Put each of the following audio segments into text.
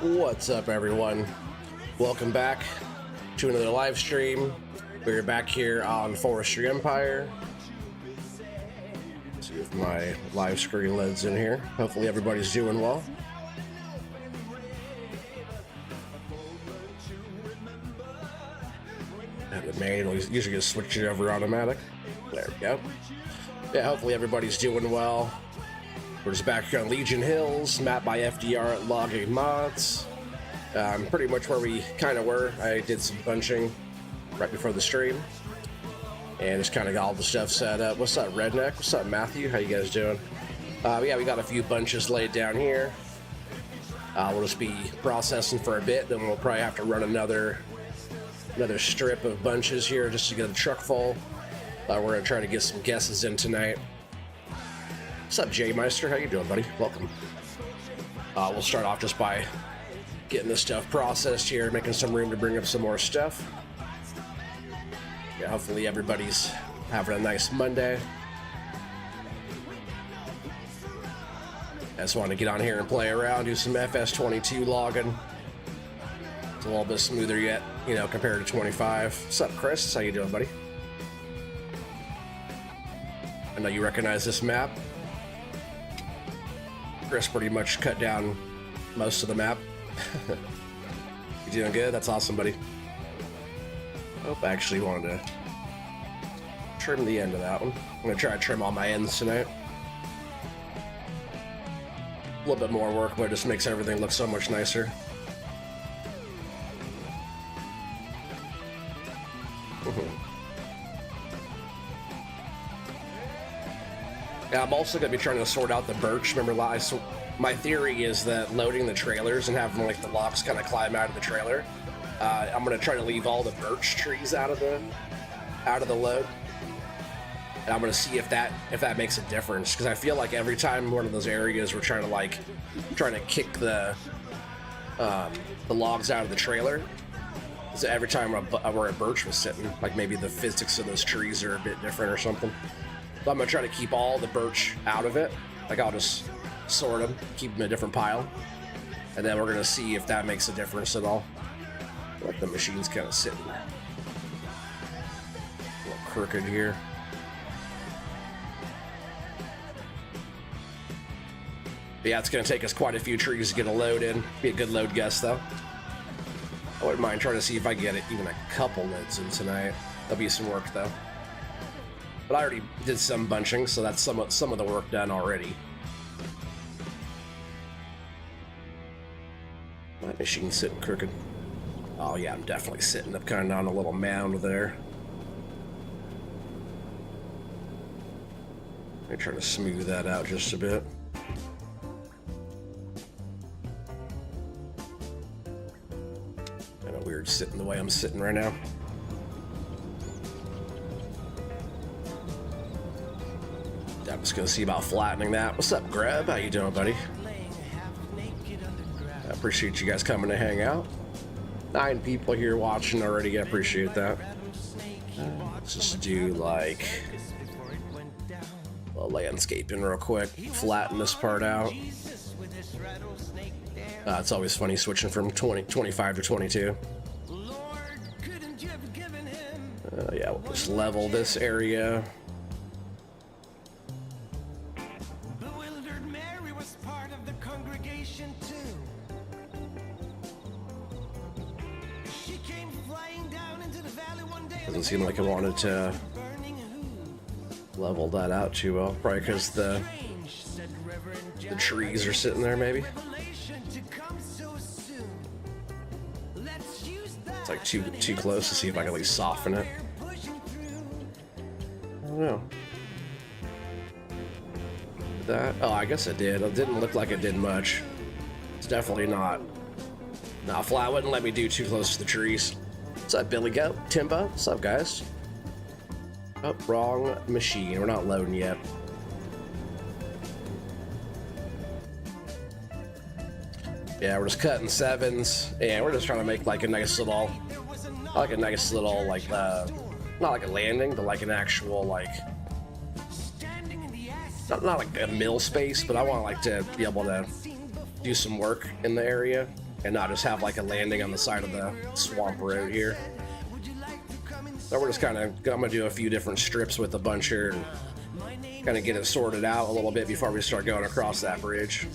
What's up, everyone? Welcome back to another live stream. We're back here on Forestry Empire. Let's see if my live screen loads in here. Hopefully everybody's doing well. And the manual usually just switch it over automatic. There we go. Yeah, hopefully everybody's doing well. We're just back here on Legion Hills, map by FDR at Logging Mods. Pretty much where we kind of were. I did some bunching right before the stream. And just kind of got all the stuff set up. What's up, Redneck? What's up, Matthew? How you guys doing? Yeah, we got a few bunches laid down here. We'll just be processing for a bit, then we'll probably have to run another strip of bunches here just to get a truck full. We're going to try to get some guesses in tonight. What's up, Jay Meister? How you doing, buddy? Welcome. We'll start off just by getting this stuff processed here, making some room to bring up some more stuff. Yeah, hopefully everybody's having a nice Monday. I just want to get on here and play around, do some FS22 logging. It's a little bit smoother yet, you know, compared to 25. What's up, Chris? How you doing, buddy? I know you recognize this map. Chris pretty much cut down most of the map. You doing good? That's awesome, buddy. Oh, I actually wanted to trim the end of that one. I'm gonna try to trim all my ends tonight. A little bit more work, but it just makes everything look so much nicer. Yeah, I'm also going to be trying to sort out the birch. Remember, my theory is that loading the trailers and having like the logs kind of climb out of the trailer. I'm going to try to leave all the birch trees out of the load. And I'm going to see if that makes a difference, because I feel like every time one of those areas we're trying to kick the logs out of the trailer, so every time where a birch was sitting, like maybe the physics of those trees are a bit different or something. So I'm gonna try to keep all the birch out of it. Like, I'll just sort them, keep them in a different pile, and then we're gonna see if that makes a difference at all. Like, the machine's kind of sitting a little crooked here. But yeah, it's gonna take us quite a few trees to get a load in. Be a good load guess though. I wouldn't mind trying to see if I can get even a couple loads in tonight. That'll be some work though. But I already did some bunching, so that's some of the work done already. My machine's sitting crooked. Oh yeah, I'm definitely sitting up kind of on a little mound there. I'm trying to smooth that out just a bit. Kind of weird sitting the way I'm sitting right now. I'm just gonna see about flattening that. What's up, Greb? How you doing, buddy? I appreciate you guys coming to hang out. 9 people here watching already. I appreciate that. Let's just do like a landscaping real quick. Flatten this part out. It's always funny switching from 25 to 22. Yeah, we'll just level this area. Doesn't seem like I wanted to level that out too well. Probably because the trees are sitting there, maybe. It's like too close to see if I can at least soften it. I don't know. Did that? Oh, I guess it did. It didn't look like it did much. It's definitely not. Nah, flat wouldn't let me do too close to the trees. What's up, Billy Goat? Timba? What's up, guys? Oh, wrong machine. We're not loading yet. Yeah, we're just cutting 7s, and we're just trying to make like a nice little, like not like a landing, but like an actual like not like a mill space, but I want like to be able to do some work in the area. and not just have like a landing on the side of the swamp road here. So we're just kind of, I'm gonna do a few different strips with the bunch here and kind of get it sorted out a little bit before we start going across that bridge.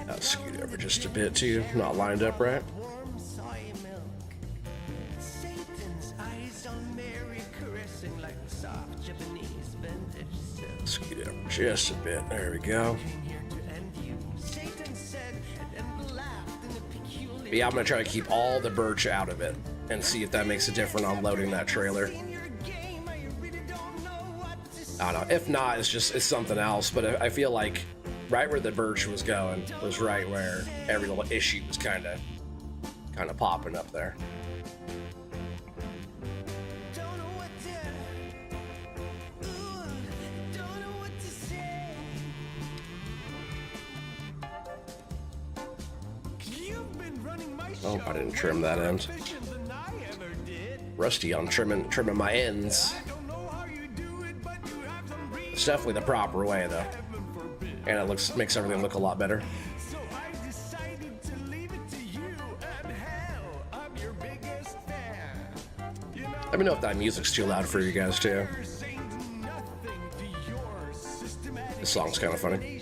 I'll scoot over just a bit too, not lined up right. Scoot over just a bit, there we go. But yeah, I'm gonna try to keep all the birch out of it and see if that makes a difference on loading that trailer. I don't know, if not, it's something else, but I feel like right where the birch was going was right where every little issue was kind of popping up there. Oh, I didn't trim that end. Rusty on trimming my ends. It's definitely the proper way though, and it makes everything look a lot better. Let me know if that music's too loud for you guys too. This song's kind of funny.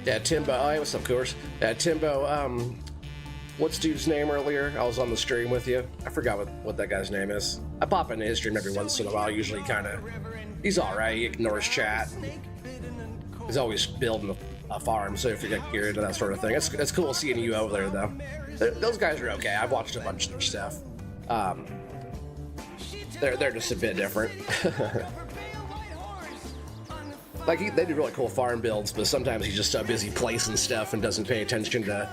Yeah, Timbo. Oh, hey, what's up, Coors? Yeah, Timbo. What's dude's name earlier? I was on the stream with you. I forgot what that guy's name is. I pop into his stream every once in a while. Usually, he's all right. He ignores chat. He's always building a farm, so if you're into that sort of thing, it's cool seeing you over there, though. Those guys are okay. I've watched a bunch of their stuff. They're just a bit different. Like, they do really cool farm builds, but sometimes he's just so busy placing stuff and doesn't pay attention to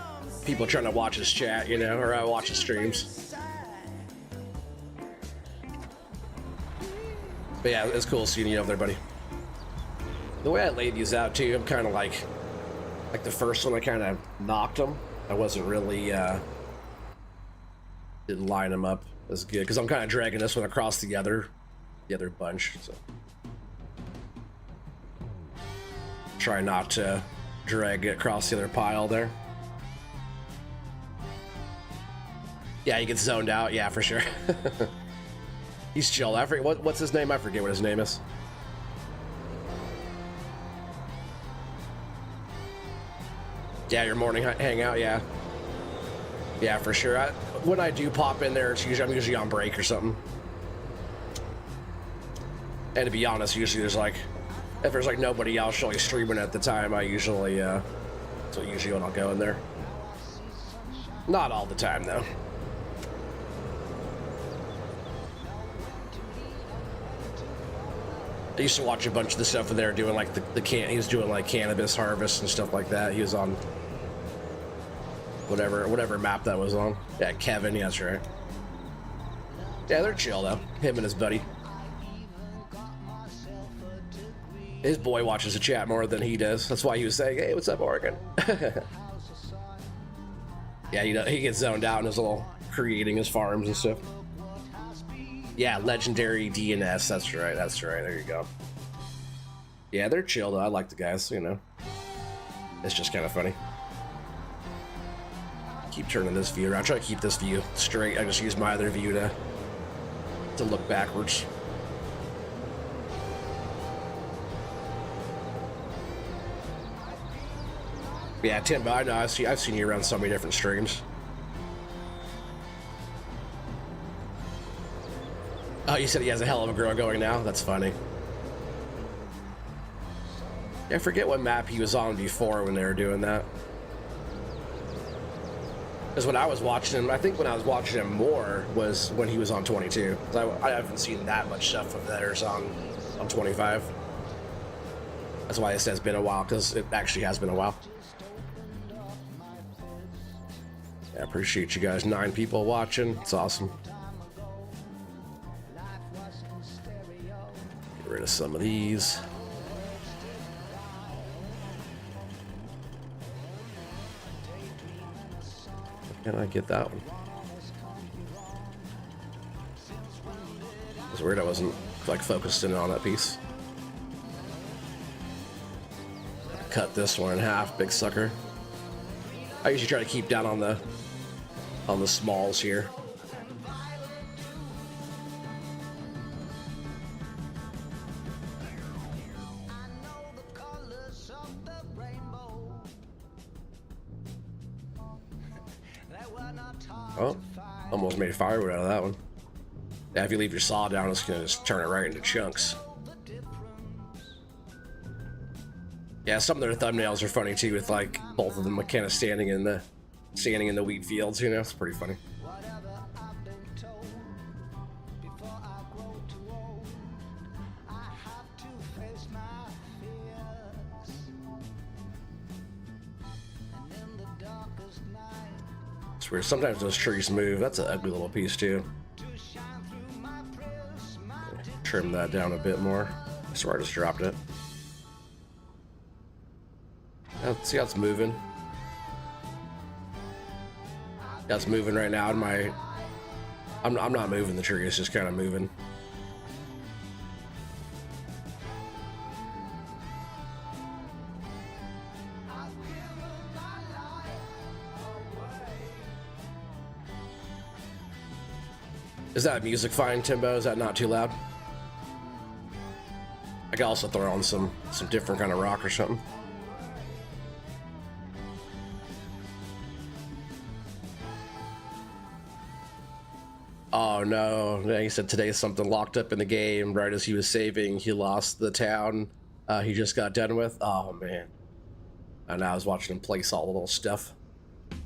people trying to watch his chat, you know, or watch his streams. But yeah, it's cool seeing you over there, buddy. The way I laid these out, too, I'm kind of like the first one, I kind of knocked them. I wasn't really, didn't line them up as good, because I'm kind of dragging this one across the other bunch, so. Try not to drag it across the other pile there. Yeah, he gets zoned out. Yeah, for sure. He's chill. I forget, what's his name? I forget what his name is. Yeah, your morning hangout. Yeah. Yeah, for sure. When I do pop in there, I'm usually on break or something. And to be honest, usually if there's like nobody else really streaming at the time, I usually, so usually when I'll go in there. Not all the time though. I used to watch a bunch of the stuff when they were doing like he was doing like cannabis harvest and stuff like that. He was on whatever map that was on. Yeah, Kevin, yeah, that's right. Yeah, they're chill though. Him and his buddy. His boy watches the chat more than he does. That's why he was saying, "Hey, what's up, Oregon?" Yeah, he gets zoned out in his little creating his farms and stuff. Yeah, legendary DNS. That's right. There you go. Yeah, they're chill though. I like the guys. You know, it's just kind of funny. Keep turning this view around. Try to keep this view straight. I just use my other view to look backwards. Yeah, Tim, I know I've seen you around so many different streams. Oh, you said he has a hell of a grow going now? That's funny. Yeah, I forget what map he was on before when they were doing that. Because when I was watching him, I think when I was watching him more was when he was on 22. I haven't seen that much stuff of theirs on 25. That's why it says been a while, because it actually has been a while. I appreciate you guys. 9 people watching. It's awesome. Get rid of some of these. Can I get that one? It's weird I wasn't like focused in on that piece. Cut this one in half, big sucker. I usually try to keep down on the smalls here. Oh, almost made firewood out of that one. Yeah, if you leave your saw down, it's gonna just turn it right into chunks. Yeah, some of their thumbnails are funny too, with like both of them like kind of standing in the wheat fields. You know, it's pretty funny. It's weird. Sometimes those trees move. That's an ugly little piece too. Trim that down a bit more. I swear I just dropped it. Let's see how it's moving. Yeah, it's moving right now. I'm not moving the tree. It's just kind of moving. Is that music fine, Timbo? Is that not too loud? I could also throw on some different kind of rock or something. Oh no, he said today something locked up in the game right as he was saving. He lost the town he just got done with. Oh man. And I was watching him place all the little stuff.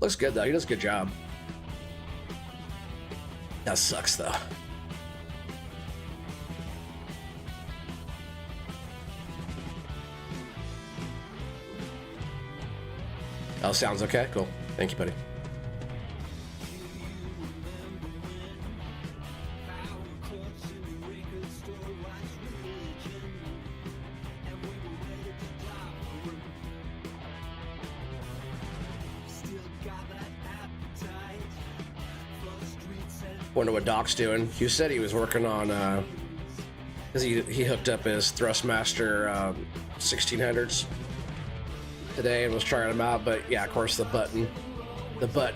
Looks good though, he does a good job. That sucks though. Oh, sounds okay, cool. Thank you, buddy. Wonder what Doc's doing. He said he was working on, cause he hooked up his Thrustmaster 1600s today and was trying them out. But yeah, of course the button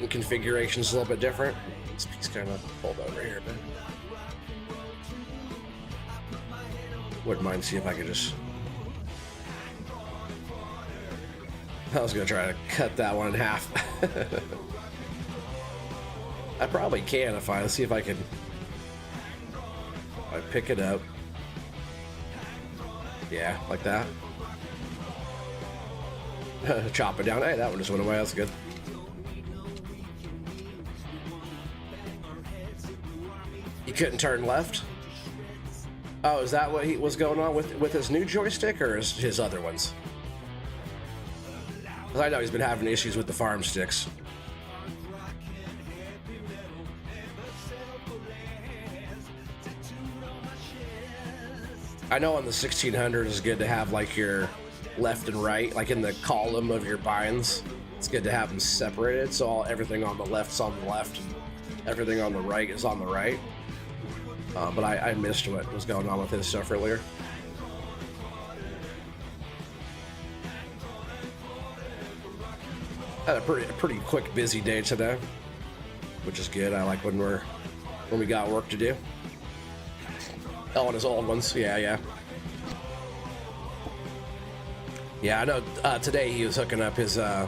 configuration is a little bit different. This piece kind of pulled over here, but wouldn't mind see if I could just. I was gonna try to cut that one in half. I probably can if let's see if I can. If I pick it up. Yeah, like that. Chop it down. Hey, that one just went away. That's good. He couldn't turn left? Oh, is that what was going on with his new joystick or his other ones? Because I know he's been having issues with the farm sticks. I know on the 1600 it's good to have like your left and right, like in the column of your binds. It's good to have them separated, so everything on the left's on the left, and everything on the right is on the right. But I missed what was going on with his stuff earlier. Had a pretty quick, busy day today, which is good. I like when we got work to do. Oh, and his old ones. Yeah. Yeah, I know. Today he was hooking up his other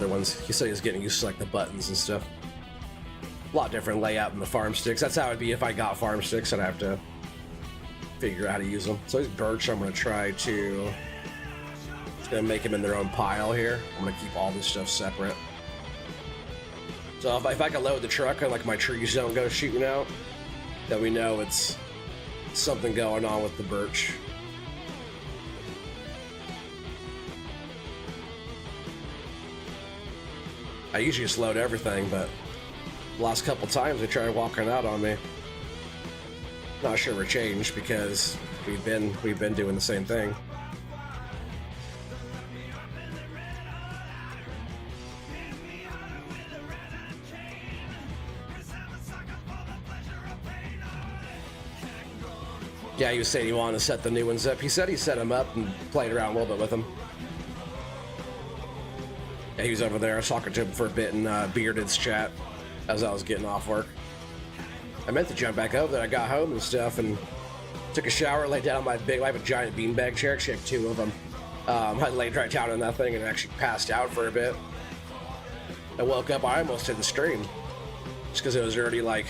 ones. He said he was getting used to like the buttons and stuff. A lot different layout than the farm sticks. That's how it'd be if I got farm sticks. I'd have to figure out how to use them. So these birch, I'm gonna try to. It's gonna make them in their own pile here. I'm gonna keep all this stuff separate. So if I can load the truck and like my trees don't go shooting out, then we know it's something going on with the birch. I usually just load everything, but the last couple times they tried walking out on me. Not sure we're changed because we've been doing the same thing. Yeah, he was saying he wanted to set the new ones up. He said he set them up and played around a little bit with them. Yeah, he was over there. I was talking to him for a bit in Bearded's chat as I was getting off work. I meant to jump back over there. I got home and stuff and took a shower, laid down on my I have a giant beanbag chair. Actually, I have 2 of them. I laid right down in that thing and actually passed out for a bit. I woke up, I almost did the stream. Just because it was already like,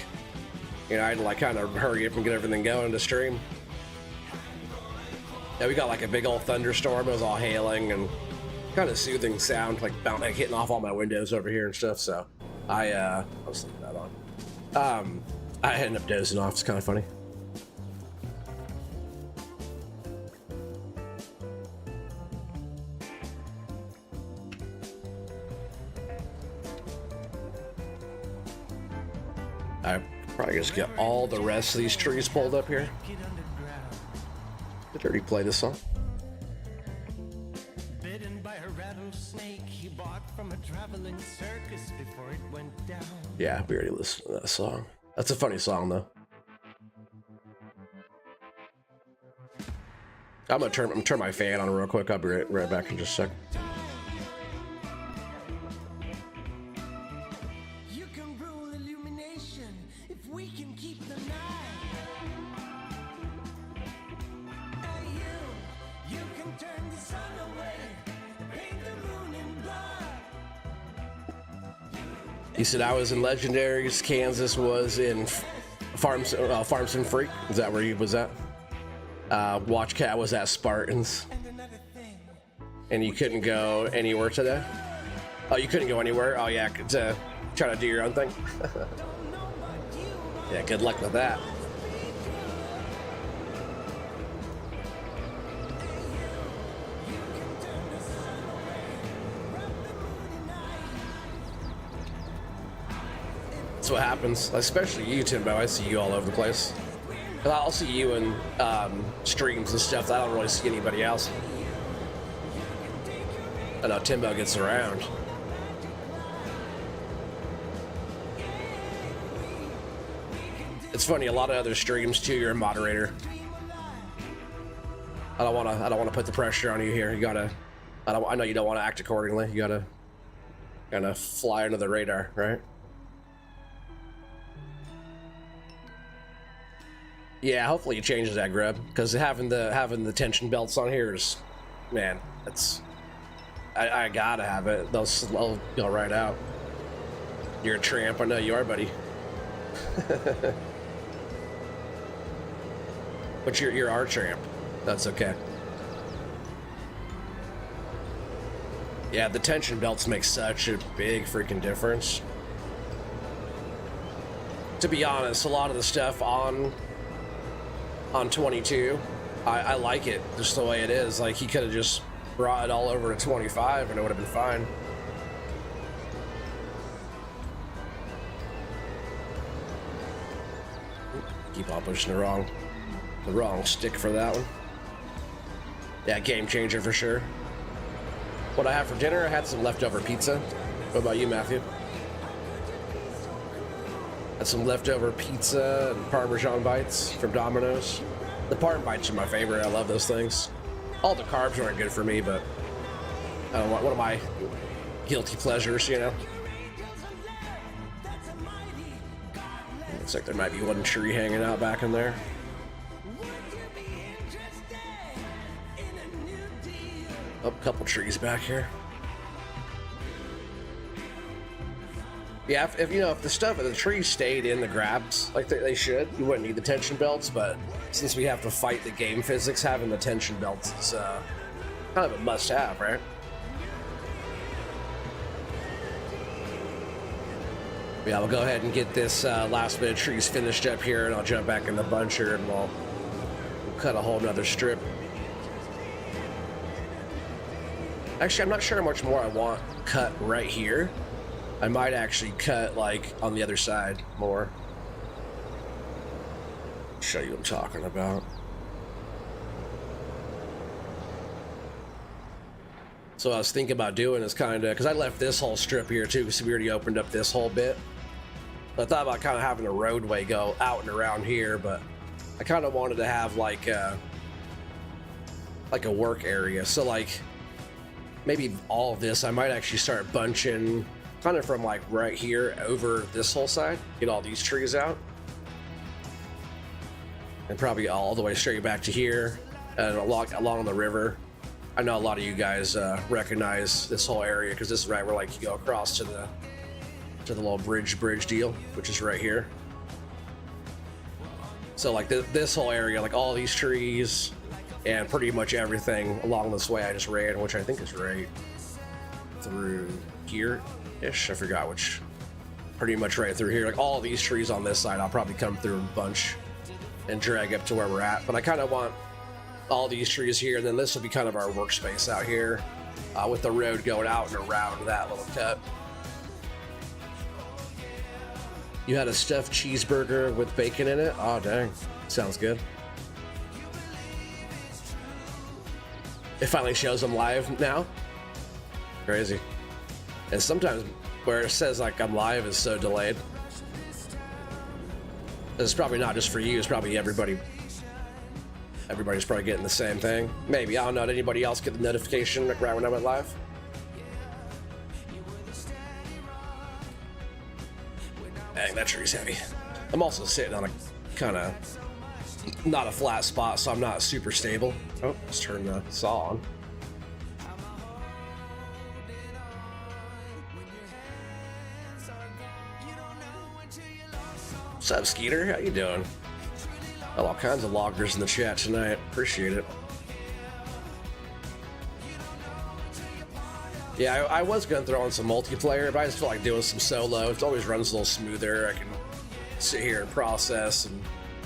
you know, I had to like kind of hurry up and get everything going to stream. Yeah, we got like a big old thunderstorm. It was all hailing and kind of soothing sound, like hitting off all my windows over here and stuff. So I was leaving that on. I ended up dozing off. It's kind of funny. I probably just get all the rest of these trees pulled up here. Did I already play this song? Bitten by a rattlesnake he bought from a traveling circus before it went down. Yeah, we already listened to that song. That's a funny song though. I'm gonna turn my fan on real quick. I'll be right back in just a sec. He said, I was in Legendaries, Kansas was in Farms and Freak. Is that where he was at? Watchcat was at Spartans. And you couldn't go anywhere today? Oh, you couldn't go anywhere? Oh, yeah, to try to do your own thing? Yeah, good luck with that. That's what happens, especially you, Timbo. I see you all over the place. I'll see you in streams and stuff. I don't really see anybody else. I know Timbo gets around. It's funny. A lot of other streams too. You're a moderator. I don't want to put the pressure on you here. You gotta. I know you don't want to act accordingly. You gotta kind of fly under the radar, right? Yeah, hopefully it changes that, Grub, because having the tension belts on here is, man, that's I gotta have it. They'll go right out. You're a tramp, I know you are, buddy. But you're our tramp. That's okay. Yeah, the tension belts make such a big freaking difference. To be honest, a lot of the stuff on 22, I like it just the way it is. Like, he could have just brought it all over to 25 and it would have been fine. Keep on pushing the wrong stick for that one. Yeah, game changer for sure. What I had for dinner, I had some leftover pizza. What about you, Matthew? Had some leftover pizza and Parmesan bites from Domino's. The Parm bites are my favorite. I love those things. All the carbs aren't good for me, but one of my guilty pleasures, you know. Looks like there might be one tree hanging out back in there. Oh, a couple trees back here. Yeah, if the stuff of the trees stayed in the grabs like they should, you wouldn't need the tension belts. But since we have to fight the game physics, having the tension belts is kind of a must-have, right? Yeah, we'll go ahead and get this last bit of trees finished up here, and I'll jump back in the buncher, and we'll cut a whole nother strip. Actually, I'm not sure how much more I want cut right here. I might actually cut, like, on the other side more. Show you what I'm talking about. So what I was thinking about doing is kind of, because I left this whole strip here too, because we already opened up this whole bit. So I thought about kind of having a roadway go out and around here, but I kind of wanted to have like a work area. So like maybe all of this, I might actually start bunching kind of from like right here over this whole side, get all these trees out, and probably all the way straight back to here and along the river. I know a lot of you guys recognize this whole area because this is right where like you go across to the little bridge deal, which is right here. So like this whole area, like all these trees and pretty much everything along this way I just ran, which I think is right through here-ish. I forgot which. Pretty much right through here. Like all these trees on this side, I'll probably come through a bunch and drag up to where we're at. But I kind of want all these trees here, and then this will be kind of our workspace out here with the road going out and around that little cut. You had a stuffed cheeseburger with bacon in it? Oh, dang. Sounds good. It finally shows them live now. Crazy. And sometimes where it says like I'm live is so delayed. It's probably not just for you, it's probably everybody. Everybody's probably getting the same thing. Maybe, I don't know. Did anybody else get the notification like right when I went live? Dang, that tree's heavy. I'm also sitting on a kind of not a flat spot, so I'm not super stable. Oh, let's turn the saw on. What's up, Skeeter? How you doing? Got all kinds of loggers in the chat tonight. Appreciate it. Yeah, I was gonna throw in some multiplayer, but I just feel like doing some solo. It always runs a little smoother. I can sit here and process and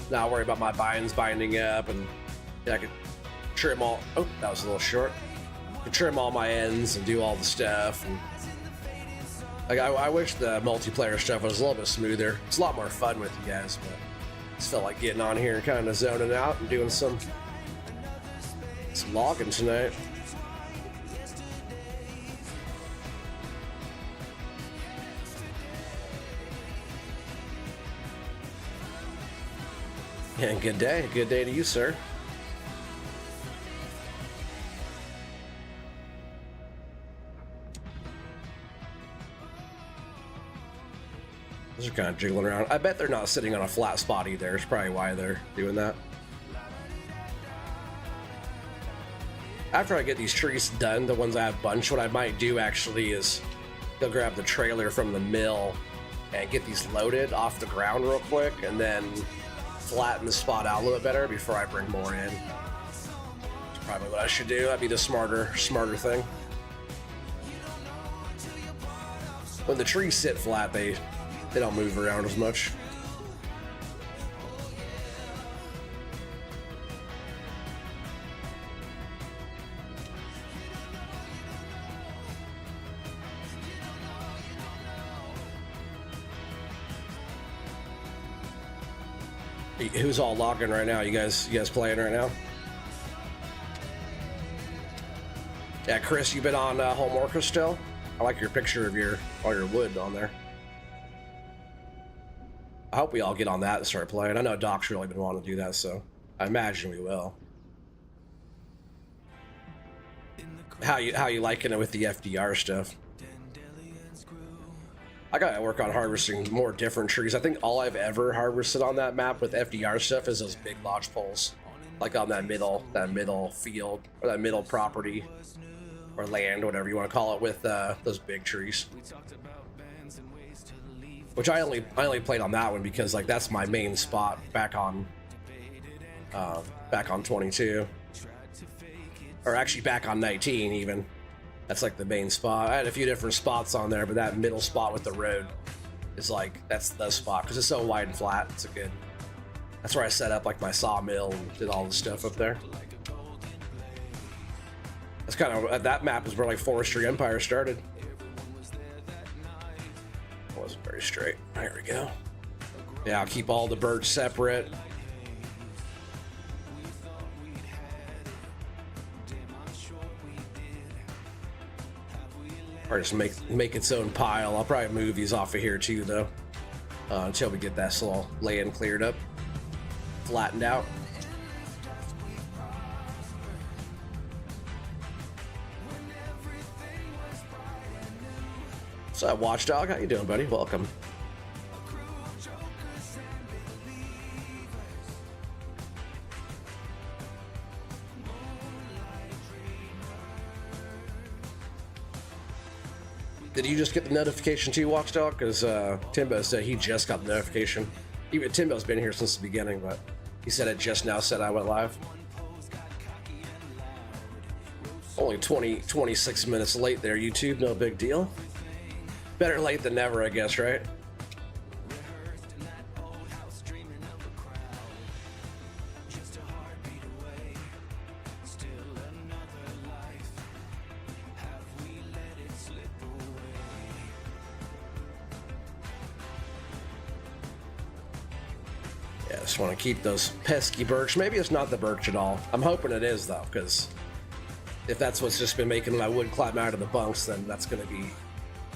not worry about my binds binding up, and yeah, I could trim all. Oh, that was a little short. I could trim all my ends and do all the stuff. And like I wish the multiplayer stuff was a little bit smoother. It's a lot more fun with you guys, but I just felt like getting on here and kind of zoning out and doing some logging tonight. And good day to you, sir. Those are kind of jiggling around. I bet they're not sitting on a flat spot either. That's probably why they're doing that. After I get these trees done, the ones I have bunched, what I might do actually is go grab the trailer from the mill and get these loaded off the ground real quick, and then flatten the spot out a little bit better before I bring more in. That's probably what I should do. That'd be the smarter thing. When the trees sit flat, they don't move around as much. Who's all logging right now? You guys playing right now? Yeah, Chris, you been on home orca still? I like your picture of all your wood on there. I hope we all get on that and start playing. I know Doc's really been wanting to do that, so I imagine we will. How you liking it with the FDR stuff? I gotta work on harvesting more different trees. I think all I've ever harvested on that map with FDR stuff is those big lodge poles, like on that middle field or that middle property or land, whatever you want to call it, with those big trees. Which I only played on that one because like that's my main spot back on 22, or actually back on 19 even. That's like the main spot. I had a few different spots on there, but that middle spot with the road is like, that's the spot because it's so wide and flat. It's a good, that's where I set up like my sawmill and did all the stuff up there. That's kind of, that map is where like Forestry Empire started. It wasn't very straight. There we go. Yeah, I'll keep all the birds separate. Or just make its own pile. I'll probably move these off of here too, though, until we get that little land cleared up. flattened out. What's up, Watchdog? How you doing, buddy? Welcome. Did you just get the notification too, Watchdog? Because Timbo said he just got the notification. Even Timbo's been here since the beginning, but he said it just now said I went live. Only 26 minutes late there, YouTube. No big deal. Better late than never, I guess, right? Yeah, just want to keep those pesky birch. Maybe it's not the birch at all. I'm hoping it is, though, because if that's what's just been making my wood climb out of the bunks, then that's going to be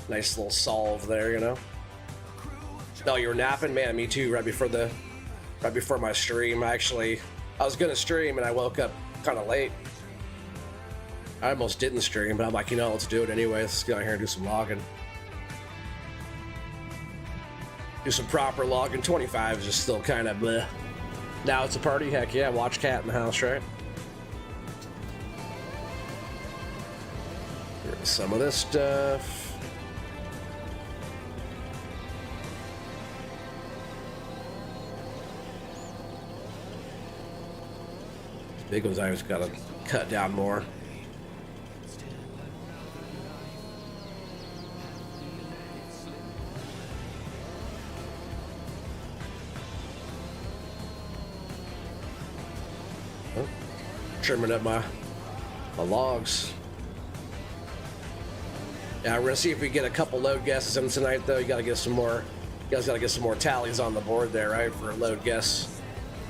a nice little solve there, you know? Oh, you were napping? Man, me too, right before my stream. I was going to stream, and I woke up kind of late. I almost didn't stream, but I'm like, you know, let's do it anyway. Let's get out here and do some logging. Do some proper logging. 25 is just still kind of bleh. Now it's a party? Heck yeah, watch cat in the house, right? Here's some of this stuff. Big ones I just gotta cut down more. Trimming up my logs. Yeah, we're gonna see if we get a couple load guesses in tonight, though. You gotta get some more. You guys gotta get some more tallies on the board there, right, for a load guess.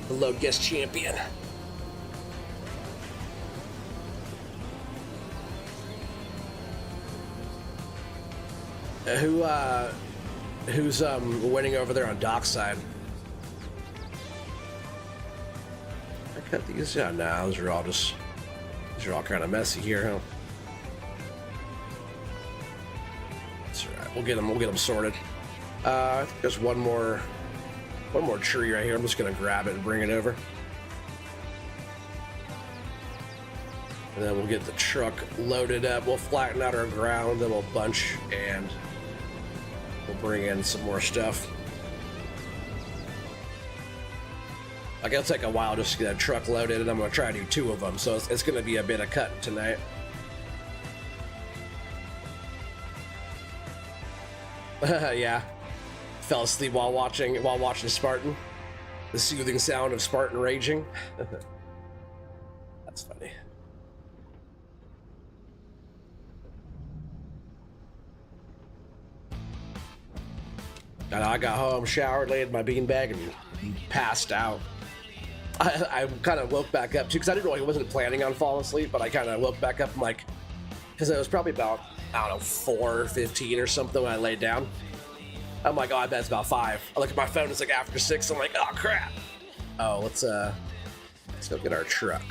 The load guess champion. Who's winning over there on Dockside? I cut these out now. These are all kind of messy here, huh? That's all right. We'll get them sorted. I think there's one more tree right here. I'm just gonna grab it and bring it over, and then we'll get the truck loaded up. We'll flatten out our ground, then we'll bunch and we'll bring in some more stuff. Like, it'll take a while just to get a truck loaded, and I'm going to try to do 2 of them, so it's going to be a bit of cutting tonight. Yeah. Fell asleep while watching Spartan. The soothing sound of Spartan raging. That's funny. I got home, showered, laid in my beanbag, and passed out. I kind of woke back up too, because I wasn't planning on falling asleep, but I kind of woke back up and like, because it was probably about, I don't know, 4:15 or something when I laid down. I'm like, oh, I bet it's about 5. I look at my phone, it's like after 6. I'm like, oh crap. Oh, let's go get our truck.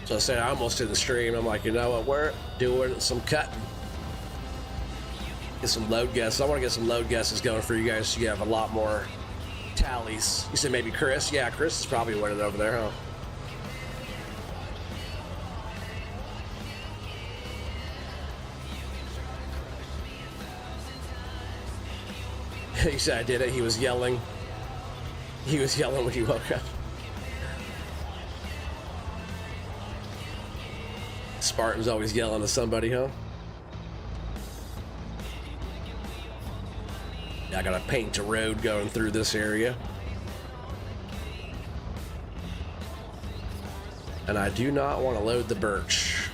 So I say I almost did the stream. I'm like, you know what? We're doing some cutting. Get some load guesses. I want to get some load guesses going for you guys so you have a lot more tallies. You said maybe Chris? Yeah, Chris is probably winning over there, huh? He said I did it. He was yelling. He was yelling when he woke up. Spartan's always yelling at somebody, huh? Yeah, I gotta paint a road going through this area. And I do not want to load the birch.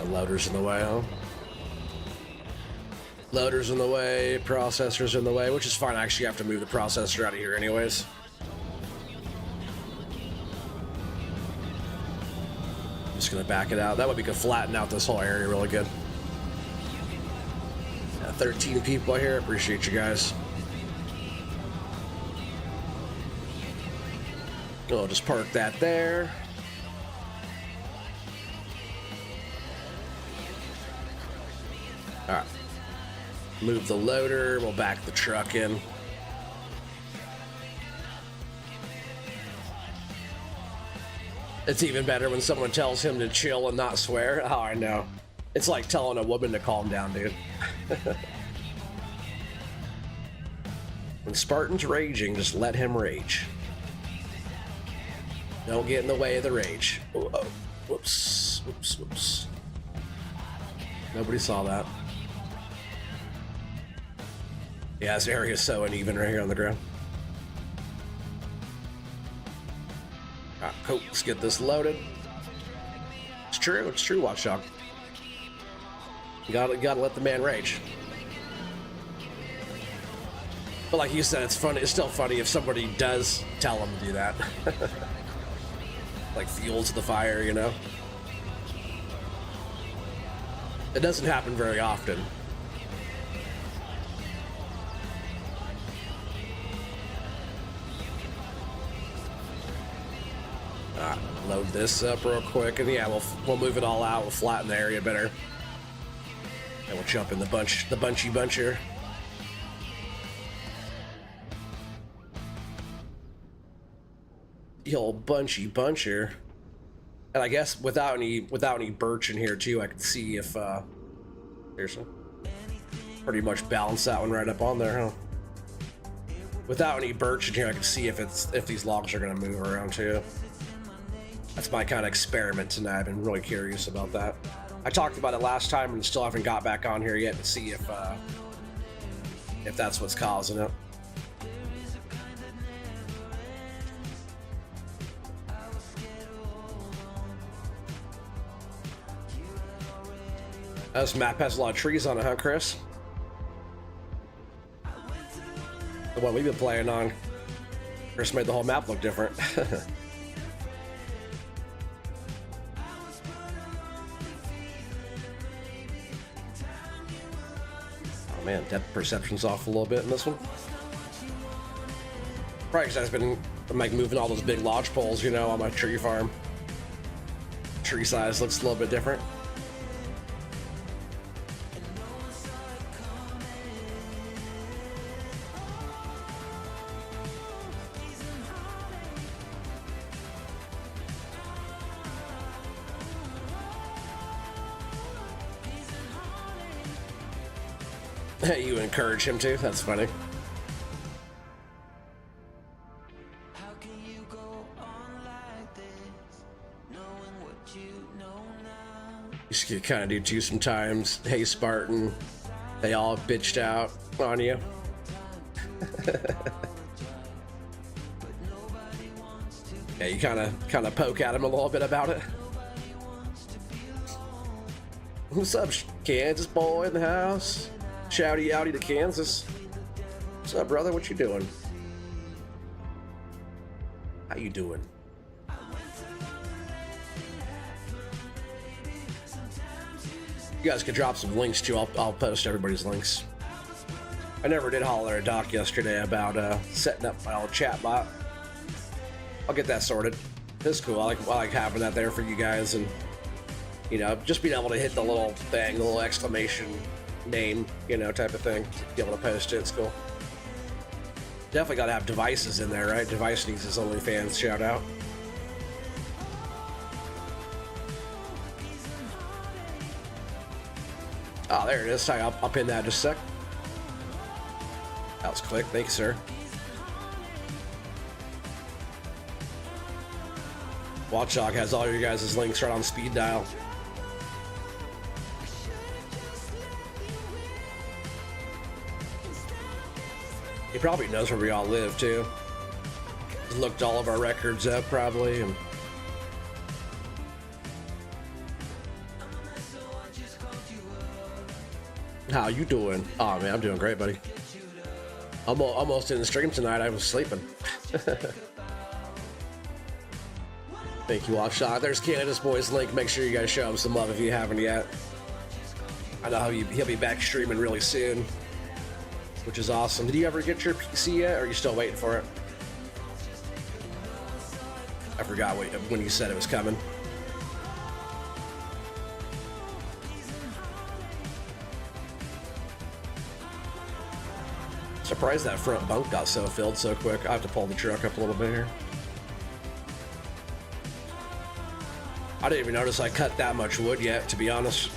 Loader's in the way, huh? Loader's in the way, processor's in the way, which is fine. I actually have to move the processor out of here anyways. I'm just gonna back it out. That way we could flatten out this whole area really good. 13 people here. Appreciate you guys. We'll just park that there. All right. Move the loader. We'll back the truck in. It's even better when someone tells him to chill and not swear. Oh, I know. It's like telling a woman to calm down, dude. When Spartan's raging, just let him rage. Don't get in the way of the rage. Oh, oh. Whoops. Whoops, whoops. Nobody saw that. Yeah, this area is so uneven right here on the ground. Alright, cool. Let's get this loaded. It's true, Watchdog. You gotta let the man rage. But like you said, it's funny. It's still funny if somebody does tell him to do that. Like fuel to the fire, you know? It doesn't happen very often. Load this up real quick, and yeah, we'll move it all out. We'll flatten the area better, and we'll jump in the bunchy buncher. The old bunchy buncher, and I guess without any birch in here too, I can see if seriously, pretty much balance that one right up on there, huh? Without any birch in here, I can see if these logs are gonna move around too. That's my kind of experiment tonight. I've been really curious about that. I talked about it last time and still haven't got back on here yet to see if that's what's causing it. This map has a lot of trees on it, huh, Chris? The one we've been playing on. Chris made the whole map look different. Man, depth perception's off a little bit in this one. Probably because I've been like moving all those big lodge poles, you know, on my tree farm. Tree size looks a little bit different. You encourage him to? That's funny. You kind of do too sometimes. Hey, Spartan. They all bitched out on you. Yeah, you kind of poke at him a little bit about it. What's up, Kansas boy in the house? Shouty outy to Kansas. What's up, brother? What you doing? How you doing? You guys could drop some links too. I'll post everybody's links. I never did holler at Doc yesterday about setting up my old chat bot. I'll get that sorted. It's cool. I like having that there for you guys, and you know, just being able to hit the little thing, the little exclamation name, you know, type of thing, be able to post it. It's cool. Definitely got to have devices in there, right? Device needs his OnlyFans shout out. Oh, there it is. I'll pin that in just a sec. That was quick. Thank you, sir. Watchdog has all your guys' links right on speed dial. He probably knows where we all live too. He's looked all of our records up probably, and how you doing? Oh man, I'm doing great, buddy. I'm almost in the stream tonight. I was sleeping. Thank you, Watchdog. There's Canada's boys link. Make sure you guys show him some love if you haven't yet. I know he'll be back streaming really soon, which is awesome. Did you ever get your PC yet, or are you still waiting for it? I forgot when you said it was coming. Surprised that front bunk got so filled so quick. I have to pull the truck up a little bit here. I didn't even notice I cut that much wood yet, to be honest.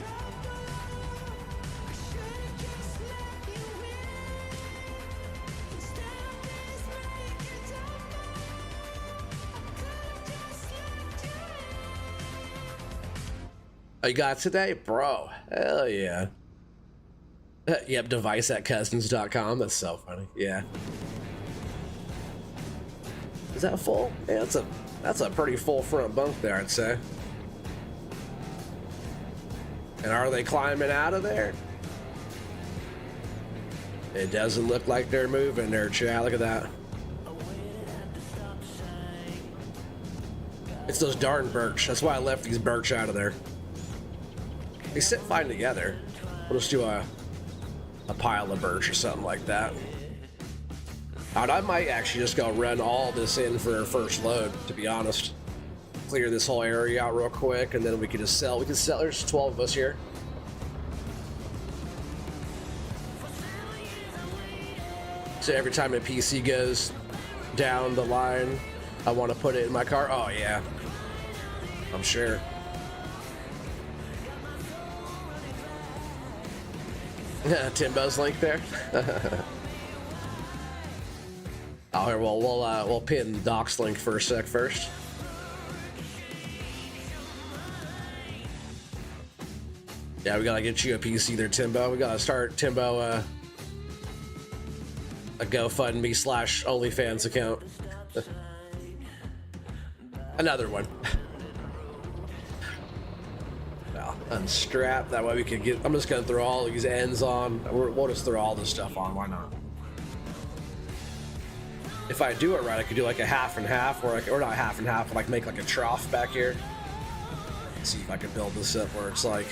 Oh, you got it today? Bro, hell yeah. Yep, device at cousins.com. That's so funny. Yeah. Is that full? Yeah, that's a pretty full front bunk there, I'd say. And are they climbing out of there? It doesn't look like they're moving there, chat. Look at that. It's those darn birch. That's why I left these birch out of there. They sit fine together. We'll just do a pile of birch or something like that. And I might actually just go run all this in for our first load, to be honest. Clear this whole area out real quick, and then we can just sell. We can sell. There's 12 of us here. So every time a PC goes down the line, I want to put it in my car. Oh yeah, I'm sure. Timbo's link there. Oh, here we'll pin Doc's link for a sec first. Yeah, we gotta get you a PC there, Timbo. We gotta start Timbo a GoFundMe / OnlyFans account. Another one. Unstrap, that way we can get. I'm just gonna throw all these ends on. We'll just throw all this stuff on. Why not? If I do it right, I could do like a half and half, or not half and half, but like make like a trough back here. Let's see if I can build this up where it's like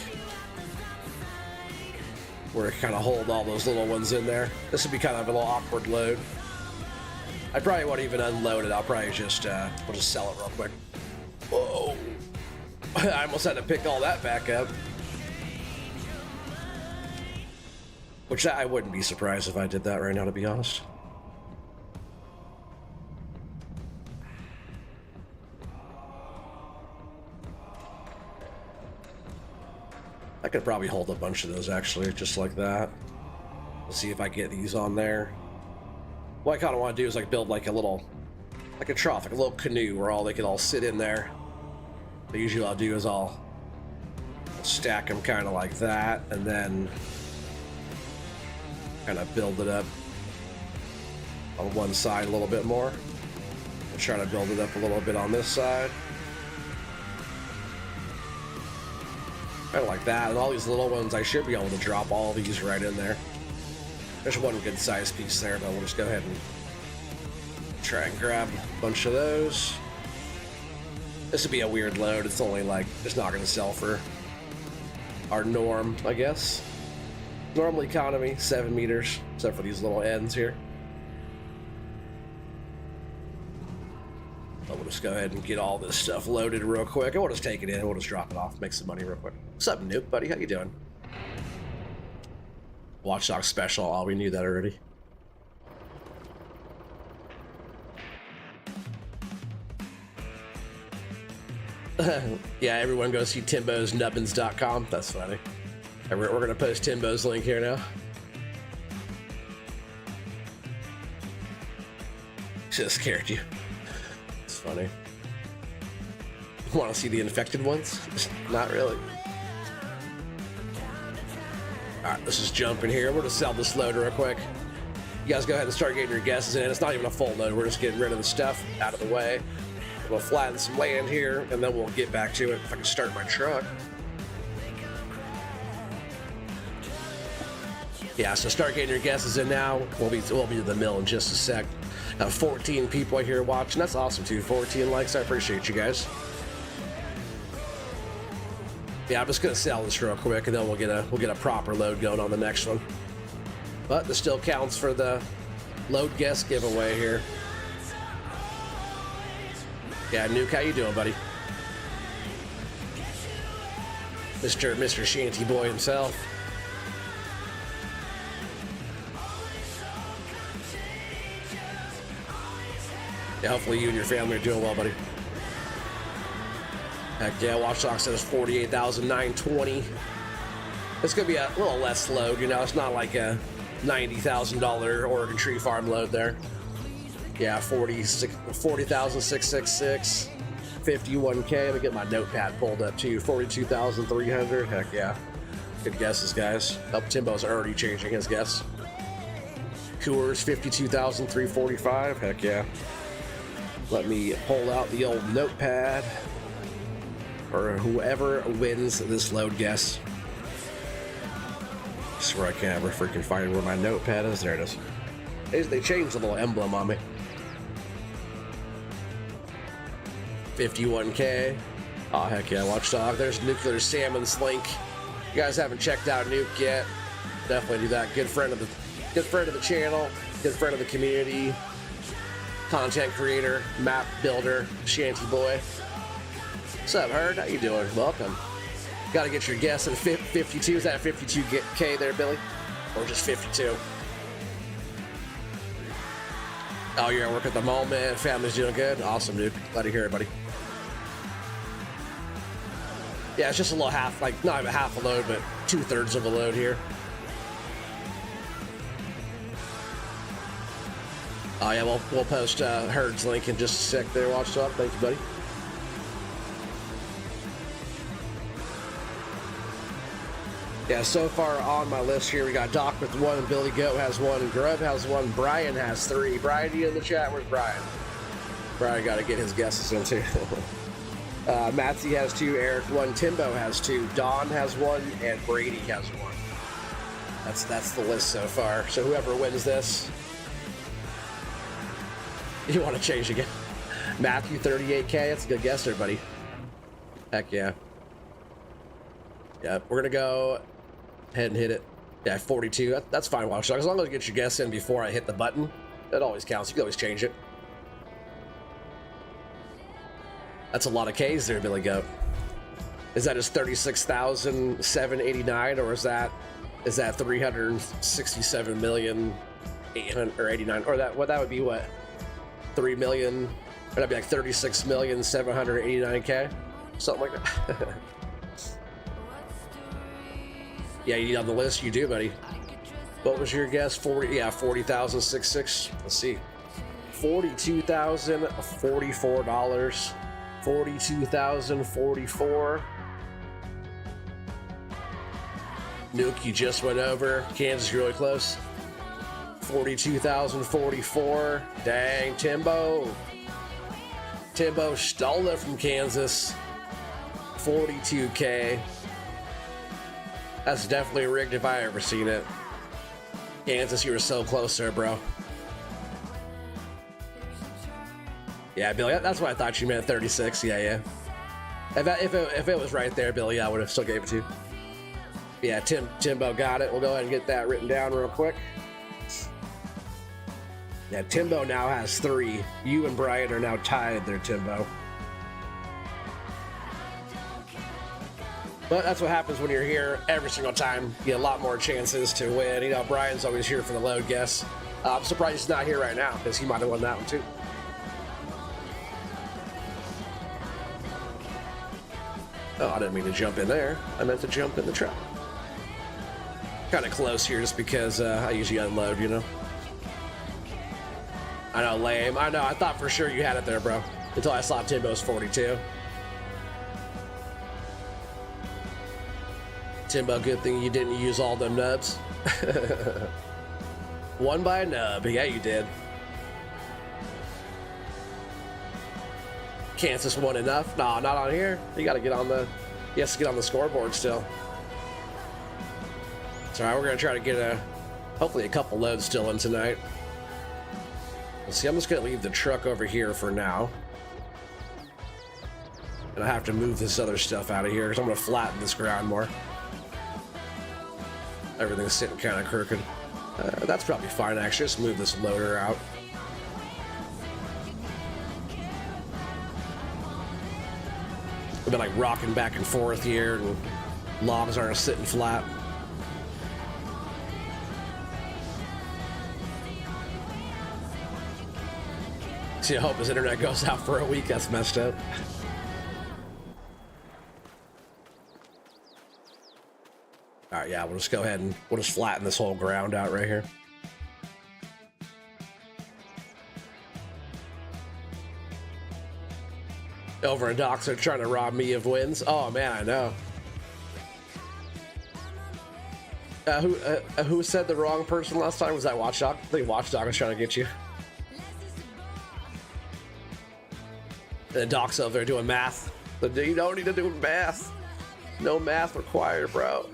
where it kind of hold all those little ones in there. This would be kind of a little awkward load. I probably won't even unload it. I'll probably just we'll just sell it real quick. Whoa. I almost had to pick all that back up. Which I wouldn't be surprised if I did that right now, to be honest. I could probably hold a bunch of those actually, just like that. Let's see if I get these on there. What I kind of want to do is like build like a little, like a trough, like a little canoe where all they can all sit in there. But usually what I'll do is I'll stack them kind of like that, and then kind of build it up on one side a little bit more. I'll try to build it up a little bit on this side. Kind of like that, and all these little ones, I should be able to drop all these right in there. There's one good size piece there, but we'll just go ahead and try and grab a bunch of those. This would be a weird load. It's only like, it's not going to sell for our norm, I guess. Normal economy, 7 meters, except for these little ends here. But we'll just go ahead and get all this stuff loaded real quick. And we'll just take it in, we'll just drop it off, make some money real quick. What's up, Noop, buddy? How you doing? Watch Dogs special. Oh, we knew that already. Yeah, everyone go see Timbo's nubbins.com. That's funny. We're going to post Timbo's link here now. Just scared you. It's funny. Want to see the infected ones? Not really. Alright, let's just jump in here. We're going to sell this load real quick. You guys go ahead and start getting your guesses in. It's not even a full load. We're just getting rid of the stuff out of the way. We'll flatten some land here, and then we'll get back to it if I can start my truck. Yeah, so start getting your guesses in now. We'll be to the mill in just a sec. 14 people here watching. That's awesome, too. 14 likes. I appreciate you guys. Yeah, I'm just gonna sell this real quick, and then we'll get a proper load going on the next one. But this still counts for the load guest giveaway here. Yeah, Nuke, how you doing, buddy? Mr. Shanty Boy himself. Yeah, hopefully you and your family are doing well, buddy. Heck yeah, Watch Dogs says 48,920. It's gonna be a little less load, you know. It's not like a $90,000 Oregon Tree Farm load there. Yeah, 40,666, 51K. Let me get my notepad pulled up too. 42,300. Heck yeah. Good guesses, guys. Oh, Timbo's already changing his guess. Coors 52,345. Heck yeah. Let me pull out the old notepad for whoever wins this load guess. I swear I can't ever freaking find where my notepad is. There it is. They changed the little emblem on me. 51K. Oh, heck yeah, Watchdog. There's Nuclear Salmon's link. You guys haven't checked out Nuke yet, definitely do that. Good friend of the channel, good friend of the community, content creator, map builder, Shanty Boy. What's up, Herd? How you doing? Welcome. Got to get your guess at 52. Is that 52K there, Billy? Or just 52? Oh, you're at work at the moment. Family's doing good. Awesome, dude. Glad to hear it, buddy. Yeah, it's just a little half, like not even half a load, but 2/3 of a load here. Oh yeah, we'll post Herd's link in just a sec there, Watchdog. Thank you, buddy. Yeah, so far on my list here, we got Doc with 1, Billy Goat has 1, Grub has 1, Brian has 3. Brian, you in the chat? Where's Brian? Brian got to get his guesses in too. Matsy has 2, Eric 1, Timbo has 2, Don has 1, and Brady has 1. That's the list so far. So whoever wins this, you want to change again? Matthew 38K, that's a good guess there, buddy. Heck yeah. Yeah, we're gonna go ahead and hit it. Yeah, 42. That's fine, Watchdog. As long as you get your guess in before I hit the button, that always counts. You can always change it. That's a lot of K's there, Billy Goat. Is that just 36,789, or is that 367,889, or that would be what? 3 million? Or that'd be like 36,789K, something like that. Yeah, you on the list? You do, buddy. What was your guess? 40? Yeah, 40,666. Let's see. $42,044. 42,044. Nuke, you just went over. Kansas, really close. 42,044. Dang, Timbo. Timbo stole it from Kansas. 42K. That's definitely rigged if I ever seen it. Kansas, you were so close there, bro. Yeah, Billy, that's what I thought you meant, 36. Yeah. If it was right there, Billy, I would have still gave it to you. Yeah, Timbo got it. We'll go ahead and get that written down real quick. Yeah, Timbo now has 3. You and Brian are now tied there, Timbo. But that's what happens when you're here every single time. You get a lot more chances to win. You know, Brian's always here for the load guess. I'm surprised he's not here right now, because he might have won that one too. Oh, I didn't mean to jump in there. I meant to jump in the truck. Kind of close here just because I usually unload, you know. I know, lame. I know, I thought for sure you had it there, bro. Until I saw Timbo's 42. Timbo, good thing you didn't use all them nubs. Won by a nub. Yeah, you did. Kansas won enough? No, not on here. You gotta get on the... He has to get on the scoreboard still. It's alright, we're gonna try to get hopefully a couple loads still in tonight. Let's see, I'm just gonna leave the truck over here for now. And I have to move this other stuff out of here because I'm going to flatten this ground more. Everything's sitting kind of crooked. That's probably fine, actually. Just move this loader out. I've been like rocking back and forth here, and logs aren't sitting flat. See, I hope his internet goes out for a week. That's messed up. All right, yeah, we'll just go ahead and we'll just flatten this whole ground out right here. Over in Docks, they're trying to rob me of wins. Oh man, I know. Who said the wrong person last time? Was that Watchdog? I think Watchdog was trying to get you. And then Doc's over there doing math. But you don't need to do math. No math required, bro.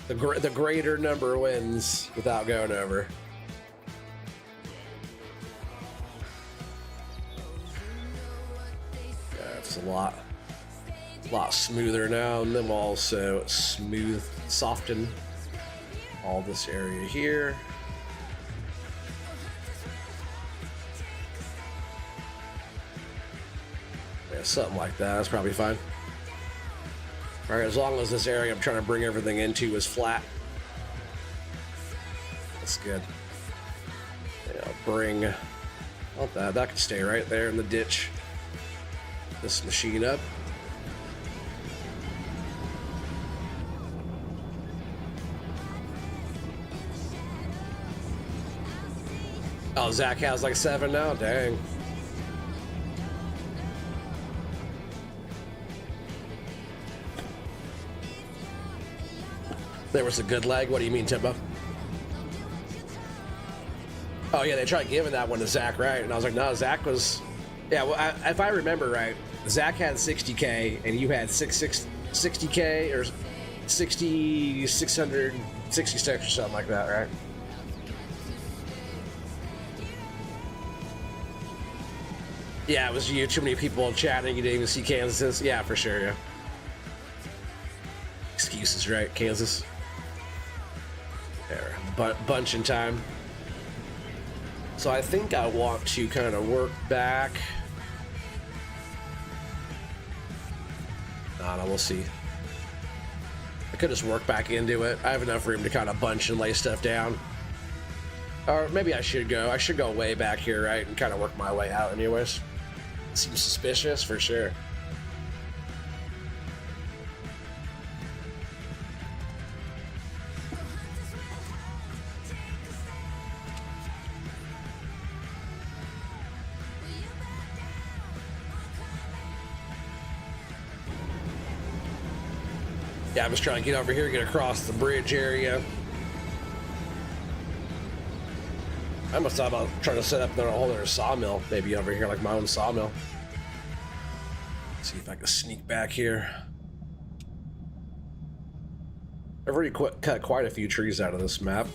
The greater number wins without going over. That's a lot smoother now, and then we'll also soften all this area here. Yeah, something like that. That's probably fine. All right, as long as this area I'm trying to bring everything into is flat. That's good. Yeah, I'll bring... Well, that can stay right there in the ditch. This machine up. Oh, Zach has like 7 now? Dang. There was a good leg. What do you mean, Timbo? Oh, yeah, they tried giving that one to Zach, right? And I was like, no, Zach was... Yeah, well, if I remember right, Zach had 60K and you had 60K or 666 or something like that, right? Yeah, it was you. Too many people chatting. You didn't even see Kansas's. Yeah, for sure, yeah. Excuses, right? Kansas. There, bunch in time. So I think I want to kind of work back. I don't know, we'll see. I could just work back into it. I have enough room to kind of bunch and lay stuff down. Or maybe I should go. I should go way back here, right? And kind of work my way out anyways. Seems suspicious for sure. Yeah, I'm just trying to get over here, get across the bridge area. I must thought about trying to set up a whole other sawmill, maybe over here, like my own sawmill. See if I can sneak back here. I've already cut quite a few trees out of this map.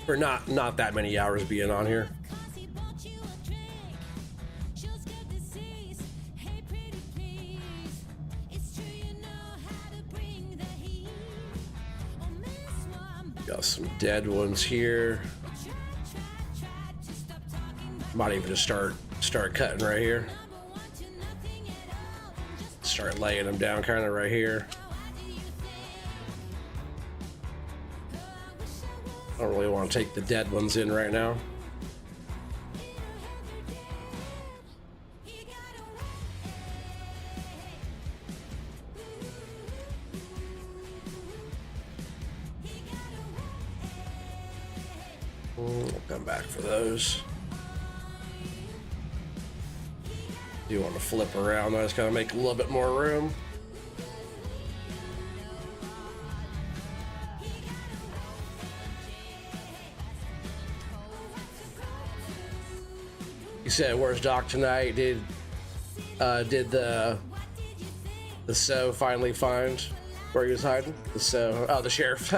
For not that many hours being on here. Got some dead ones here. Might even just start cutting right here. Start laying them down kind of right here. I don't really want to take the dead ones in right now. We'll come back for those. Do want to flip around, I just gotta make a little bit more room. You said, where's Doc tonight? Did the SO finally find where he was hiding? The sheriff.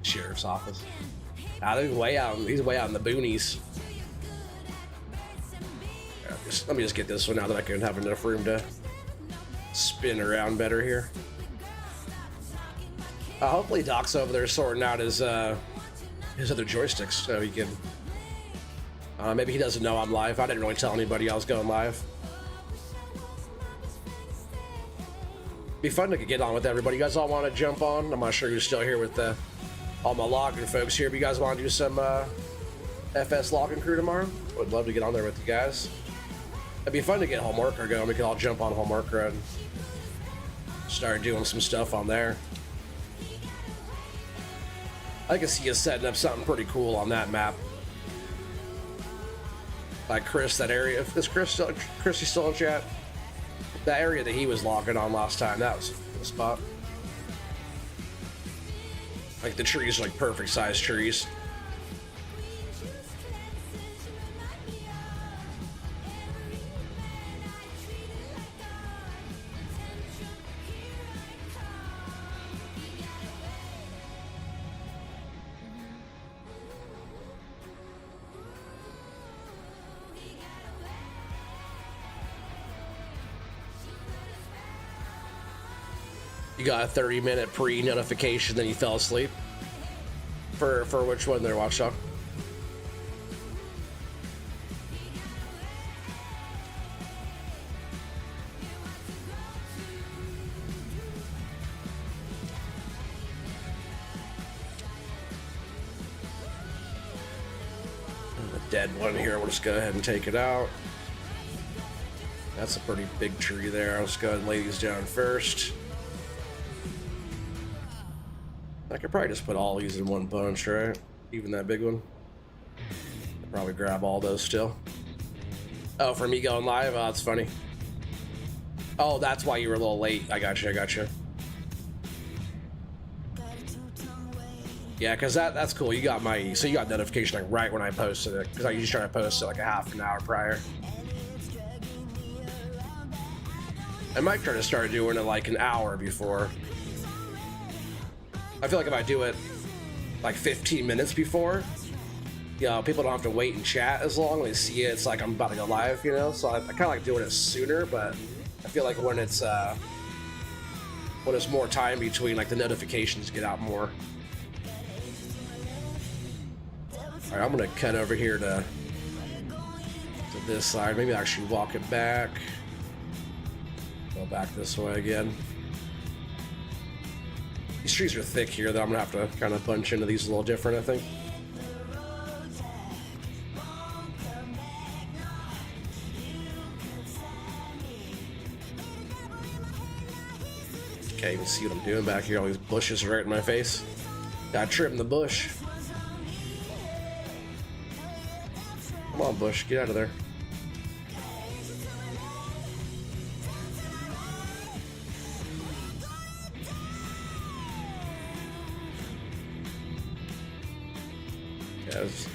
Sheriff's office. He's way out in the boonies. Let me just get this one now that I can have enough room to spin around better here. Hopefully Doc's over there sorting out his other joysticks so he can. Maybe he doesn't know I'm live. I didn't really tell anybody I was going live. Be fun to get on with everybody. You guys all want to jump on? I'm not sure who's still here with all my logging folks here. But you guys want to do some FS logging crew tomorrow? Would love to get on there with you guys. It'd be fun to get Homeworker going. We could all jump on Homeworker and start doing some stuff on there. I can see you setting up something pretty cool on that map. Like Chris, that area. Is Chris still in chat? That area that he was logging on last time, that was the spot. Like the trees are like perfect sized trees. You got a 30-minute pre-notification, then you fell asleep. For which one there, Watchdog? The dead one here, we'll just go ahead and take it out. That's a pretty big tree there. I'll just go ahead and lay these down first. I could probably just put all these in one bunch, right? Even that big one. I'll probably grab all those still. Oh, for me going live? Oh, that's funny. Oh, that's why you were a little late. I got you. Yeah, because that's cool. You got so you got notification like right when I posted it. Because I usually try to post it like a half an hour prior. I might try to start doing it like an hour before. I feel like if I do it like 15 minutes before, you know, people don't have to wait and chat as long. They see it, it's like I'm about to go live, you know? So I kind of like doing it sooner, but I feel like when it's more time between, like the notifications get out more. All right, I'm gonna cut over here to this side. Maybe actually walk it back. Go back this way again. These trees are thick here, though. I'm gonna have to kind of bunch into these a little different, I think. Okay, you can see what I'm doing back here. All these bushes right in my face. Gotta trim the bush. Come on, bush, get out of there.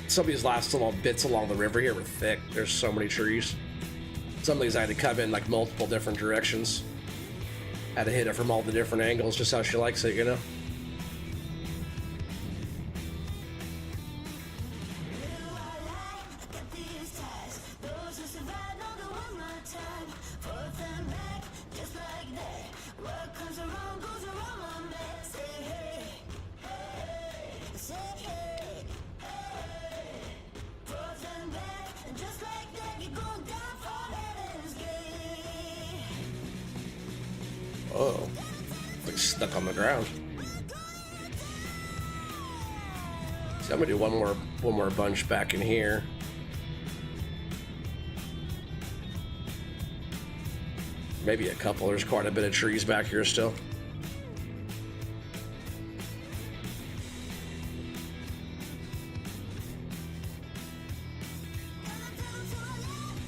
Some of these last little bits along the river here were thick. There's so many trees. Some of these I had to come in like multiple different directions. Had to hit it from all the different angles, just how she likes it, you know? Oh, like stuck on the ground. So I'm gonna do one more bunch back in here. Maybe a couple. There's quite a bit of trees back here still.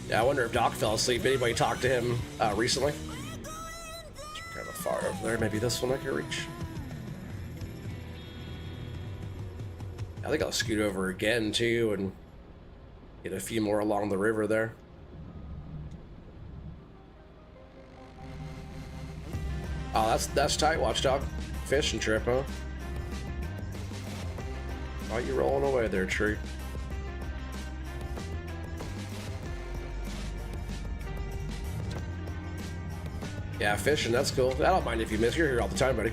Yeah, I wonder if Doc fell asleep. Anybody talked to him recently? Kind of far over there. Maybe this one I can reach. I think I'll scoot over again too and get a few more along the river there. Oh, that's tight, Watchdog. Fishing trip, huh? Why you rolling away there, tree? Yeah, fishing, that's cool. I don't mind if you miss. You're here all the time, buddy.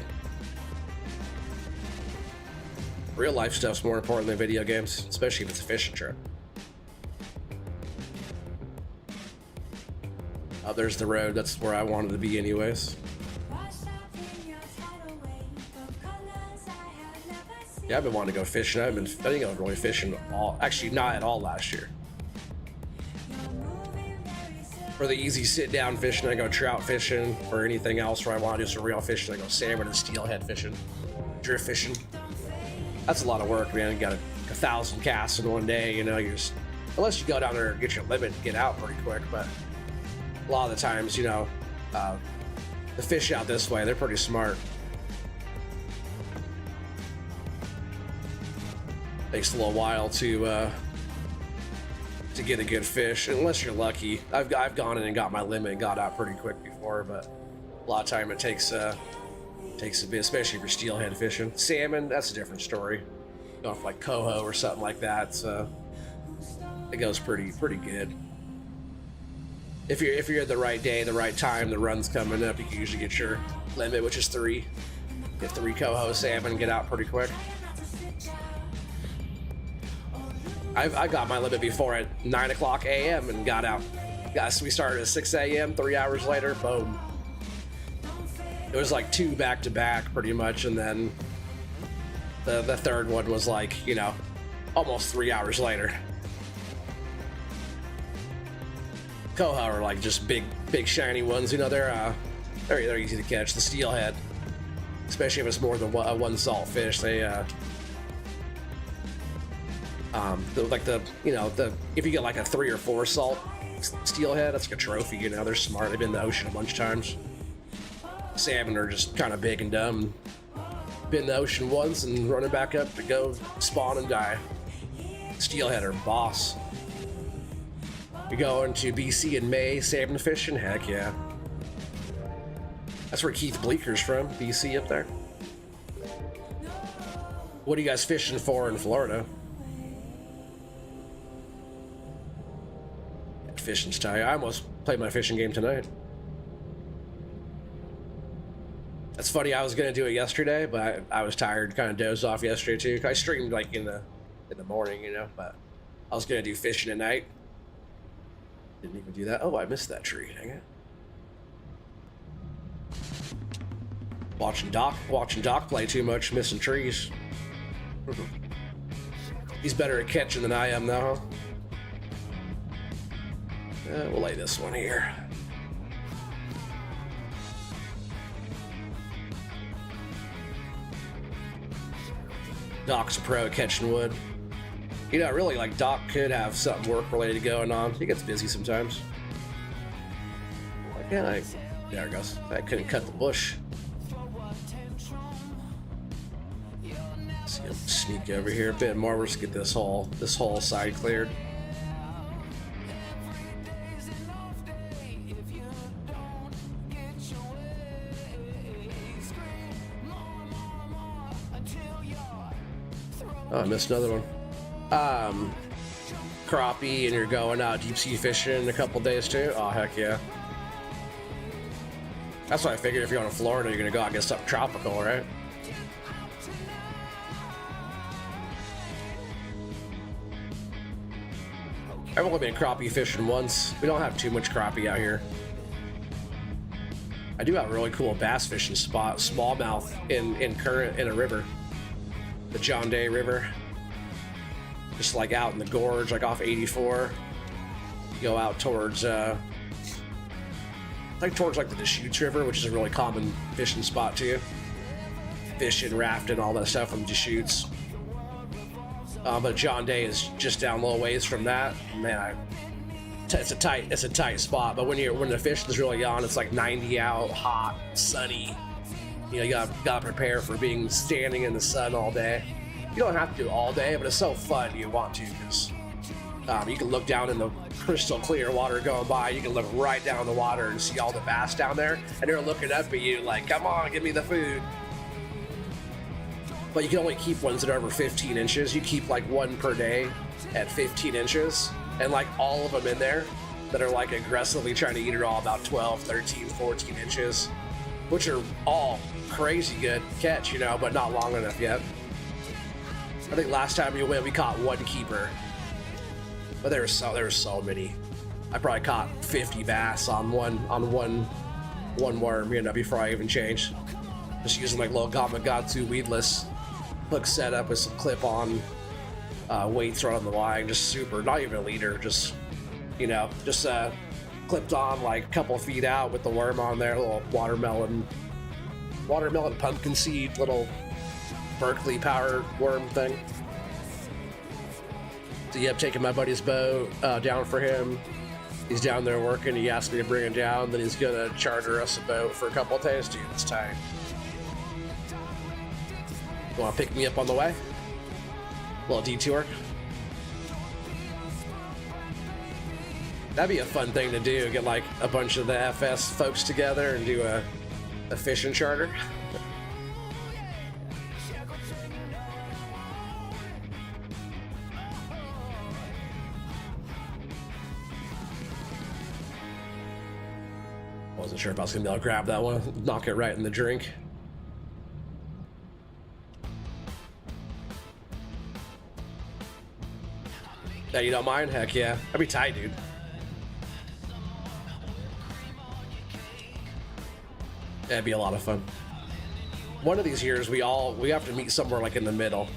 Real life stuff's more important than video games, especially if it's a fishing trip. Oh, there's the road. That's where I wanted to be anyways. Yeah, I've been wanting to go fishing. I didn't go really fishing all. Actually, not at all last year. For the easy sit-down fishing, I go trout fishing. For anything else where I want to do some real fishing, I go salmon and steelhead fishing, drift fishing. That's a lot of work, man. You got 1,000 casts in one day. You know, you're just, unless you go down there and get your limit and get out pretty quick. But a lot of the times, you know, the fish out this way, they're pretty smart. Takes a little while to get a good fish, unless you're lucky. I've gone in and got my limit and got out pretty quick before, but a lot of time it takes a bit, especially for steelhead fishing. Salmon, that's a different story. Going for like coho or something like that, so it goes pretty good. If you're at the right day, the right time, the run's coming up, you can usually get your limit, which is 3. Get 3 coho salmon and get out pretty quick. I got my limit before at 9 o'clock a.m. and got out. Guys, we started at 6 a.m. 3 hours later, boom. It was like 2 back to back pretty much, and then the third one was like, you know, almost 3 hours later. Coho are like just big shiny ones, you know. They're easy to catch. The steelhead, especially if it's more than one salt fish, they if you get like a 3 or 4 salt steelhead, that's like a trophy, you know. They're smart. They've been in the ocean a bunch of times. Salmon are just kind of big and dumb. Been in the ocean once and running back up to go spawn and die. Steelhead are boss. You're going to BC in May, salmon fishing? Heck yeah. That's where Keith Bleeker's from, BC up there. What are you guys fishing for in Florida? Fishing's tight. I almost played my fishing game tonight. That's funny. I was gonna do it yesterday, but I was tired. Kind of dozed off yesterday too. I streamed like in the morning, you know. But I was gonna do fishing at night. Didn't even do that. Oh, I missed that tree. Dang it. Watching Doc play too much, missing trees. He's better at catching than I am now. Huh? We'll lay this one here. Doc's a pro at catching wood. You know, really, like, Doc could have something work-related going on. He gets busy sometimes. Why can't I? There it goes. I couldn't cut the bush. Let's sneak over here a bit more. We'll just get this whole side cleared. Oh, I missed another one. Crappie, and you're going out deep sea fishing in a couple days too? Oh, heck yeah. That's what I figured. If you're going to Florida, you're going to go out and get something tropical, right? I've only been crappie fishing once. We don't have too much crappie out here. I do have a really cool bass fishing spot, smallmouth in current in a river. The John Day River, just like out in the gorge, like off 84. You go out towards towards like the Deschutes River, which is a really common fishing spot too. Fishing, rafting, all that stuff from Deschutes. But John Day is just down a little ways from that. Man, it's a tight spot. But when the fish is really on, it's like 90 out, hot, sunny. You know, you gotta prepare for being standing in the sun all day. You don't have to do it all day, but it's so fun you want to, because you can look down in the crystal clear water going by. You can look right down the water and see all the bass down there, and they're looking up at you like, come on, give me the food. But you can only keep ones that are over 15 inches. You keep like one per day at 15 inches, and like all of them in there. that are like aggressively trying to eat it all about 12, 13, 14 inches, which are all crazy good catch, you know, but not long enough yet. I think last time we went, we caught one keeper, but there were so many. I probably caught 50 bass on one worm, you know, before I even changed. Just using like little Gamakatsu weedless hook setup with some clip-on weights right on the line, just super, not even a leader, just, you know, just clipped on like a couple feet out with the worm on there, a little watermelon pumpkin seed, little Berkeley powered worm thing. So yep, taking my buddy's boat down for him. He's down there working. He asked me to bring him down. Then he's gonna charter us a boat for a couple of days. Dude, it's tight. You wanna pick me up on the way? A little detour. That'd be a fun thing to do. Get like a bunch of the FS folks together and do a fishing charter. Wasn't sure if I was gonna be able to grab that one, knock it right in the drink. Yeah, you don't mind? Heck yeah. That'd be tight, dude. That'd be a lot of fun. One of these years, we have to meet somewhere like in the middle.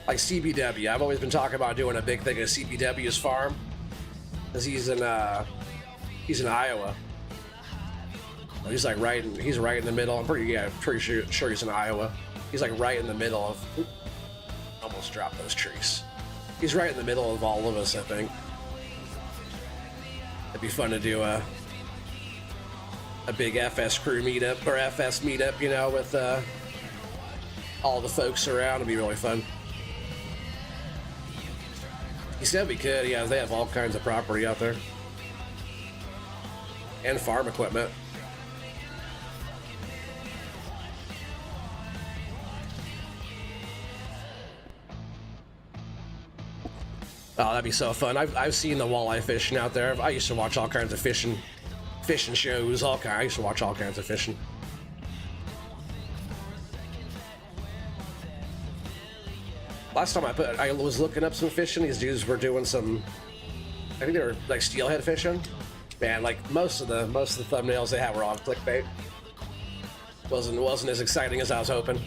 Like CBW. I've always been talking about doing a big thing at CBW's farm. Because he's in Iowa. He's like he's right in the middle. I'm pretty sure he's in Iowa. He's like right in the middle of, almost dropped those trees. He's right in the middle of all of us, I think. It'd be fun to do a big FS crew meetup, or FS meetup, you know, with all the folks around. It'd be really fun. He said we could. Yeah, they have all kinds of property out there. And farm equipment. Oh, that'd be so fun. I've seen the walleye fishing out there. I used to watch all kinds of fishing shows, I used to watch all kinds of fishing. Last time I was looking up some fishing, these dudes were doing some, I think they were like steelhead fishing. Man, like most of the thumbnails they had were on clickbait. Wasn't as exciting as I was hoping.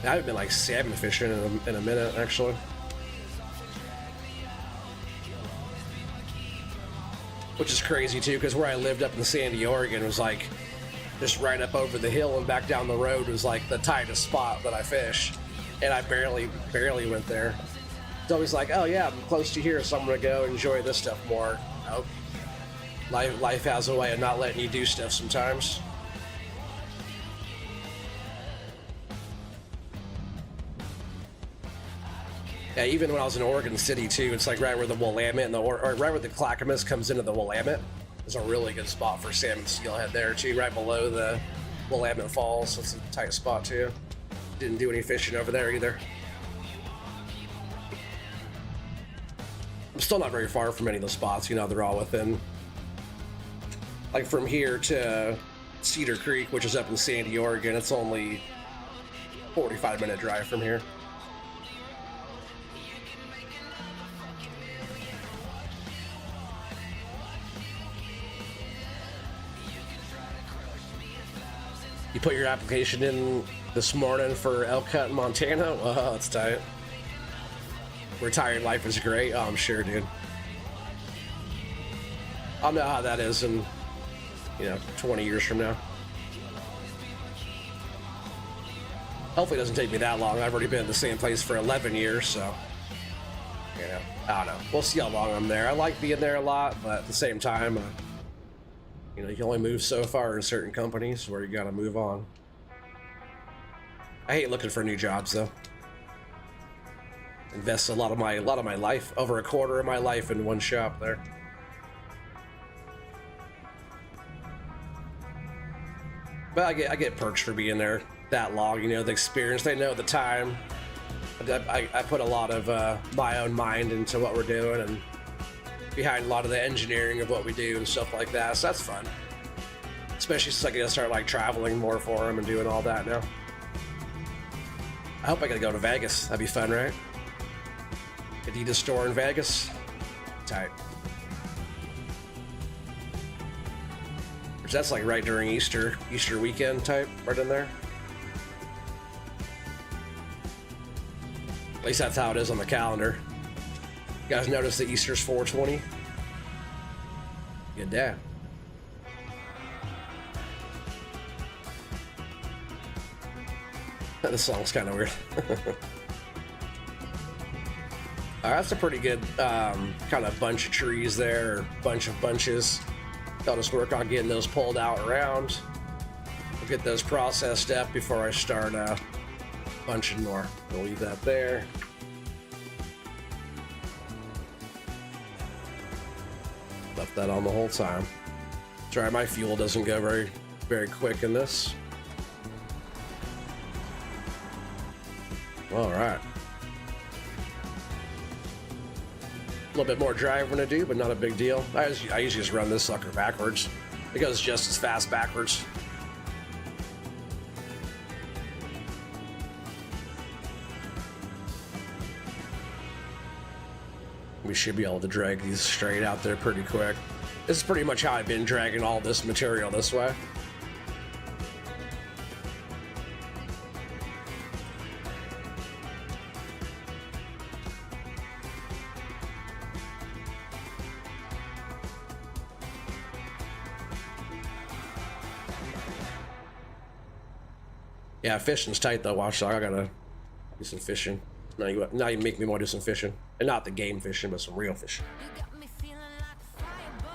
I haven't been like salmon fishing in a minute, actually. Which is crazy too, because where I lived up in Sandy, Oregon was like just right up over the hill and back down the road was like the tightest spot that I fish, and I barely went there. It's always like, oh yeah, I'm close to here, so I'm gonna go enjoy this stuff more. Nope. Life has a way of not letting you do stuff sometimes. Yeah, even when I was in Oregon City too, it's like right where the Willamette and or right where the Clackamas comes into the Willamette. There's a really good spot for salmon steelhead there too, right below the Willamette Falls. So it's a tight spot too. Didn't do any fishing over there either. I'm still not very far from any of the spots, you know, they're all within, like from here to Cedar Creek, which is up in Sandy, Oregon, it's only 45-minute drive from here. You put your application in this morning for elk hunt in Montana? Oh, that's tight. Retired life is great. Oh, I'm sure, dude. I'll know how that is in, 20 years from now. Hopefully it doesn't take me that long. I've already been in the same place for 11 years, so, I don't know. We'll see how long I'm there. I like being there a lot, but at the same time, you can only move so far in certain companies where you gotta move on. I hate looking for new jobs though. Invest a lot of my life, over a quarter of my life in one shop there. But I get perks for being there that long, the experience, they know the time. I put a lot of my own mind into what we're doing and behind a lot of the engineering of what we do and stuff like that. So that's fun. Especially since I get to start like traveling more for them and doing all that now. I hope I get to go to Vegas. That'd be fun, right? Adidas store in Vegas. Tight. Which that's like right during Easter weekend type, right in there. At least that's how it is on the calendar. You guys notice that Easter's 4/20? Good day. This song's kind of weird. That's a pretty good kind of bunch of trees there, or bunch of bunches. I'll just work on getting those pulled out around. I'll get those processed up before I start bunching more. We'll leave that there. Left that on the whole time. Sorry, my fuel doesn't go very quick in this. All right. A little bit more driving to do, but not a big deal. I usually just run this sucker backwards. It goes just as fast backwards. We should be able to drag these straight out there pretty quick. This is pretty much how I've been dragging all this material this way. Yeah, fishing's tight though, Watchdog. I gotta do some fishing. Now you make me want to do some fishing. And not the game fishing, but some real fishing.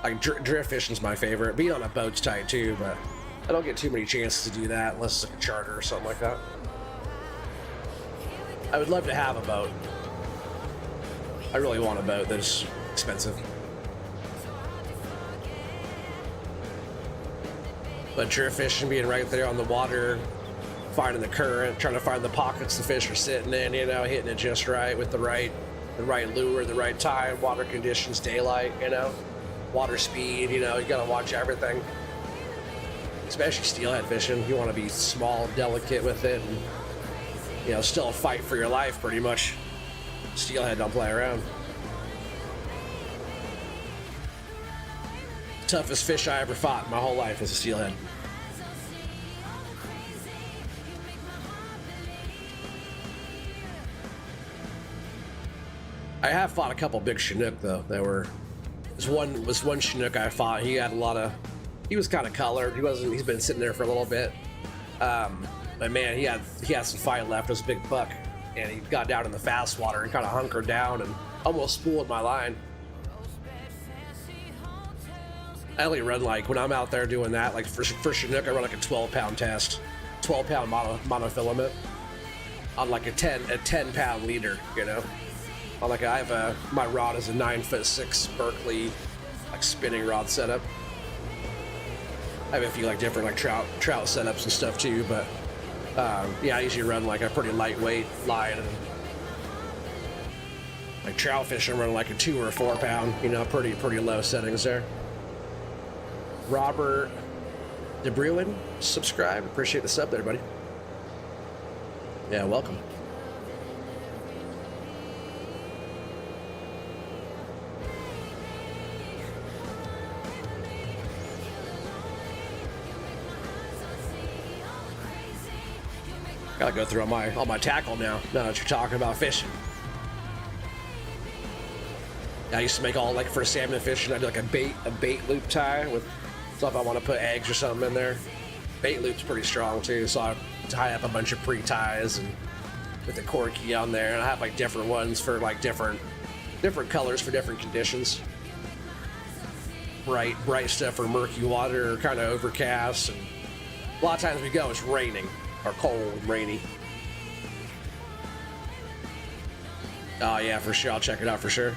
Like drift fishing's my favorite. Being on a boat's tight too, but I don't get too many chances to do that unless it's like a charter or something like that. I would love to have a boat. I really want a boat that's expensive. But drift fishing, being right there on the water, finding the current, trying to find the pockets the fish are sitting in, you know, hitting it just right with the right lure, the right time, water conditions, daylight, you know, water speed, you know, you gotta watch everything. Especially steelhead fishing. You want to be small, delicate with it, and, you know, still a fight for your life pretty much. Steelhead don't play around. Toughest fish I ever fought in my whole life is a steelhead. I have fought a couple big Chinook though. This one Chinook I fought. He had a lot of. He was kind of colored. He's been sitting there for a little bit. But man, he had some fight left. It was a big buck, and he got down in the fast water and kind of hunkered down and almost spooled my line. I only run like when I'm out there doing that. Like for Chinook, I run like a 12-pound test, 12-pound monofilament on like a 10-pound leader. You know. Like my rod is a 9'6" Berkeley like spinning rod setup. I have a few like different like trout setups and stuff too, but yeah, I usually run like a pretty lightweight line. And, like trout fishing, run like a 2 or 4 pound, you know, pretty low settings there. Robert DeBruin, subscribe. Appreciate the sub there, buddy. Yeah, welcome. Gotta go through all my tackle now that you're talking about fishing. I used to make all like for salmon fishing, I do like a bait loop tie with stuff I want to put eggs or something in there. Bait loop's pretty strong too, so I tie up a bunch of pre-ties and with the corky on there, and I have like different ones for like different colors for different conditions. Bright stuff for murky water, kind of overcast, and a lot of times we go, it's raining. Or cold, rainy. Oh yeah, for sure. I'll check it out for sure.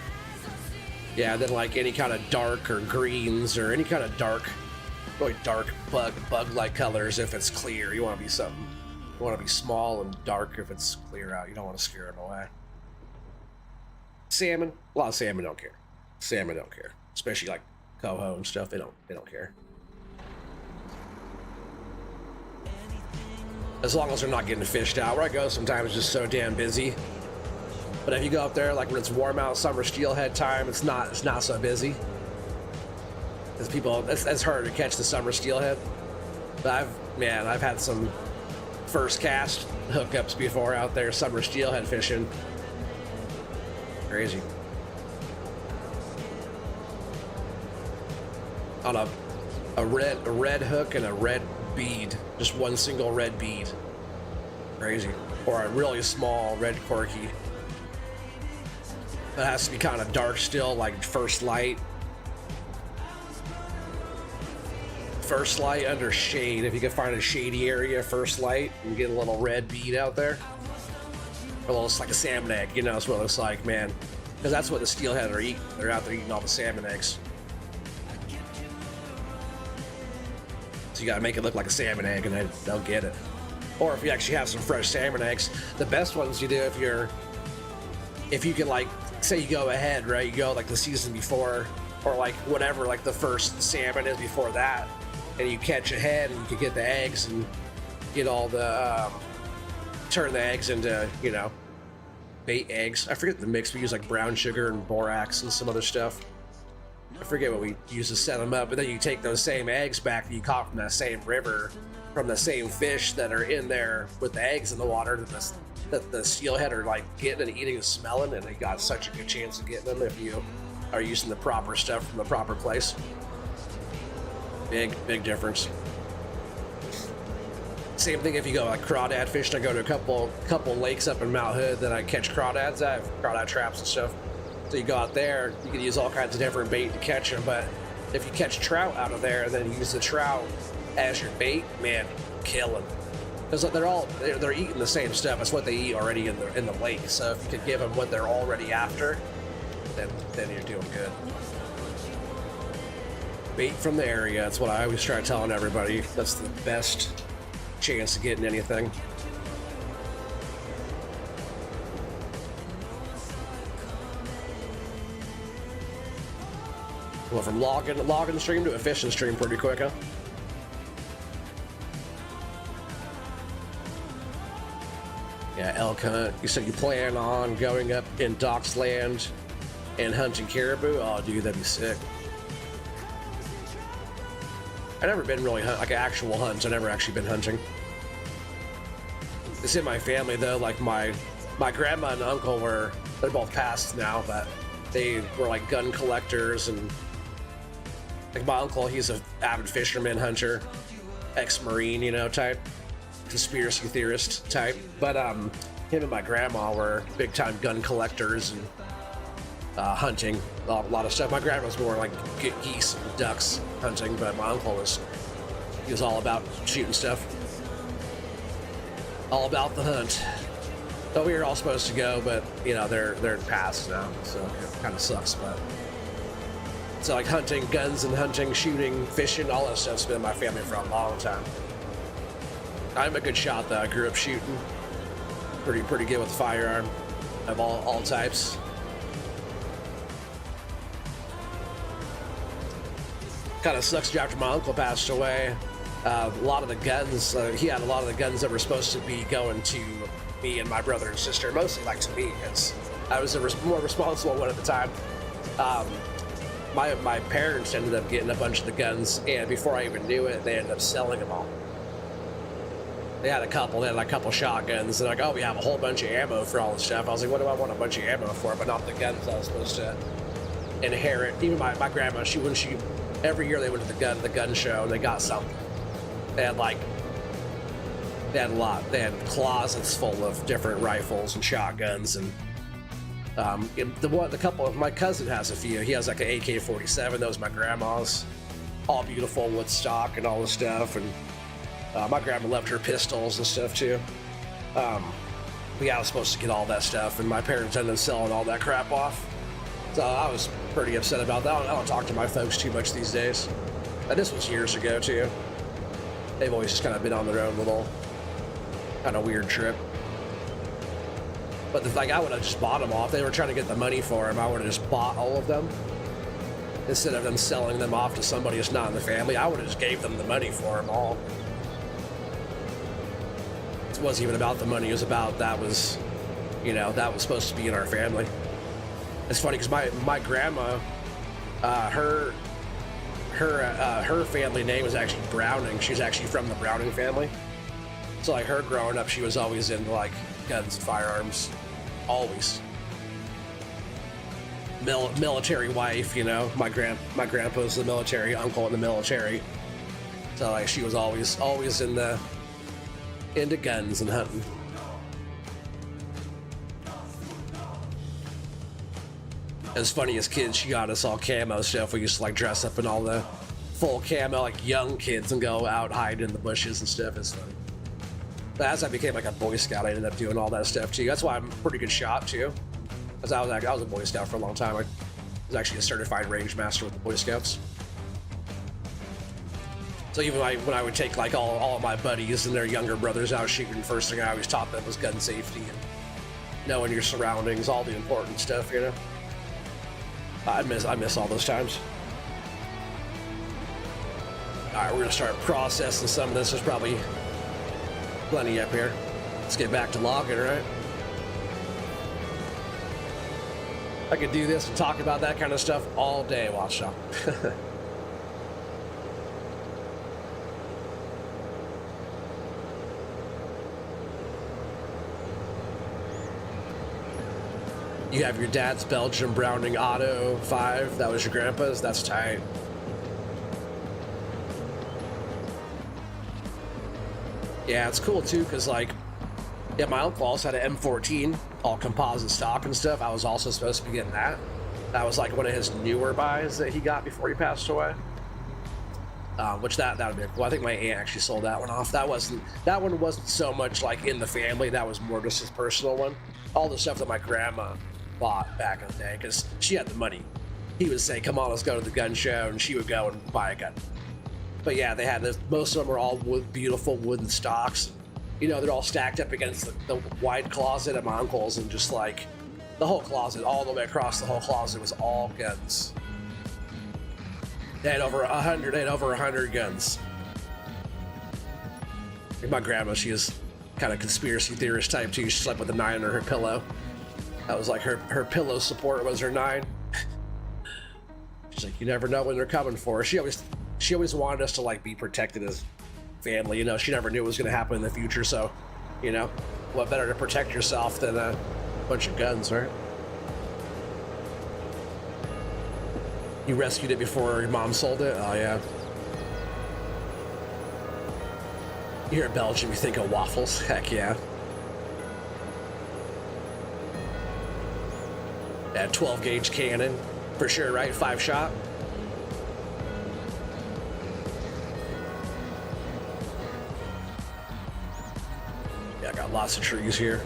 Yeah, then like any kind of dark or greens or any kind of dark, really dark bug-like colors. If it's clear, you want to be something You want to be small and dark if it's clear out. You don't want to scare them away. Salmon, a lot of salmon don't care. Salmon don't care, especially like coho and stuff. They don't care. As long as they're not getting fished out. Where I go sometimes it's just so damn busy. But if you go up there, like when it's warm out, summer steelhead time, it's not so busy. Because people, it's harder to catch the summer steelhead. But I've had some first cast hookups before out there, summer steelhead fishing. Crazy. On a red hook and a red bead, just one single red bead. Crazy. Or a really small red corky. That has to be kind of dark still, like first light. First light under shade. If you can find a shady area, first light, and get a little red bead out there. Or a little, it's like a salmon egg, you know, that's what it looks like, man. Because that's what the steelhead are eating. They're out there eating all the salmon eggs. So you gotta make it look like a salmon egg and then they'll get it. Or if you actually have some fresh salmon eggs, the best ones you do if you can, like, say you go ahead, right? You go like the season before, or like whatever, like the first salmon is before that, and you catch ahead and you can get the eggs and get all the, turn the eggs into, you know, bait eggs. I forget the mix. We use like brown sugar and borax and some other stuff. I forget what we use to set them up, but then you take those same eggs back that you caught from that same river, from the same fish that are in there with the eggs in the water that the steelhead are like getting and eating and smelling, and they got such a good chance of getting them if you are using the proper stuff from the proper place. Big difference. Same thing if you go like crawdad fishing. I go to a couple lakes up in Mount Hood that I catch crawdads. I have crawdad traps and stuff. So you go out there, you can use all kinds of different bait to catch them, but if you catch trout out of there and then use the trout as your bait, man, kill them. Because they're eating the same stuff. It's what they eat already in the lake. So if you could give them what they're already after, then you're doing good. Bait from the area. That's what I always try telling everybody. That's the best chance of getting anything. Well, from logging stream to a fishing stream pretty quick, huh? Yeah, elk hunt. You said you plan on going up in Doc's land and hunting caribou? Oh, dude, that'd be sick. I've never been really like actual hunts. I've never actually been hunting. It's in my family though. Like my grandma and uncle they're both passed now, but they were like gun collectors, and like my uncle, he's an avid fisherman, hunter, ex-Marine, you know, type. Conspiracy theorist type, but him and my grandma were big time gun collectors and hunting a lot of stuff. My grandma was more like geese and ducks hunting, but my uncle was all about shooting stuff, all about the hunt. But we were all supposed to go, but you know they're past now, so it kind of sucks. But so like hunting, guns and hunting, shooting, fishing, all that stuff's been in my family for a long time. I'm a good shot though. I grew up shooting. Pretty good with the firearm of all types. Kind of sucks after my uncle passed away. A lot of the guns, he had a lot of the guns that were supposed to be going to me and my brother and sister, mostly like to me, because I was the more responsible one at the time. My parents ended up getting a bunch of the guns, and before I even knew it, they ended up selling them all. They had a couple shotguns, and like, oh, we have a whole bunch of ammo for all this stuff. I was like, what do I want a bunch of ammo for? But not the guns I was supposed to inherit. Even my grandma, every year they went to the gun show and they got something. They had a lot. They had closets full of different rifles and shotguns, and the couple of my cousin has a few. He has like an AK-47. That was my grandma's, all beautiful wood stock and all this stuff, and. My grandma loved her pistols and stuff too. But yeah, I was supposed to get all that stuff, and my parents ended up selling all that crap off. So I was pretty upset about that. I don't talk to my folks too much these days. And this was years ago too. They've always just kind of been on their own little Kind of weird trip. But the thing, I would have just bought them all. If they were trying to get the money for them, I would have just bought all of them. Instead of them selling them off to somebody who's not in the family, I would have just gave them the money for them all. It wasn't even about the money. It was about that was, you know, that was supposed to be in our family. It's funny because my grandma, her family name was actually Browning. She's actually from the Browning family. So like her growing up, she was always into like guns and firearms, always. Military wife, you know. My grandpa's the military uncle in the military. So like she was always into guns and hunting. As funny as kids, she got us all camo stuff. We used to like dress up in all the full camo, like young kids, and go out hide in the bushes and stuff. It's funny. But as I became like a Boy Scout, I ended up doing all that stuff too. That's why I'm a pretty good shot too. Because I was a Boy Scout for a long time. I was actually a certified range master with the Boy Scouts. So even when I would take like all of my buddies and their younger brothers out shooting, first thing I always taught them was gun safety and knowing your surroundings, all the important stuff, you know. I miss all those times. All right, we're gonna start processing some of this. There's probably plenty up here. Let's get back to logging, right? I could do this and talk about that kind of stuff all day, Watchdog. You have your dad's Belgian Browning Auto 5. That was your grandpa's? That's tight. Yeah, it's cool too, because like, yeah, my uncle also had an M14, all composite stock and stuff. I was also supposed to be getting that. That was like one of his newer buys that he got before he passed away. Which that would be cool. I think my aunt actually sold that one off. That one wasn't so much like in the family. That was more just his personal one. All the stuff that my grandma bought back in the day, because she had the money. He would say, "Come on, let's go to the gun show," and she would go and buy a gun. But yeah, they had this. Most of them were all beautiful wooden stocks. You know, they're all stacked up against the wide closet at my uncle's, and just like the whole closet, all the way across the whole closet was all guns. They had over 100. They had over 100 guns. And my grandma, she is kind of conspiracy theorist type too. She slept with a 9 under her pillow. That was like her pillow support was her 9. She's like, you never know when they're coming for her. She always wanted us to like be protected as family. You know, she never knew what was going to happen in the future. So, you know, what better to protect yourself than a bunch of guns, right? You rescued it before your mom sold it? Oh, yeah. You hear Belgium, you think of waffles? Heck yeah. That 12 gauge cannon, for sure, right? 5-shot. Yeah, I got lots of trees here.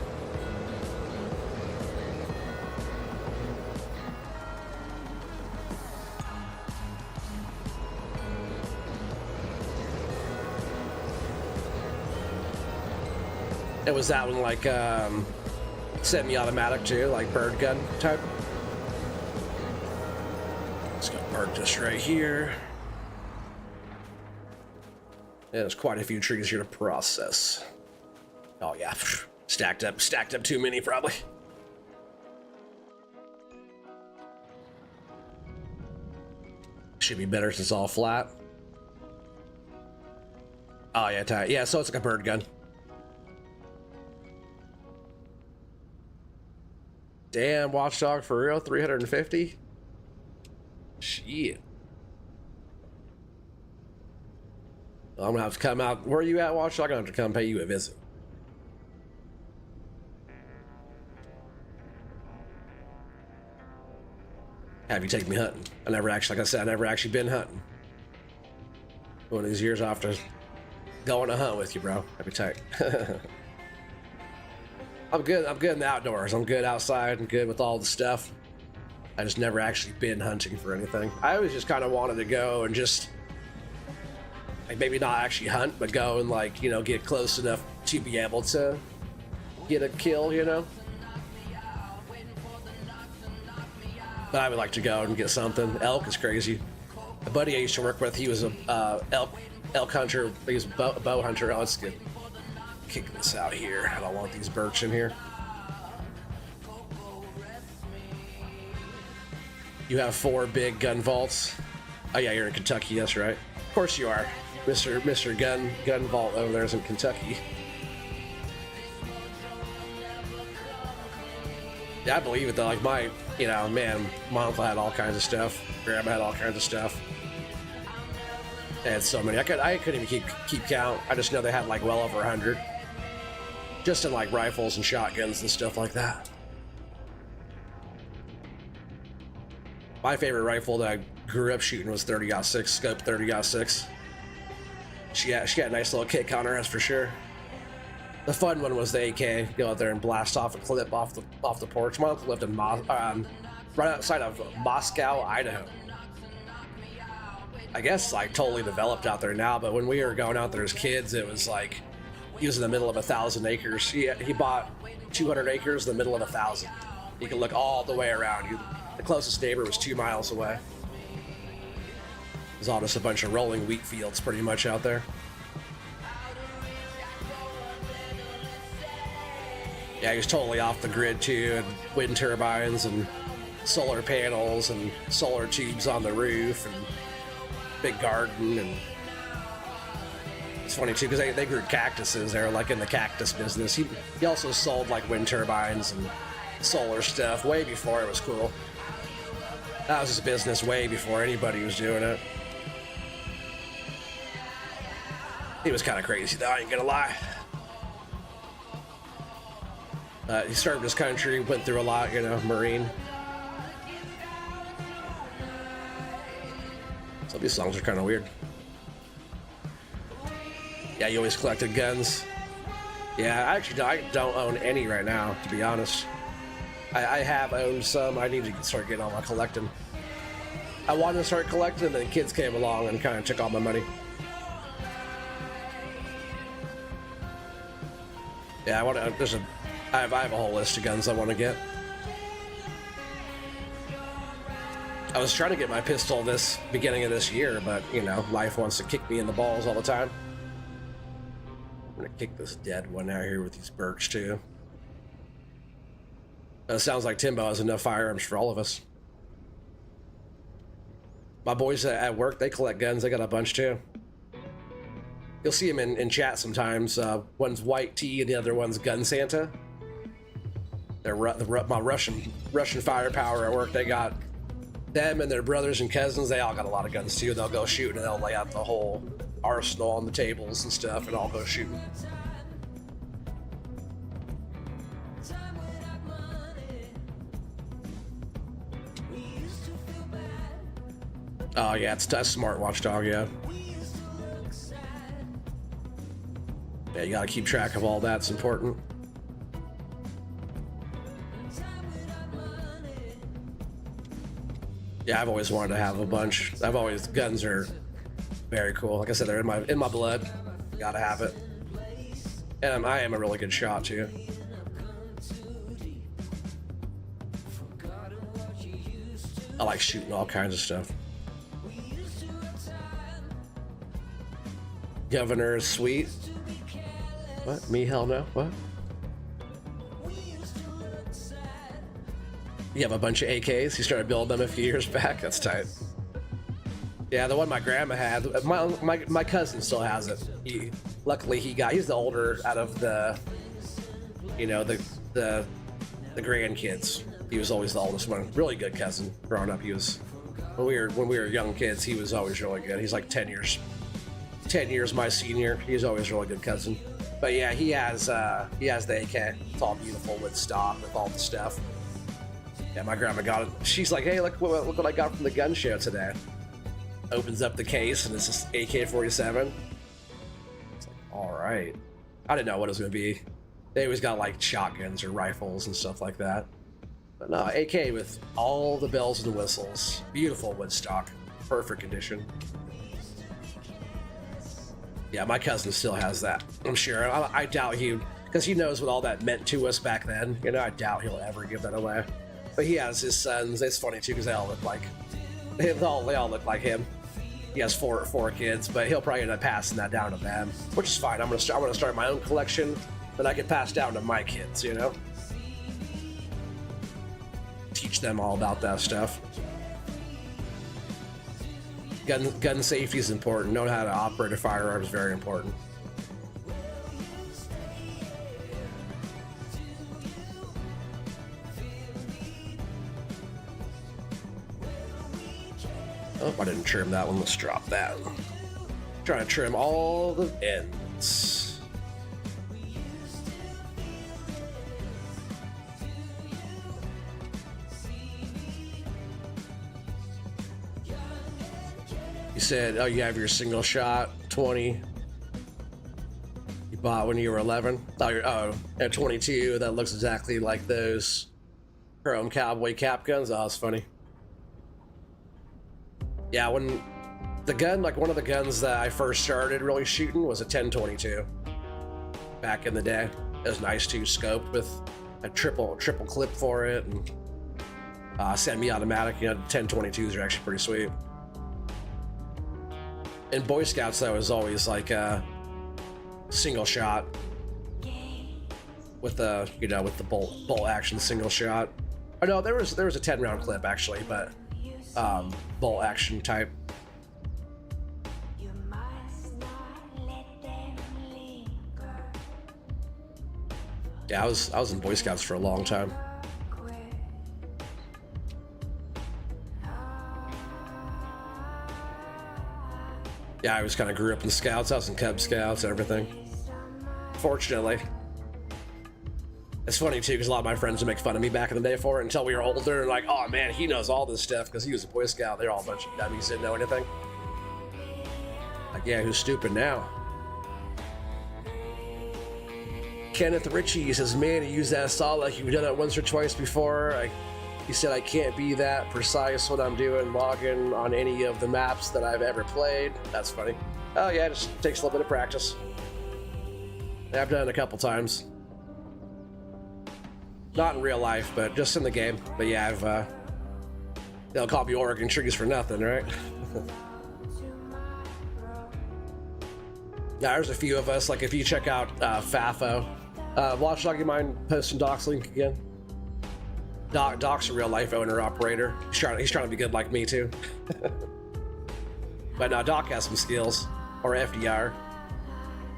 It was that one like semi-automatic too, like bird gun type. Let's go park this right here. Yeah, there's quite a few trees here to process. Oh yeah, stacked up too many probably. Should be better since it's all flat. Oh yeah, tight. Yeah, so it's like a bird gun. Damn, Watchdog for real? 350? Shit. Well, I'm gonna have to come out. Where are you at, Watchdog? I'm gonna have to come pay you a visit. Have you take me hunting? I never actually, like I said, I never actually been hunting. One of these years after going to hunt with you, bro. That'd be tight. I'm good in the outdoors. I'm good outside and good with all the stuff. I just never actually been hunting for anything. I always just kind of wanted to go and just Like maybe not actually hunt, but go and like, you know, get close enough to be able to get a kill, you know? But I would like to go and get something. Elk is crazy. A buddy I used to work with, he was a elk hunter. He was a bow hunter. Oh, let's kick this out here. I don't want these birch in here. You have 4 big gun vaults. Oh yeah, you're in Kentucky. That's right. Of course you are. Mr. Gun Vault over there is in Kentucky. Yeah, I believe it though. Like my, you know, man, my uncle had all kinds of stuff. Grandma had all kinds of stuff. They had so many. I couldn't even keep count. I just know they had like well over 100. Just in like rifles and shotguns and stuff like that. My favorite rifle that I grew up shooting was 30-06, scope 30-06. She had a nice little kick on her, that's for sure. The fun one was the AK. Go out there and blast off a clip off the porch. My uncle lived in right outside of Moscow, Idaho. I guess like totally developed out there now, but when we were going out there as kids, it was like he was in the middle of 1,000 acres. He bought 200 acres in the middle of 1,000. You could look all the way around. The closest neighbor was 2 miles away. It was all just a bunch of rolling wheat fields pretty much out there. Yeah, he was totally off the grid too, and wind turbines and solar panels and solar tubes on the roof and big garden. And it's funny too because they grew cactuses. They were like in the cactus business. He also sold like wind turbines and solar stuff way before it was cool. That was his business way before anybody was doing it. He was kind of crazy though, I ain't gonna lie. He served his country, went through a lot, you know, Marine. Some of these songs are kind of weird. Yeah, you always collected guns. Yeah, I don't own any right now, to be honest. I have owned some. I need to start getting all my collecting. I wanted to start collecting, and then kids came along and kind of took all my money. Yeah, I have a whole list of guns I want to get. I was trying to get my pistol this beginning of this year, but you know, life wants to kick me in the balls all the time. I'm gonna kick this dead one out here with these birch too. It sounds like Timbo has enough firearms for all of us. My boys at work, they collect guns. They got a bunch too. You'll see them in chat sometimes. One's White Tea and the other one's Gun Santa. They're my Russian firepower at work. They got them and their brothers and cousins. They all got a lot of guns too. They'll go shooting and they'll lay out the whole arsenal on the tables and stuff and all go shooting. Oh yeah, it's a smart watchdog, yeah. Yeah, you gotta keep track of all that, it's important. Yeah, I've always wanted to have a bunch. Guns are very cool. Like I said, they're in my blood. Gotta have it. And I am a really good shot too. I like shooting all kinds of stuff. Governor is sweet. What? Me? Hell no. What? You have a bunch of AKs. You started building them a few years back. That's tight. Yeah, the one my grandma had. My cousin still has it. Luckily, he's the older out of the, you know, the grandkids. He was always the oldest one. Really good cousin. Growing up, when we were young kids, he was always really good. He's like 10 years my senior. He's always a really good cousin. But yeah, he has the AK. It's all beautiful with stock, with all the stuff. Yeah, my grandma got it. She's like, hey, look what I got from the gun show today. Opens up the case and it's this AK-47. It's like, all right. I didn't know what it was gonna be. They always got like shotguns or rifles and stuff like that. But no, AK with all the bells and whistles. Beautiful wood stock. Perfect condition. Yeah, my cousin still has that. I'm sure. I doubt he, because he knows what all that meant to us back then. You know, I doubt he'll ever give that away. But he has his sons. It's funny too because they all look like they all look like him. He has four kids, but he'll probably end up passing that down to them, which is fine. I'm gonna start my own collection that I can pass down to my kids. You know, teach them all about that stuff. Gun safety is important. Knowing how to operate a firearm is very important. Oh, I didn't trim that one. Let's drop that. Trying to trim all the ends. You said, oh, you have your single shot 20 you bought when you were 11. At 22, that looks exactly like those chrome cowboy cap guns. Oh, that's funny. Yeah, when the gun, like one of the guns that I first started really shooting was a 1022 back in the day. It was a nice 2 scope with a triple clip for it, and semi-automatic. You know, 1022s are actually pretty sweet. In Boy Scouts, that was always like a single shot with the, you know, with the bolt action single shot. Oh no, there was a 10 round clip actually, but bolt action type. Yeah, I was in Boy Scouts for a long time. Yeah, I was kind of grew up in Scouts. I was in Cub Scouts and everything. Fortunately. It's funny too, because a lot of my friends would make fun of me back in the day for it until we were older and like, oh man, he knows all this stuff because he was a Boy Scout. They're all a bunch of dummies, didn't know anything. Like, yeah, who's stupid now? Kenneth Ritchie says, man, he used that saw like you've done it once or twice before. He said, I can't be that precise when I'm doing logging on any of the maps that I've ever played. That's funny. Oh yeah, it just takes a little bit of practice. I've done it a couple times. Not in real life, but just in the game. But yeah, they'll call me Oregon trees for nothing, right? Yeah, there's a few of us. Like if you check out FAFO, Watchdog, you mind posting Doc's link again? Doc's a real life owner operator. He's trying to be good like me too. But no, Doc has some skills, or FDR.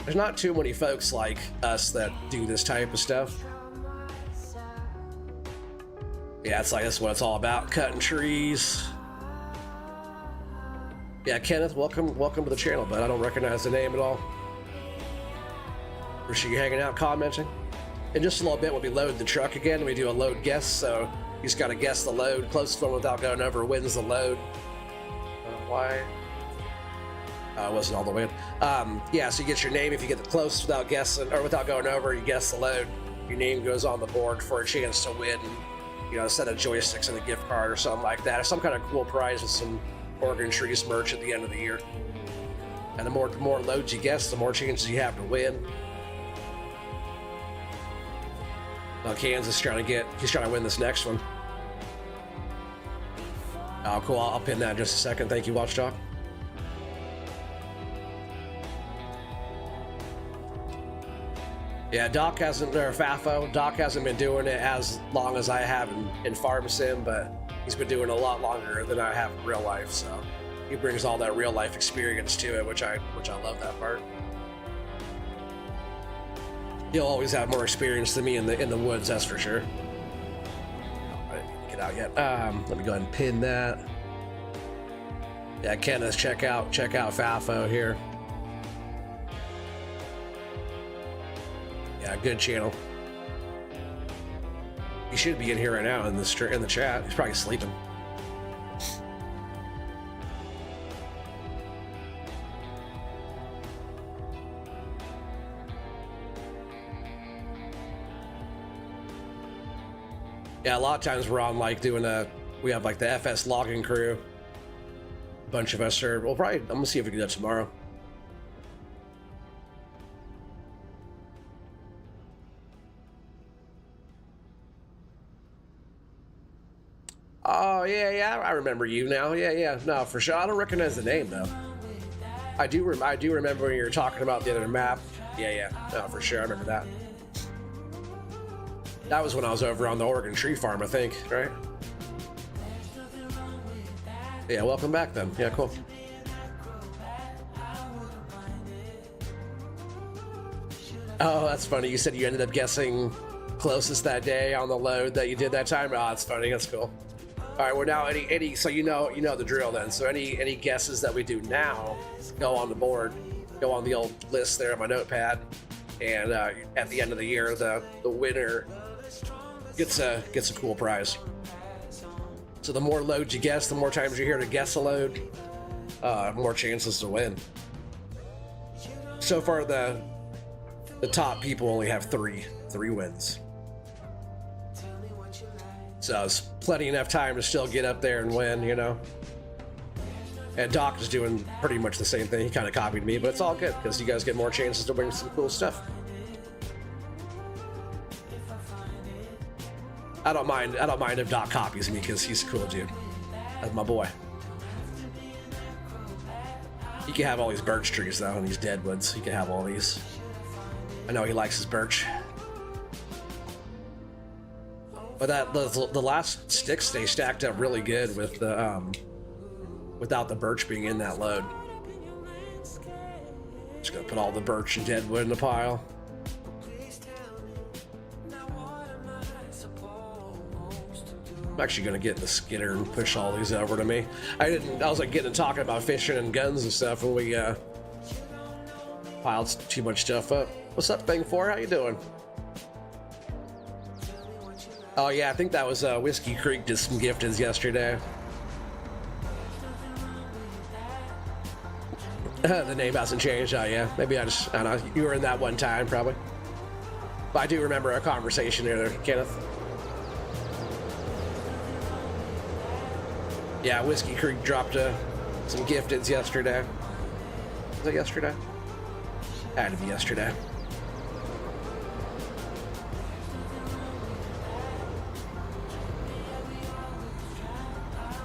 There's not too many folks like us that do this type of stuff. Yeah, it's like, that's what it's all about, cutting trees. Yeah, Kenneth, welcome to the channel, but I don't recognize the name at all. Appreciate you hanging out, commenting. In just a little bit, we'll be loading the truck again. We do a load guess, so you just gotta guess the load. Closest one without going over wins the load. Why? It wasn't all the way in. Yeah, so you get your name if you get the closest without guessing, or without going over, you guess the load. Your name goes on the board for a chance to win, you know, a set of joysticks and a gift card or something like that, or some kind of cool prize with some Oregon Trees merch at the end of the year. And the more loads you guess, the more chances you have to win. Now Kansas he's trying to win this next one. Oh, cool. I'll pin that in just a second. Thank you, Watchdog. Yeah, Doc hasn't, or FAFO, Doc hasn't been doing it as long as I have in Farm Sim, but he's been doing it a lot longer than I have in real life, so he brings all that real life experience to it, which I love that part. He'll always have more experience than me in the woods, that's for sure. I didn't get out yet. Let me go ahead and pin that. Yeah, Kenneth, check out FAFO here. Yeah, good channel. He should be in here right now in the chat. He's probably sleeping. Yeah, a lot of times we're on like we have like the FS logging crew. A bunch of us are, I'm gonna see if we can do that tomorrow. Oh, yeah, I remember you now. Yeah, no, for sure. I don't recognize the name, though. I do remember when you were talking about the other map. Yeah, no, for sure, I remember that. That was when I was over on the Oregon tree farm, I think, right? Yeah, welcome back then. Yeah, cool. Oh, that's funny. You said you ended up guessing closest that day on the load that you did that time. Oh, that's funny. That's cool. All right, well now any so you know the drill then. So any guesses that we do now go on the board, go on the old list there on my notepad, and at the end of the year, the winner gets a cool prize. So the more loads you guess, the more times you're here to guess a load, more chances to win. So far, the top people only have three wins. So it's plenty enough time to still get up there and win, you know. And Doc is doing pretty much the same thing. He kind of copied me, but it's all good because you guys get more chances to win some cool stuff. I don't mind if Doc copies me because he's a cool dude. That's my boy. He can have all these birch trees though, and these deadwoods. He can have all these. I know he likes his birch. But the last sticks stay stacked up really good with the without the birch being in that load. Just gonna put all the birch and deadwood in a pile. I'm actually gonna get in the skidder and push all these over to me. I was like getting talking about fishing and guns and stuff when we piled too much stuff up. What's up, Thing 4? How you doing? Oh yeah, I think that was Whiskey Creek did some gifteds yesterday. The name hasn't changed. Oh yeah, maybe I don't know. You were in that one time probably. But I do remember our conversation there, Kenneth. Yeah, Whiskey Creek dropped some gifteds yesterday. Was it yesterday? Had to be yesterday.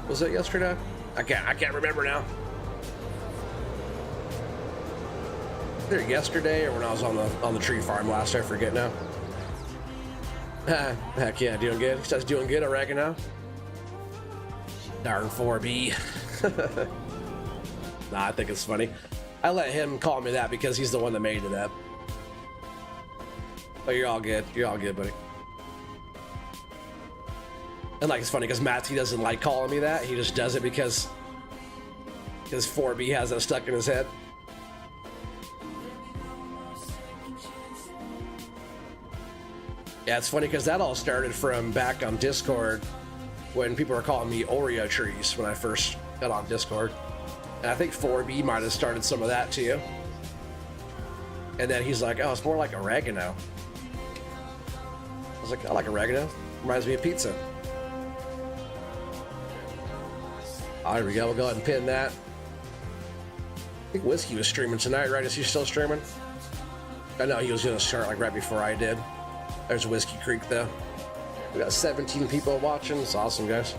Was it yesterday? I can't remember now. Either yesterday or when I was on the tree farm last, I forget now. Heck yeah, doing good. He says doing good, I reckon now. Darn 4B. Nah, I think it's funny. I let him call me that because he's the one that made it up. But you're all good. You're all good, buddy. And like it's funny because Matt, he doesn't like calling me that. He just does it because 4B has that stuck in his head. Yeah, it's funny because that all started from back on Discord when people were calling me Oreo trees when I first got on Discord. And I think 4B might have started some of that too. And then he's like, oh, it's more like oregano. I was like, I like oregano. Reminds me of pizza. Oh, there we go. We'll go ahead and pin that. I think Whiskey was streaming tonight, right? Is he still streaming? I know he was going to start like right before I did. There's Whiskey Creek though. We got 17 people watching. It's awesome, guys.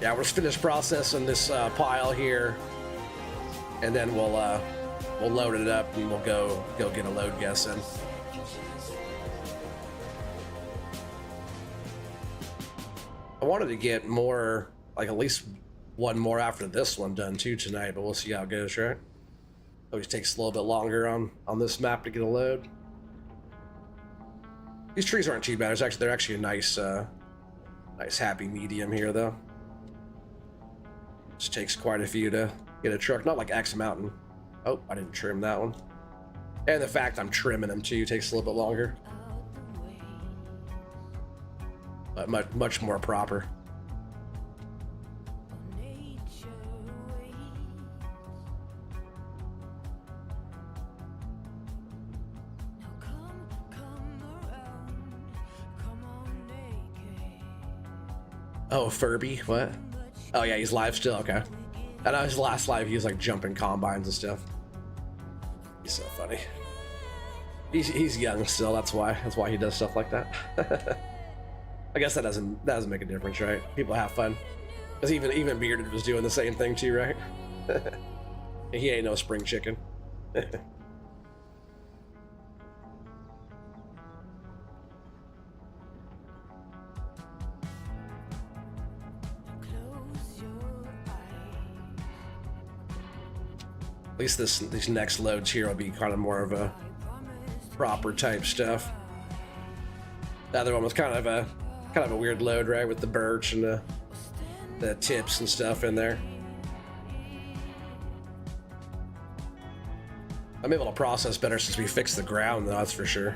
Yeah, we're finished processing this pile here, and then we'll load it up and we'll go get a load guess in. I wanted to get more, like at least one more after this one done too tonight, but we'll see how it goes, right? Always takes a little bit longer on this map to get a load. These trees aren't too bad. They're actually a nice happy medium here though. Just takes quite a few to get a truck, not like X Mountain. Oh, I didn't trim that one. And the fact I'm trimming them too takes a little bit longer. But much more proper. Oh, Furby, what? Oh yeah, he's live still, okay. I know his last live he was like jumping combines and stuff. He's so funny. He's young still, that's why he does stuff like that. I guess that doesn't make a difference, right? People have fun. Because even Bearded was doing the same thing too, right? He ain't no spring chicken. At least these next loads here will be kind of more of a proper type stuff. The other one was kind of a weird load, right, with the birch and the tips and stuff in there. I'm able to process better since we fixed the ground, though, that's for sure.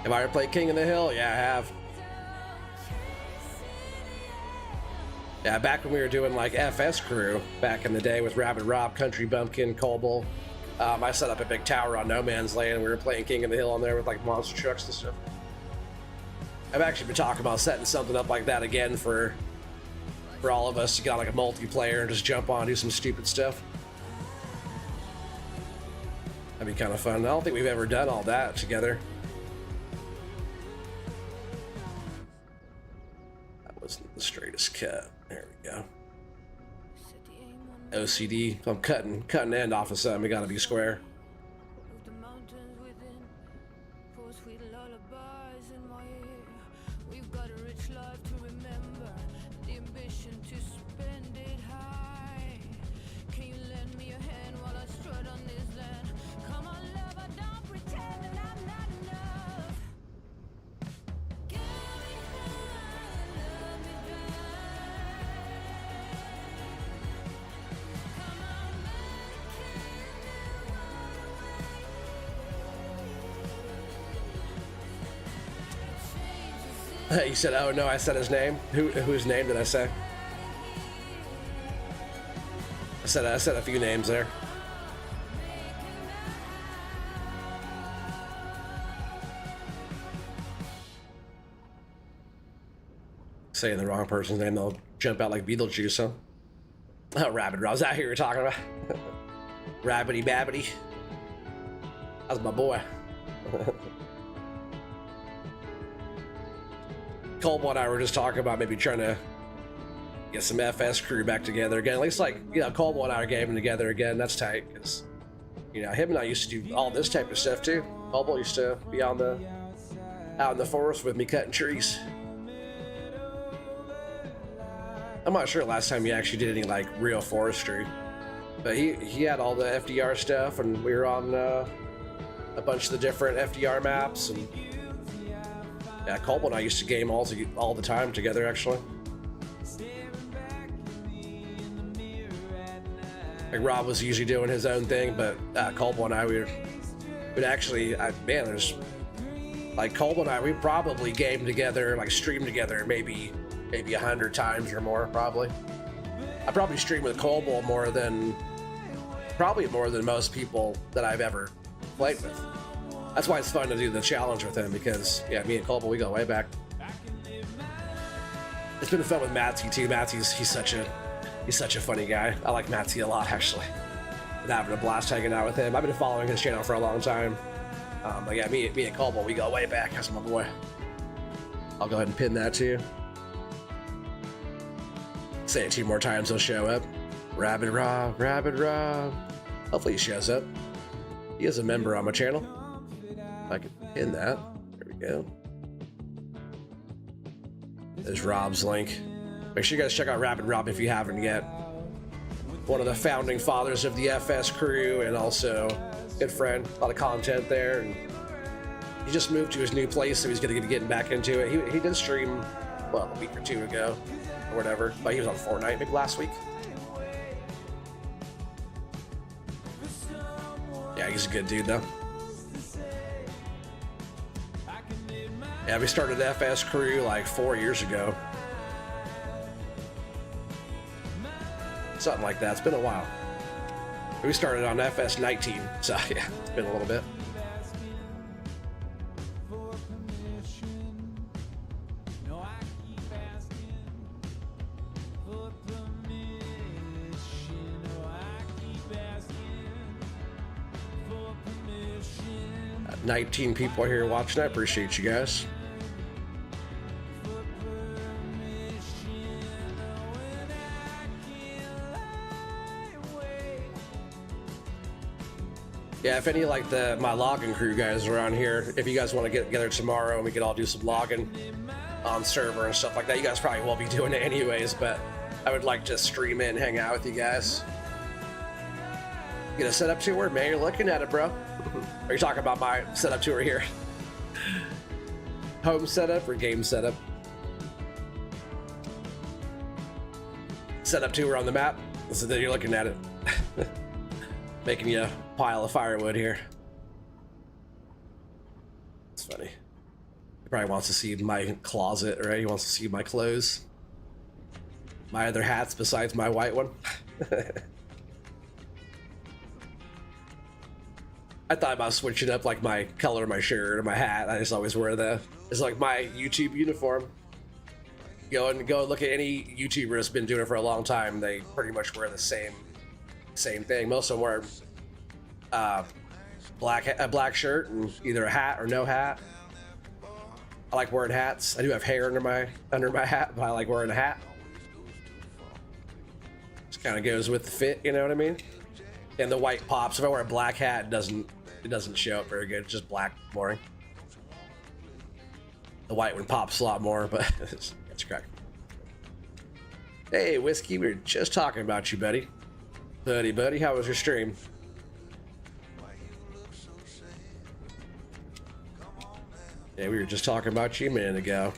Have I ever played King of the Hill? Yeah, I have. Yeah, back when we were doing like FS crew back in the day with Rabbit Rob, Country Bumpkin, Colbull. I set up a big tower on No Man's Land and we were playing King of the Hill on there with like monster trucks and stuff. I've actually been talking about setting something up like that again for all of us to get like a multiplayer and just jump on and do some stupid stuff. That'd be kind of fun. I don't think we've ever done all that together. Wasn't the straightest cut. There we go. OCD. If I'm cutting end off of something, we gotta be square. You said, oh no, I said his name. Whose name did I say? I said a few names there. Saying the wrong person's name, they'll jump out like Beetlejuice, huh? Oh, Rabbit Rob. Is that who you were talking about? Rabbity Babbity. That's my boy. Colbull and I were just talking about maybe trying to get some FS crew back together again. At least, like, you know, Colbull and I are getting together again. That's tight because, you know, him and I used to do all this type of stuff too. Colbull used to be out in the forest with me cutting trees. I'm not sure last time he actually did any like real forestry, but he had all the FDR stuff, and we were on a bunch of the different FDR maps and. Yeah, Colbull and I used to game all the time together, actually. Like Rob was usually doing his own thing, but Colbull and I, we'd actually, man, there's like Colbull and I, we probably game together, like stream together, maybe 100 times or more, probably. I probably stream with Colbull more than most people that I've ever played with. That's why it's fun to do the challenge with him because, yeah, me and Colbull, we go way back. It's been fun with Matty too. Matty's he's such a funny guy. I like Matty a lot, actually. Been having a blast hanging out with him. I've been following his channel for a long time. But yeah, me and Colbull, we go way back. That's my boy. I'll go ahead and pin that too. Say it 2 more times, he'll show up. Rabbit Rob, Rabbit Rob. Hopefully he shows up. He is a member on my channel. I can pin that. There we go. There's Rob's link. Make sure you guys check out Rabbit Rob if you haven't yet. One of the founding fathers of the FS crew and also good friend. A lot of content there. And he just moved to his new place, so he's going to be getting back into it. He did stream, well, a week or 2 ago or whatever. But he was on Fortnite maybe last week. Yeah, he's a good dude though. Yeah, we started FS Crew like 4 years ago. Something like that. It's been a while. We started on FS 19, so yeah, it's been a little bit. Got 19 people here watching. I appreciate you guys. Yeah, if any like my logging crew guys are on here, if you guys want to get together tomorrow and we can all do some logging on server and stuff like that, you guys probably will be doing it anyways, but I would like to stream in and hang out with you guys. Get a setup tour? Man, you're looking at it, bro. Are you talking about my setup tour here? Home setup or game setup? Setup tour on the map? So then you're looking at it. Making you a pile of firewood here. It's funny. He probably wants to see my closet, right? He wants to see my clothes. My other hats besides my white one. I thought about switching up like my color of my shirt or my hat. I just always wear it's like my YouTube uniform. Go look at any YouTuber that's been doing it for a long time. They pretty much wear the same thing. Most of them wear a black shirt and either a hat or no hat. I like wearing hats. I do have hair under my hat, but I like wearing a hat. Just kind of goes with the fit, you know what I mean? And the white pops. If I wear a black hat, it doesn't show up very good. It's just black, boring. The white one pops a lot more, but it's correct. Hey, Whiskey, we were just talking about you, buddy. Buddy, how was your stream? Yeah, we were just talking about you a minute ago.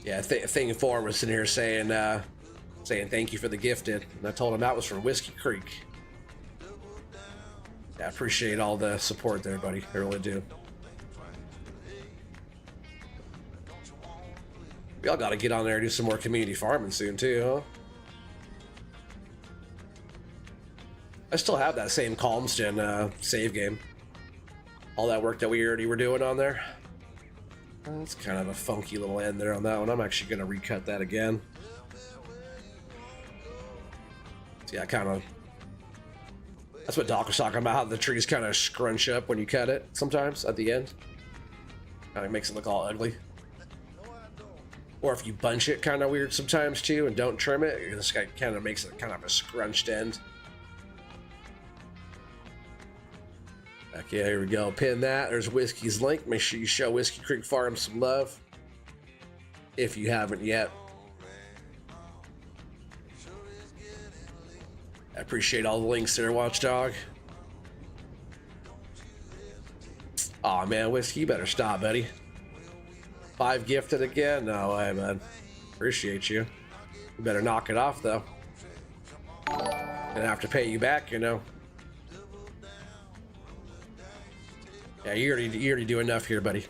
Yeah, Thing Form was sitting here saying thank you for the gifted, and I told him that was from Whiskey Creek. Yeah, I appreciate all the support there, buddy. I really do. We all got to get on there and do some more community farming soon too, huh? I still have that same Calmston save game. All that work that we already were doing on there. That's kind of a funky little end there on that one. I'm actually going to recut that again. So yeah, that's what Doc was talking about, how the trees kind of scrunch up when you cut it sometimes at the end. Kind of makes it look all ugly. Or if you bunch it kind of weird sometimes too and don't trim it, this guy kind of makes it kind of a scrunched end. Okay, here we go. Pin that. There's Whiskey's link. Make sure you show Whiskey Creek Farm some love if you haven't yet. I appreciate all the links there, Watchdog. Aw, man, Whiskey, you better stop, buddy. 5 gifted again? No way, man. Appreciate you. You better knock it off, though. Gonna have to pay you back, you know. Yeah, you already do enough here, buddy.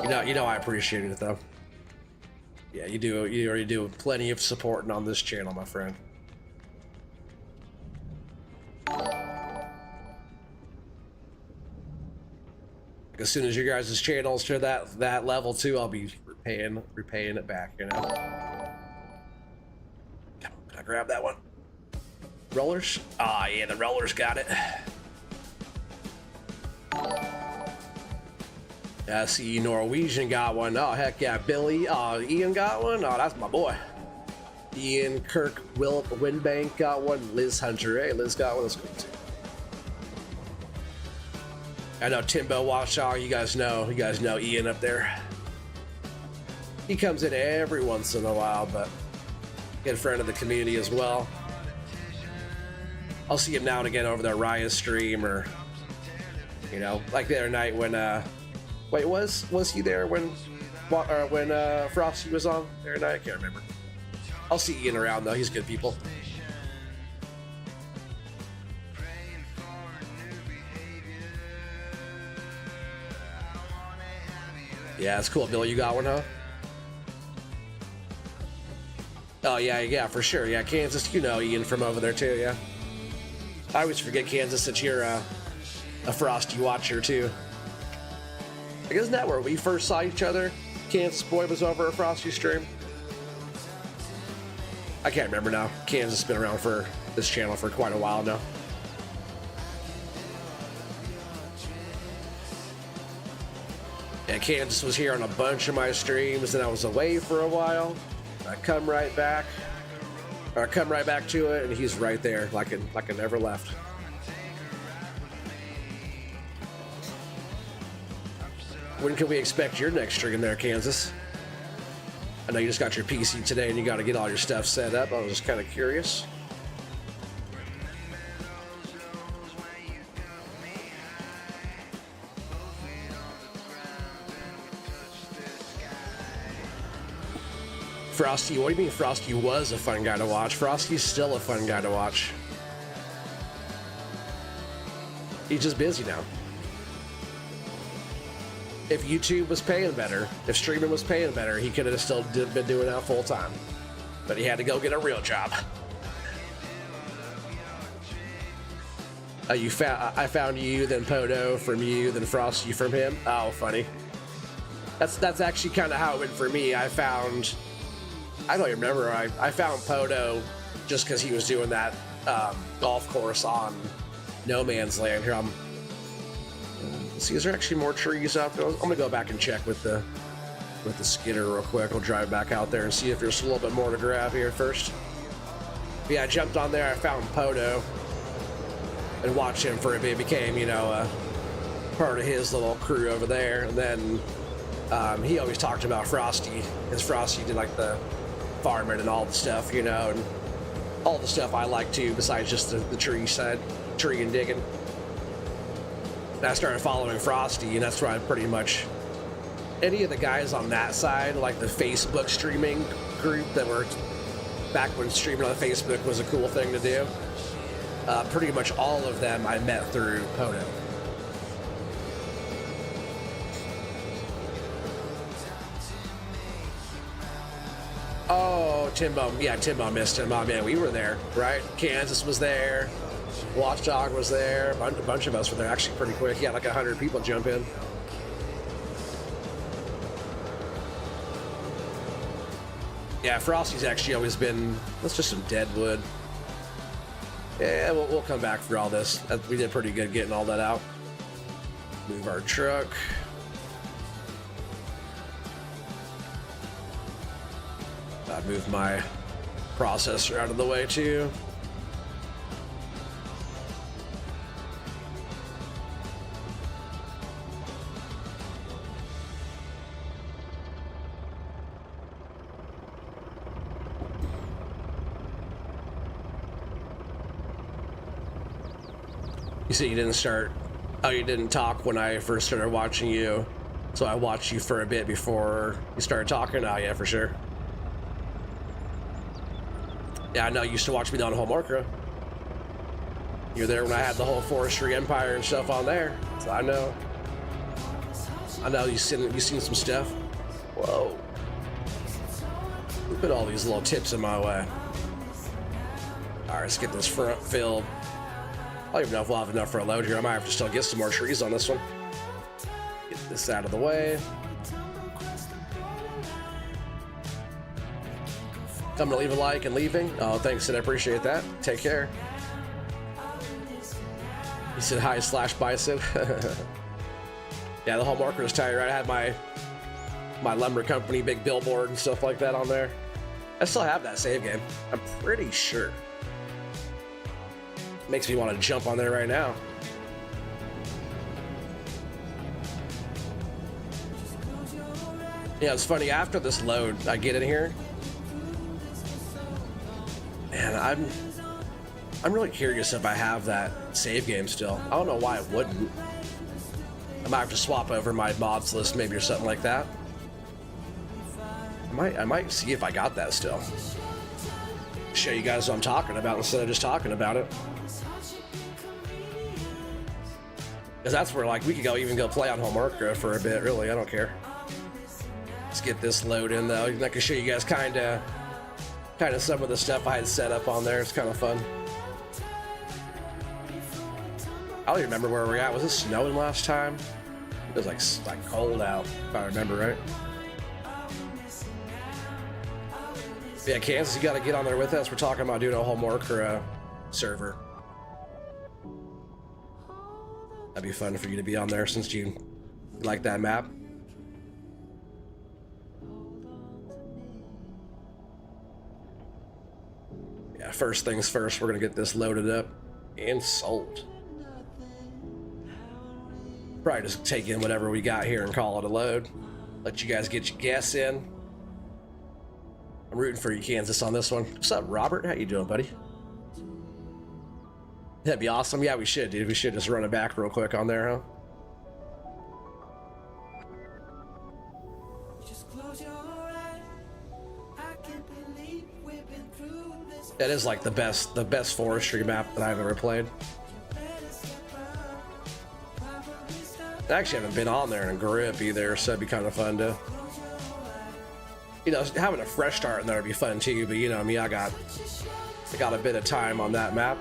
You know I appreciate it, though. Yeah, you already do plenty of supporting on this channel, my friend. Like as soon as your guys' channels to that level too, I'll be repaying it back, you know. Can I grab that one? Rollers? Ah, yeah, the rollers got it. Yeah, see, Norwegian got one. Oh, heck yeah. Billy. Oh, Ian got one. Oh, that's my boy. Ian, Kirk, Will, Winbank got one. Liz Hunter. Hey, Liz got one. That's cool too. I know Timbo Watchdog. You guys know Ian up there. He comes in every once in a while, but good friend of the community as well. I'll see him now and again over there, Raya stream, or you know, like the other night when wait, was he there when Frosty was on the other night? I can't remember. I'll see Ian around though. He's good people. Yeah, it's cool. Bill, you got one, huh? Oh, yeah, for sure. Yeah, Kansas, you know Ian from over there, too, yeah. I always forget, Kansas, that you're a Frosty watcher, too. Like, isn't that where we first saw each other? Kansas boy was over a Frosty stream. I can't remember now. Kansas has been around for this channel for quite a while now. Yeah, Kansas was here on a bunch of my streams, and I was away for a while. I come right back to it, and he's right there, like I never left. When can we expect your next stream there, Kansas? I know you just got your PC today and you got to get all your stuff set up. I was just kind of curious. Frosty, what do you mean Frosty was a fun guy to watch? Frosty's still a fun guy to watch. He's just busy now. If YouTube was paying better, if streaming was paying better, he could have still been doing that full time. But he had to go get a real job. I found you, then Podo from you, then Frosty from him. Oh, funny. That's actually kind of how it went for me. I don't even remember. I found Podo just because he was doing that golf course on No Man's Land. Here, let's see, is there actually more trees out there? I'm gonna go back and check with the skidder real quick. I'll drive back out there and see if there's a little bit more to grab here first. But yeah, I jumped on there. I found Podo and watched him for a bit. Became, part of his little crew over there. And then he always talked about Frosty, because Frosty did like the farming and all the stuff, and all the stuff I like too, besides just the tree side, tree and digging. And I started following Frosty, and that's where I pretty much, any of the guys on that side, like the Facebook streaming group that were back when streaming on Facebook was a cool thing to do, pretty much all of them I met through Podo. Oh, Timbo. Yeah, Timbo missed him. Oh, man, we were there, right? Kansas was there. Watchdog was there. A bunch of us were there actually pretty quick. Yeah, like 100 people jump in. Yeah, Frosty's actually always been, that's just some dead wood. Yeah, we'll come back for all this. We did pretty good getting all that out. Move our truck. Move my processor out of the way too. You see, you didn't talk when I first started watching you, so I watched you for a bit before you started talking. Oh yeah, for sure. Yeah, I know you used to watch me on Homeworker. You were there when I had the whole Forestry Empire and stuff on there. So I know you've seen some stuff. Whoa. Who put all these little tips in my way? Alright, let's get this front filled. I don't even know if we'll have enough for a load here. I might have to still get some more trees on this one. Get this out of the way. Come to leave a like and leaving. Oh, thanks, and I appreciate that. Take care. He said hi / bison. Yeah, the whole marker was tight, right? I had my lumber company big billboard and stuff like that on there. I still have that save game. I'm pretty sure. Makes me want to jump on there right now. Yeah, it's funny. After this load, I get in here. Man, I'm really curious if I have that save game still. I don't know why I wouldn't. I might have to swap over my mods list maybe or something like that. I might see if I got that still. Show you guys what I'm talking about instead of just talking about it. Because that's where, like, we could even go play on Homeworker for a bit, really. I don't care. Let's get this load in though. I can show you guys kind of some of the stuff I had set up on there. It's kind of fun. I don't even remember where we're at. Was it snowing last time? It was like cold out, if I remember right. Yeah, Kansas, you got to get on there with us. We're talking about doing a homework or a server. That'd be fun for you to be on there since you like that map. Yeah, first things first, we're gonna get this loaded up and sold. Probably just take in whatever we got here and call it a load. Let you guys get your guess in. I'm rooting for you, Kansas, on this one. What's up, Robert? How you doing, buddy? That'd be awesome. Yeah, we should, dude. We should just run it back real quick on there, huh? That is like the best forestry map that I've ever played. I actually haven't been on there in a grip either, so it'd be kind of fun to, you know, having a fresh start in there would be fun too. But you know, I got a bit of time on that map.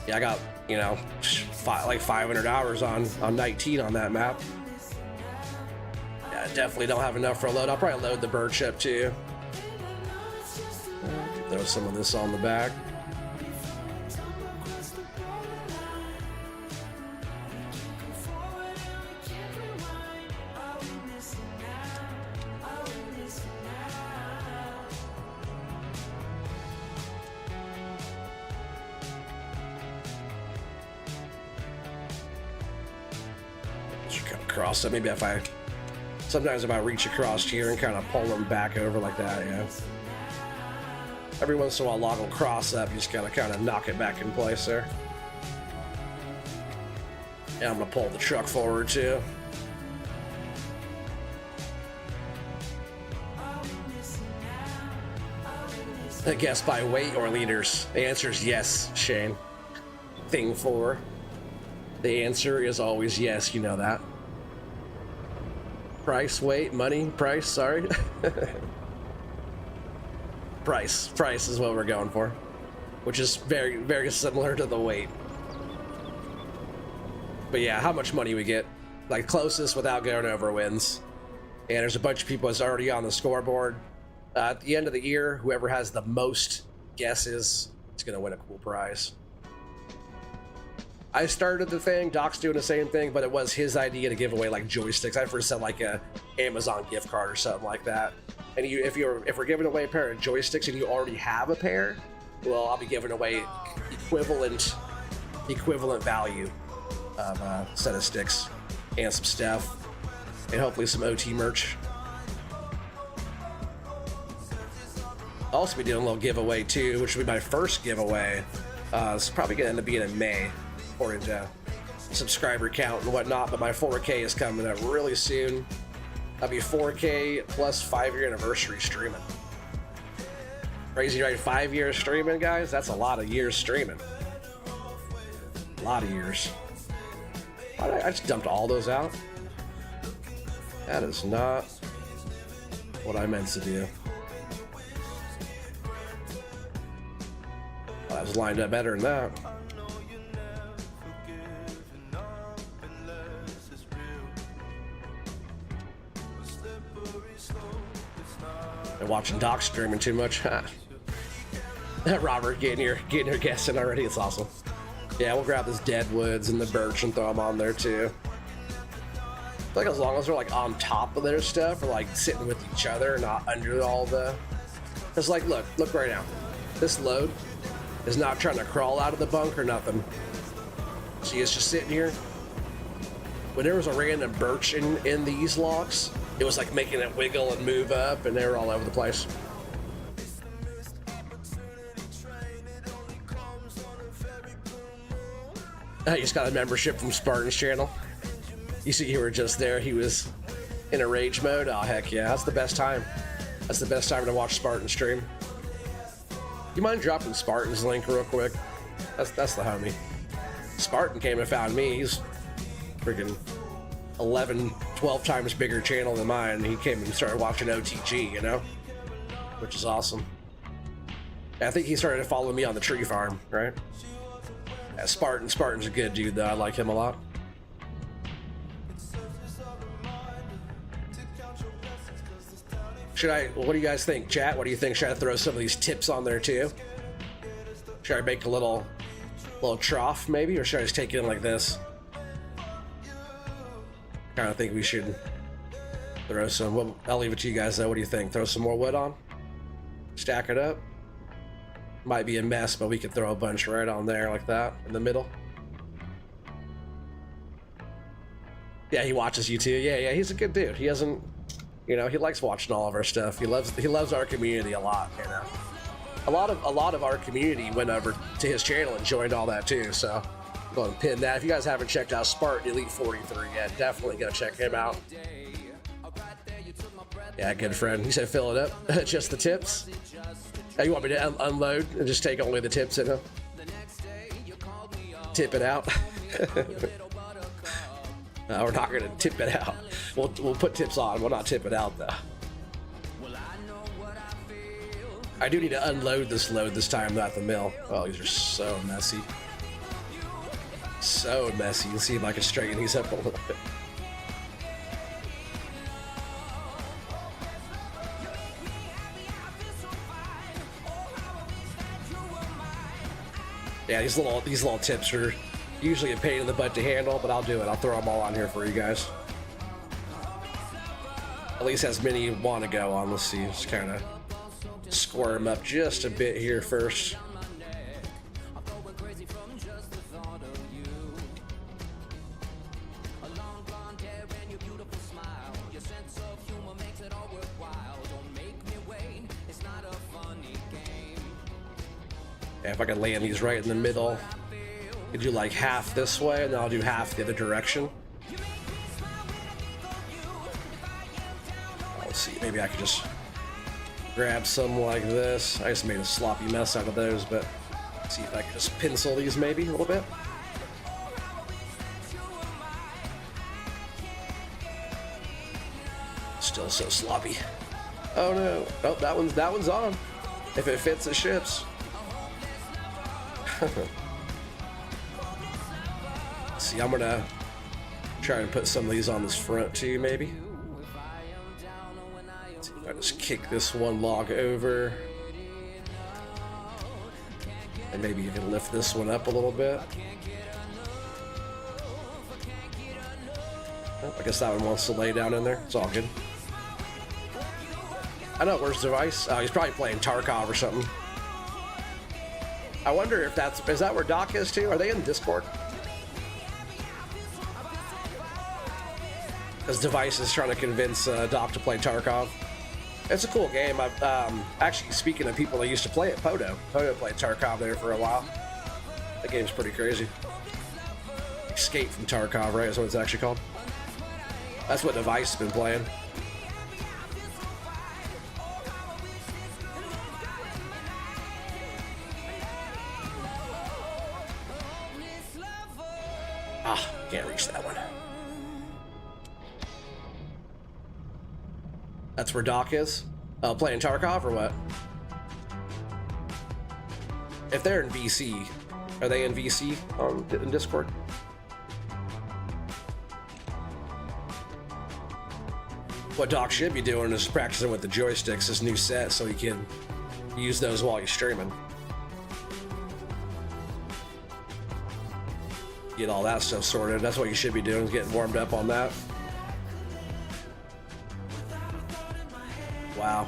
Yeah, I got, you know, like 500 hours on 19 on that map. Yeah, I definitely don't have enough for a load. I'll probably load the bird ship too. Throw some of this on the back. Across, so maybe sometimes if I reach across here and kind of pull them back over like that, yeah. Every once in a while, log will cross up, you just gotta kind of knock it back in place there. And I'm gonna pull the truck forward too. I guess by weight or liters. The answer is yes, Shane. Thing 4. The answer is always yes, you know that. Price, weight, money, price, sorry. Price is what we're going for, which is very, very similar to the weight. But yeah, how much money we get, like closest without going over wins. And there's a bunch of people that's already on the scoreboard. At the end of the year, whoever has the most guesses is gonna win a cool prize. I started the thing, Doc's doing the same thing, but it was his idea to give away like joysticks. I first said like a Amazon gift card or something like that. And if we're giving away a pair of joysticks and you already have a pair, well, I'll be giving away equivalent value of a set of sticks and some stuff, and hopefully some OT merch. I'll also be doing a little giveaway too, which will be my first giveaway. It's probably gonna end up being in May, according to subscriber count and whatnot, but my 4K is coming up really soon. That'll be 4K plus 5-year anniversary streaming. Crazy, right? 5 years streaming, guys? That's a lot of years streaming. A lot of years. Why did I just dumped all those out? That is not what I meant to do. Well, I was lined up better than that. Been watching Doc streaming too much. Robert getting your guess in already. It's awesome. Yeah, we'll grab this deadwoods and the birch and throw them on there too. I feel like as long as we're like on top of their stuff, or like sitting with each other, not under all the. It's like, look right now. This load is not trying to crawl out of the bunk or nothing. See, it's just sitting here. When there was a random birch in these logs, it was like making it wiggle and move up, and they were all over the place. I just got a membership from Spartan's channel. You see, you were just there. He was in a rage mode. Oh, heck yeah. That's the best time. That's the best time to watch Spartan stream. You mind dropping Spartan's link real quick? That's the homie. Spartan came and found me. He's freaking 11, 12 times bigger channel than mine. He came and started watching OTG, you know, which is awesome. I think he started to follow me on the tree farm, right? Yeah, Spartan's a good dude though. I like him a lot. What do you guys think, chat? What do you think? Should I throw some of these tips on there too? Should I make a little trough maybe, or should I just take it in like this? Kind of think we should throw some. Well, I'll leave it to you guys though. What do you think? Throw some more wood on? Stack it up? Might be a mess, but we could throw a bunch right on there like that in the middle. Yeah, he watches you too. Yeah, he's a good dude. He doesn't, you know, he likes watching all of our stuff. He loves our community a lot, you know. A lot of our community went over to his channel and joined all that too, so go ahead and pin that. If you guys haven't checked out Spartan Elite 43 yet, definitely go check him out. Yeah, good friend. He said fill it up. Just the tips. Oh, you want me to unload and just take only the tips in, huh? Tip it out. No, we're not gonna tip it out. We'll put tips on. We'll not tip it out though. I do need to unload this load this time, not the mill. Oh, these are so messy. So messy. Let's see if I can straighten these up a little bit. Yeah, these little tips are usually a pain in the butt to handle, but I'll do it. I'll throw them all on here for you guys. At least as many want to go on. Let's see. Just kind of square them up just a bit here first. Yeah, if I can land these right in the middle, I could do like half this way, and then I'll do half the other direction. Let's see, maybe I could just grab some like this. I just made a sloppy mess out of those, but let's see if I can just pencil these maybe a little bit. Still so sloppy. Oh no! Oh, that one's on. If it fits, it ships. See, I'm gonna try and put some of these on this front too, maybe. See if I just kick this one log over, and maybe you can lift this one up a little bit. Oh, I guess that one wants to lay down in there. It's all good. I know, where's Device? Oh, he's probably playing Tarkov or something. I wonder if is that where Doc is too? Are they in Discord? Because Device is trying to convince Doc to play Tarkov. It's a cool game. Actually, speaking of people that used to play it, Podo played Tarkov there for a while. That game's pretty crazy. Escape from Tarkov, right? Is what it's actually called. That's what Device has been playing. Ah, can't reach that one. That's where Doc is? Playing Tarkov or what? If they're in VC, are they in VC in Discord? What Doc should be doing is practicing with the joysticks, his new set, so he can use those while he's streaming. Get all that stuff sorted. That's what you should be doing, is getting warmed up on that. Wow.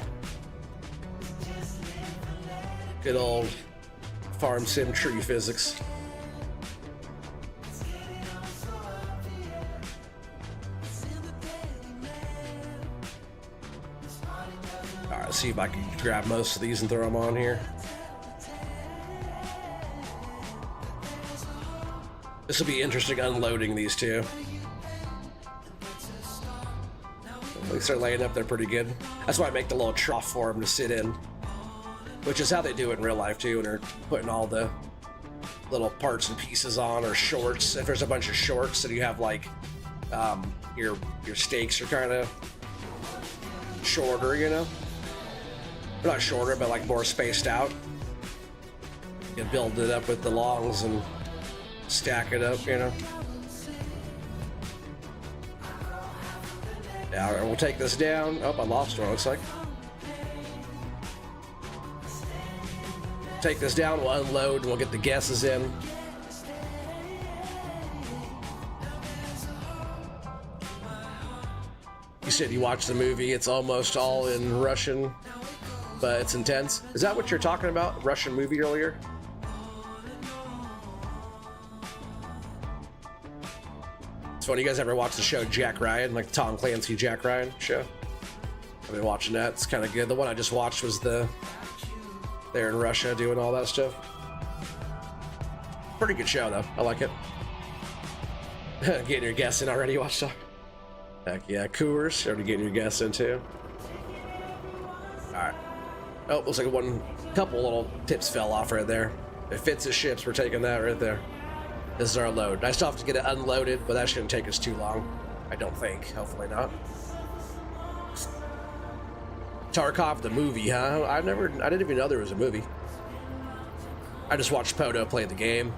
Good old farm sim tree physics. Alright, let's see if I can grab most of these and throw them on here. This will be interesting unloading these two. At least they're laying up there pretty good. That's why I make the little trough for them to sit in. Which is how they do it in real life too, and they're putting all the little parts and pieces on, or shorts. If there's a bunch of shorts and you have like Your stakes are kind of shorter, you know? Not shorter, but like more spaced out. You build it up with the longs and stack it up, you know? Yeah, we'll take this down. Oh, I lost one, looks like. Take this down, we'll unload, and we'll get the guesses in. You said you watched the movie, it's almost all in Russian, but it's intense. Is that what you're talking about? Russian movie earlier? It's funny, you guys ever watch the show Jack Ryan, like the Tom Clancy Jack Ryan show? I've been watching that, it's kind of good. The one I just watched was they're in Russia doing all that stuff. Pretty good show though, I like it. Getting your guess in already, watch that. Heck yeah, Coors, already getting your guess in too. Alright. Oh, looks like couple little tips fell off right there. It fits the ships, we're taking that right there. This is our load. I still have to get it unloaded, but that shouldn't take us too long. I don't think. Hopefully not. Tarkov the movie, huh? I didn't even know there was a movie. I just watched Poto play the game.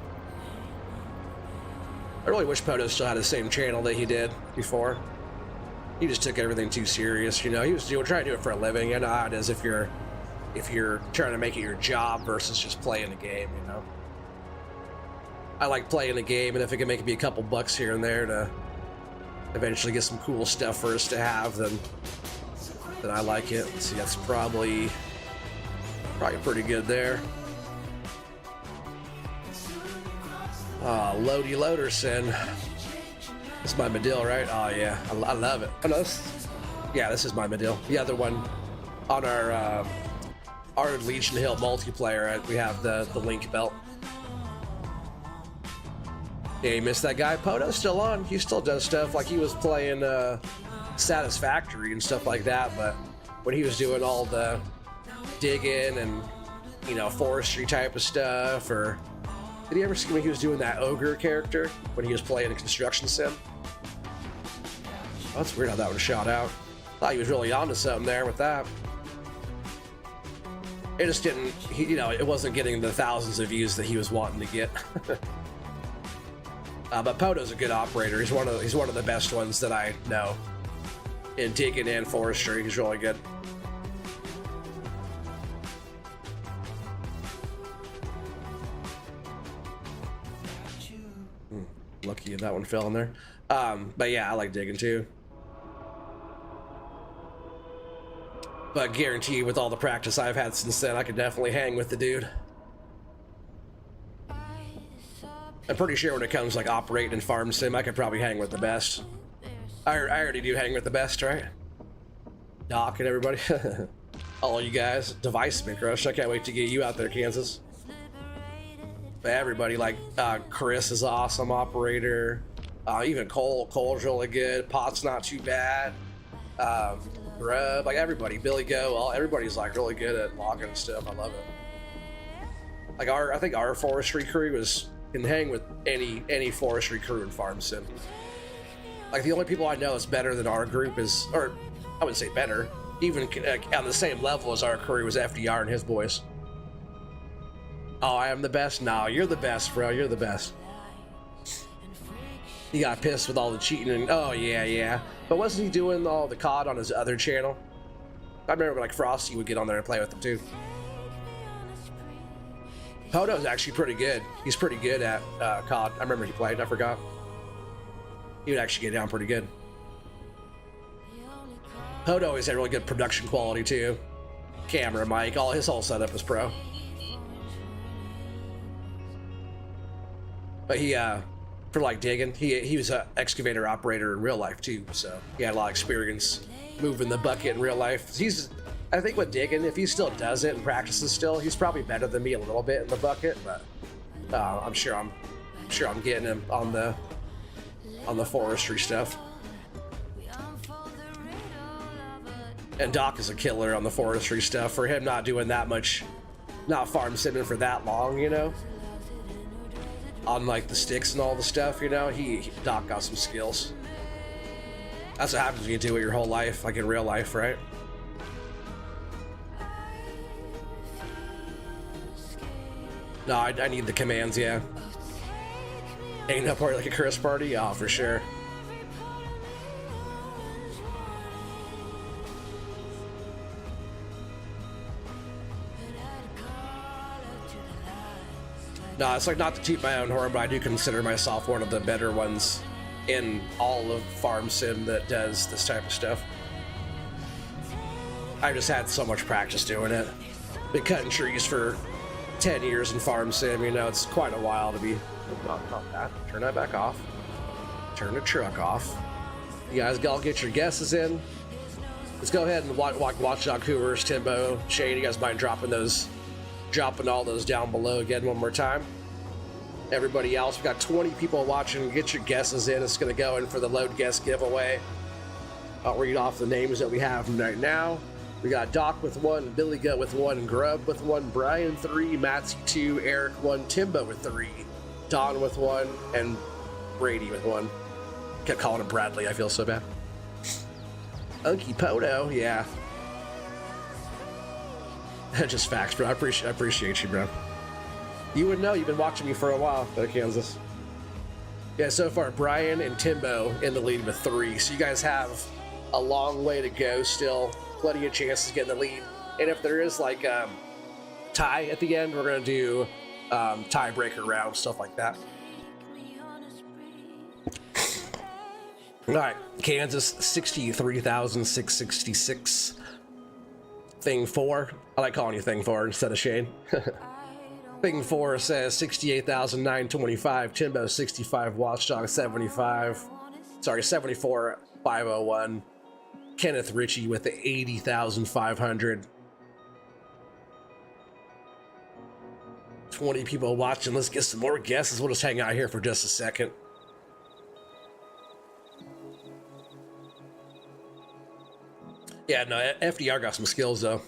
I really wish Poto still had the same channel that he did before. He just took everything too serious, you know. He was trying to do it for a living, and it is if you're trying to make it your job versus just playing a game, you know. I like playing a game, and if it can make me a couple bucks here and there to eventually get some cool stuff for us to have, then I like it. See, that's probably pretty good there. Loady Loaderson. This is my Medill, right? Oh yeah, I love it. Oh, no, this is my Medill. The other one on our Legion Hill multiplayer, we have the link belt. Yeah, you missed that guy. Poto's still on. He still does stuff. Like he was playing Satisfactory and stuff like that, but when he was doing all the digging and, you know, forestry type of stuff, or did you ever see when he was doing that ogre character when he was playing a construction sim? Oh, that's weird how that was shot out. Thought he was really onto something there with that. It just didn't, you know, it wasn't getting the thousands of views that he was wanting to get. But Poto's a good operator. He's one of the best ones that I know in digging and forestry. He's really good. Lucky that one fell in there. But yeah, I like digging too. But guarantee with all the practice I've had since then, I could definitely hang with the dude. I'm pretty sure when it comes like operating and farm sim, I could probably hang with the best. I already do hang with the best, right? Doc and everybody. All you guys. Device Mint Crush. I can't wait to get you out there, Kansas. But everybody, like Chris is an awesome operator. Even Cole's really good. Pot's not too bad. Grub, like everybody. Billy Go, everybody's like really good at logging and stuff. I love it. Like I think our forestry crew can hang with any forestry crew in farm sim. Like the only people I know is better than our group is, or I wouldn't say better, even on the same level as our crew was FDR and his boys. Oh, I am the best? No, you're the best, bro. You're the best. He got pissed with all the cheating and oh yeah. But wasn't he doing all the COD on his other channel? I remember like Frosty would get on there and play with him too. Poto's actually pretty good. He's pretty good at COD. I remember he played, I forgot. He would actually get down pretty good. Poto always had really good production quality too. Camera, mic, his whole setup was pro. But he, for like digging, he was an excavator operator in real life too, so he had a lot of experience moving the bucket in real life. I think with digging, if he still does it and practices still, he's probably better than me a little bit in the bucket, but I'm sure I'm getting him on the forestry stuff. And Doc is a killer on the forestry stuff. For him not doing that much, not farm simming for that long, you know, on like the sticks and all the stuff, you know, Doc got some skills. That's what happens when you do it your whole life, like in real life, right? No, I need the commands, yeah. Ain't no party like a Chris party? Oh, for sure. No, it's like not to toot my own horn, but I do consider myself one of the better ones in all of Farm Sim that does this type of stuff. I just had so much practice doing it. Been cutting trees for 10 years in Farm Sim, you know, it's quite a while to be... Not that. Turn that back off. Turn the truck off. You guys all get your guesses in. Let's go ahead and watch Dog Cougars, Timbo, Shane, you guys mind dropping all those down below again one more time. Everybody else, we got 20 people watching. Get your guesses in. It's going to go in for the load guess giveaway. I'll read off the names that we have right now. We got Doc with 1, Billy Gut with 1, Grub with 1, Brian 3, Matsy 2, Eric 1, Timbo with 3, Don with 1, and Brady with 1. Kept calling him Bradley. I feel so bad. Unky Poto, yeah. Just facts, bro. I appreciate you, bro. You would know. You've been watching me for a while, Kansas. Yeah, so far, Brian and Timbo in the lead with 3. So you guys have a long way to go still. Plenty of chances to get in the lead. And if there is like tie at the end, we're going to do tiebreaker rounds, stuff like that. All right, Kansas 63,666. Thing 4. I like calling you Thing 4 instead of Shane. Thing 4 says 68,925. Timbo 65. Watchdog 75. Sorry, 74,501. Kenneth Ritchie with the 80,500. 20 people watching. Let's get some more guesses. We'll just hang out here for just a second. Yeah, no, FDR got some skills though.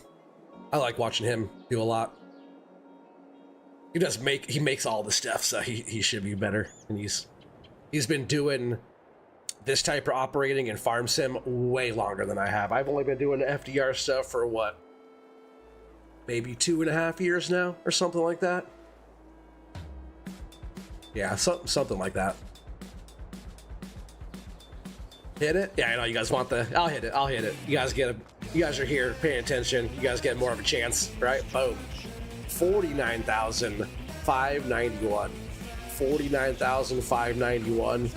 I like watching him do a lot. He makes all the stuff, so he should be better. And he's been doing this type of operating in Farm Sim way longer than I have. I've only been doing the FDR stuff for what? Maybe 2.5 years now, or something like that. Yeah, something like that. Hit it? Yeah, I know you guys want the... I'll hit it. You guys are here paying attention. You guys get more of a chance, right? Boom. 49,591. 49,591.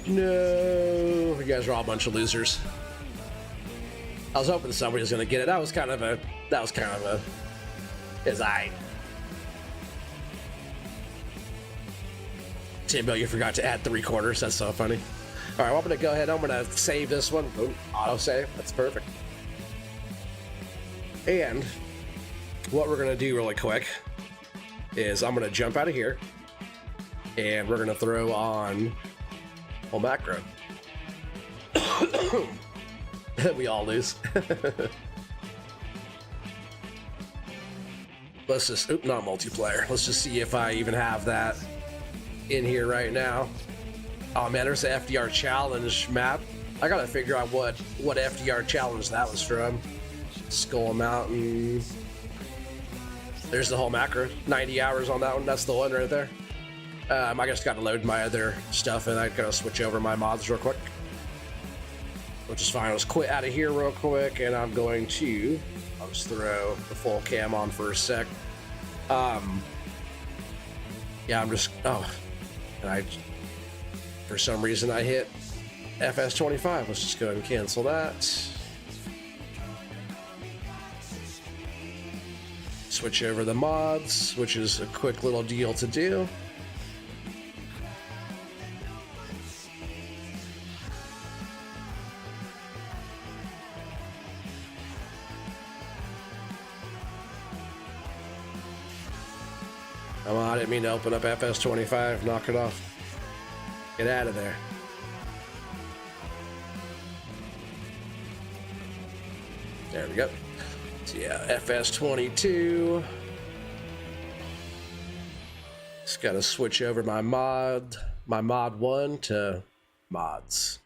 No. You guys are all a bunch of losers. I was hoping somebody was going to get it. That was kind of a... It's aight. Timbo, you forgot to add 3/4. That's so funny. All right, well, I'm going to go ahead. I'm going to save this one. Boom, auto save. That's perfect. And what we're going to do really quick is I'm going to jump out of here and we're going to throw on whole macro. We all lose. Let's just, not multiplayer. Let's just see if I even have that in here right now. Oh man, there's the FDR challenge map. I gotta figure out what FDR challenge that was from. Skull Mountain. There's the whole macro. 90 hours on that one. That's the one right there. I just gotta load my other stuff and I gotta switch over my mods real quick. Which is fine. Let's quit out of here real quick and I'm going to... I'll just throw the full cam on for a sec. Yeah, I'm just... Oh. And for some reason I hit FS25. Let's just go ahead and cancel that. Switch over the mods, which is a quick little deal to do. Come on, I didn't mean to open up FS25. Knock it off. Get out of there. There we go. So yeah, FS22. Just gotta switch over my mod 1 to mods.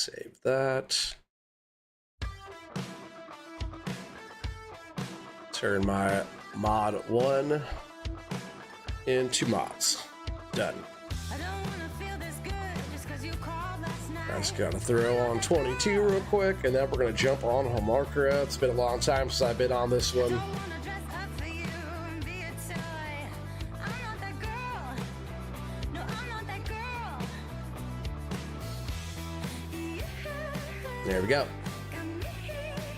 Save that. Turn my mod 1 into mods. Done. I just gotta throw on 22 real quick, and then we're gonna jump on Homarkra. It's been a long time since I've been on this one. There we go.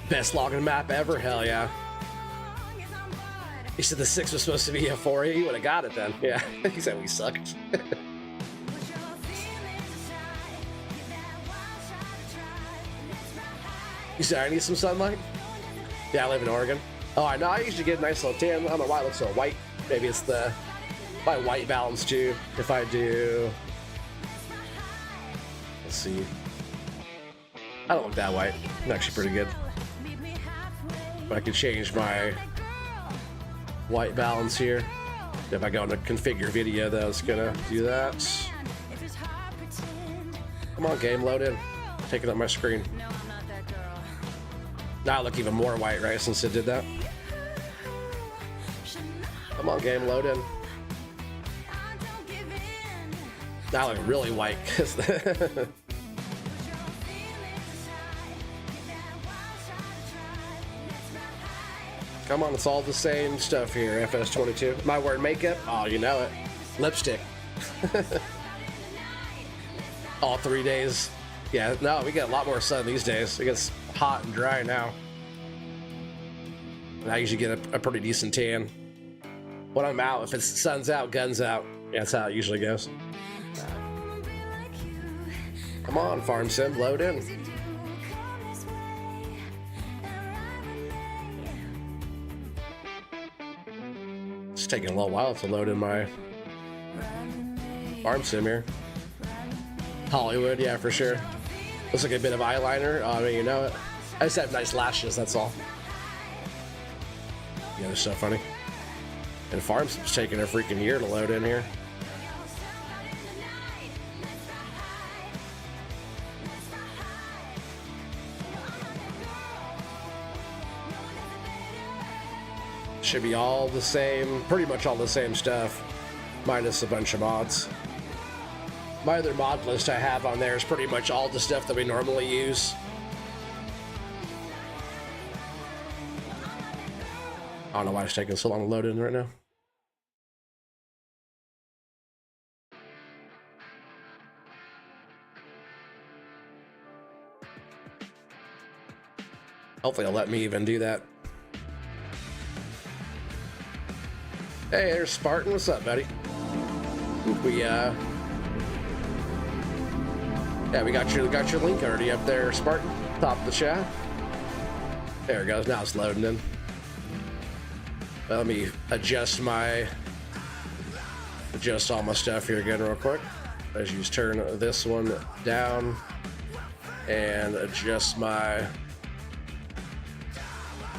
Best login map ever, hell yeah. He said the 6 was supposed to be a 4. He would have got it then. Yeah, he said we sucked. You said I need some sunlight? Yeah, I live in Oregon. Oh, I know. I usually get a nice little tan. I don't know why it looks so white. Maybe it's my white balance too. If I do, let's see. I don't look that white. I'm actually pretty good. But I can change my white balance here. If I go into configure video, though, it's gonna do that. Come on, game, load in. Taking up my screen. Now I look even more white, right, since it did that. Come on, game, load in. Now I look really white. Come on, it's all the same stuff here, FS22. Am I wearing makeup? Oh, you know it. Lipstick. All 3 days. Yeah, no, we get a lot more sun these days. It gets hot and dry now. And I usually get a pretty decent tan. When I'm out, if it's sun's out, guns out. Yeah, that's how it usually goes. Come on, Farm Sim, load in. It's taking a little while to load in my Farm Sim here. Hollywood, yeah, for sure. Looks like a bit of eyeliner. Oh, I mean, you know it. I just have nice lashes, that's all. Yeah, they're so funny. And Farm Sim's taking a freaking year to load in here. Should be all the same, pretty much all the same stuff, minus a bunch of mods. My other mod list I have on there is pretty much all the stuff that we normally use. I don't know why it's taking so long to load in right now. Hopefully it'll let me even do that. Hey, there's Spartan. What's up, buddy? Yeah, we got your link already up there, Spartan. Top of the chat. There it goes. Now it's loading in. Let me adjust all my stuff here again real quick. As you just turn this one down and adjust my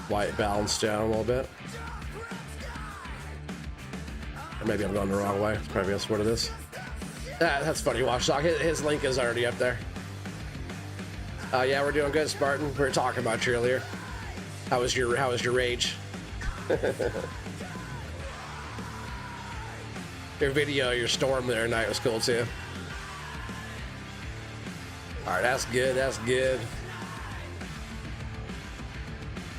white balance down a little bit. Or maybe I'm going the wrong way. Probably that's what it is. That's funny, Watchdog. His link is already up there. Yeah, we're doing good, Spartan. We were talking about you earlier. How was your rage? Your video, your storm there tonight was cool too. All right, that's good. That's good.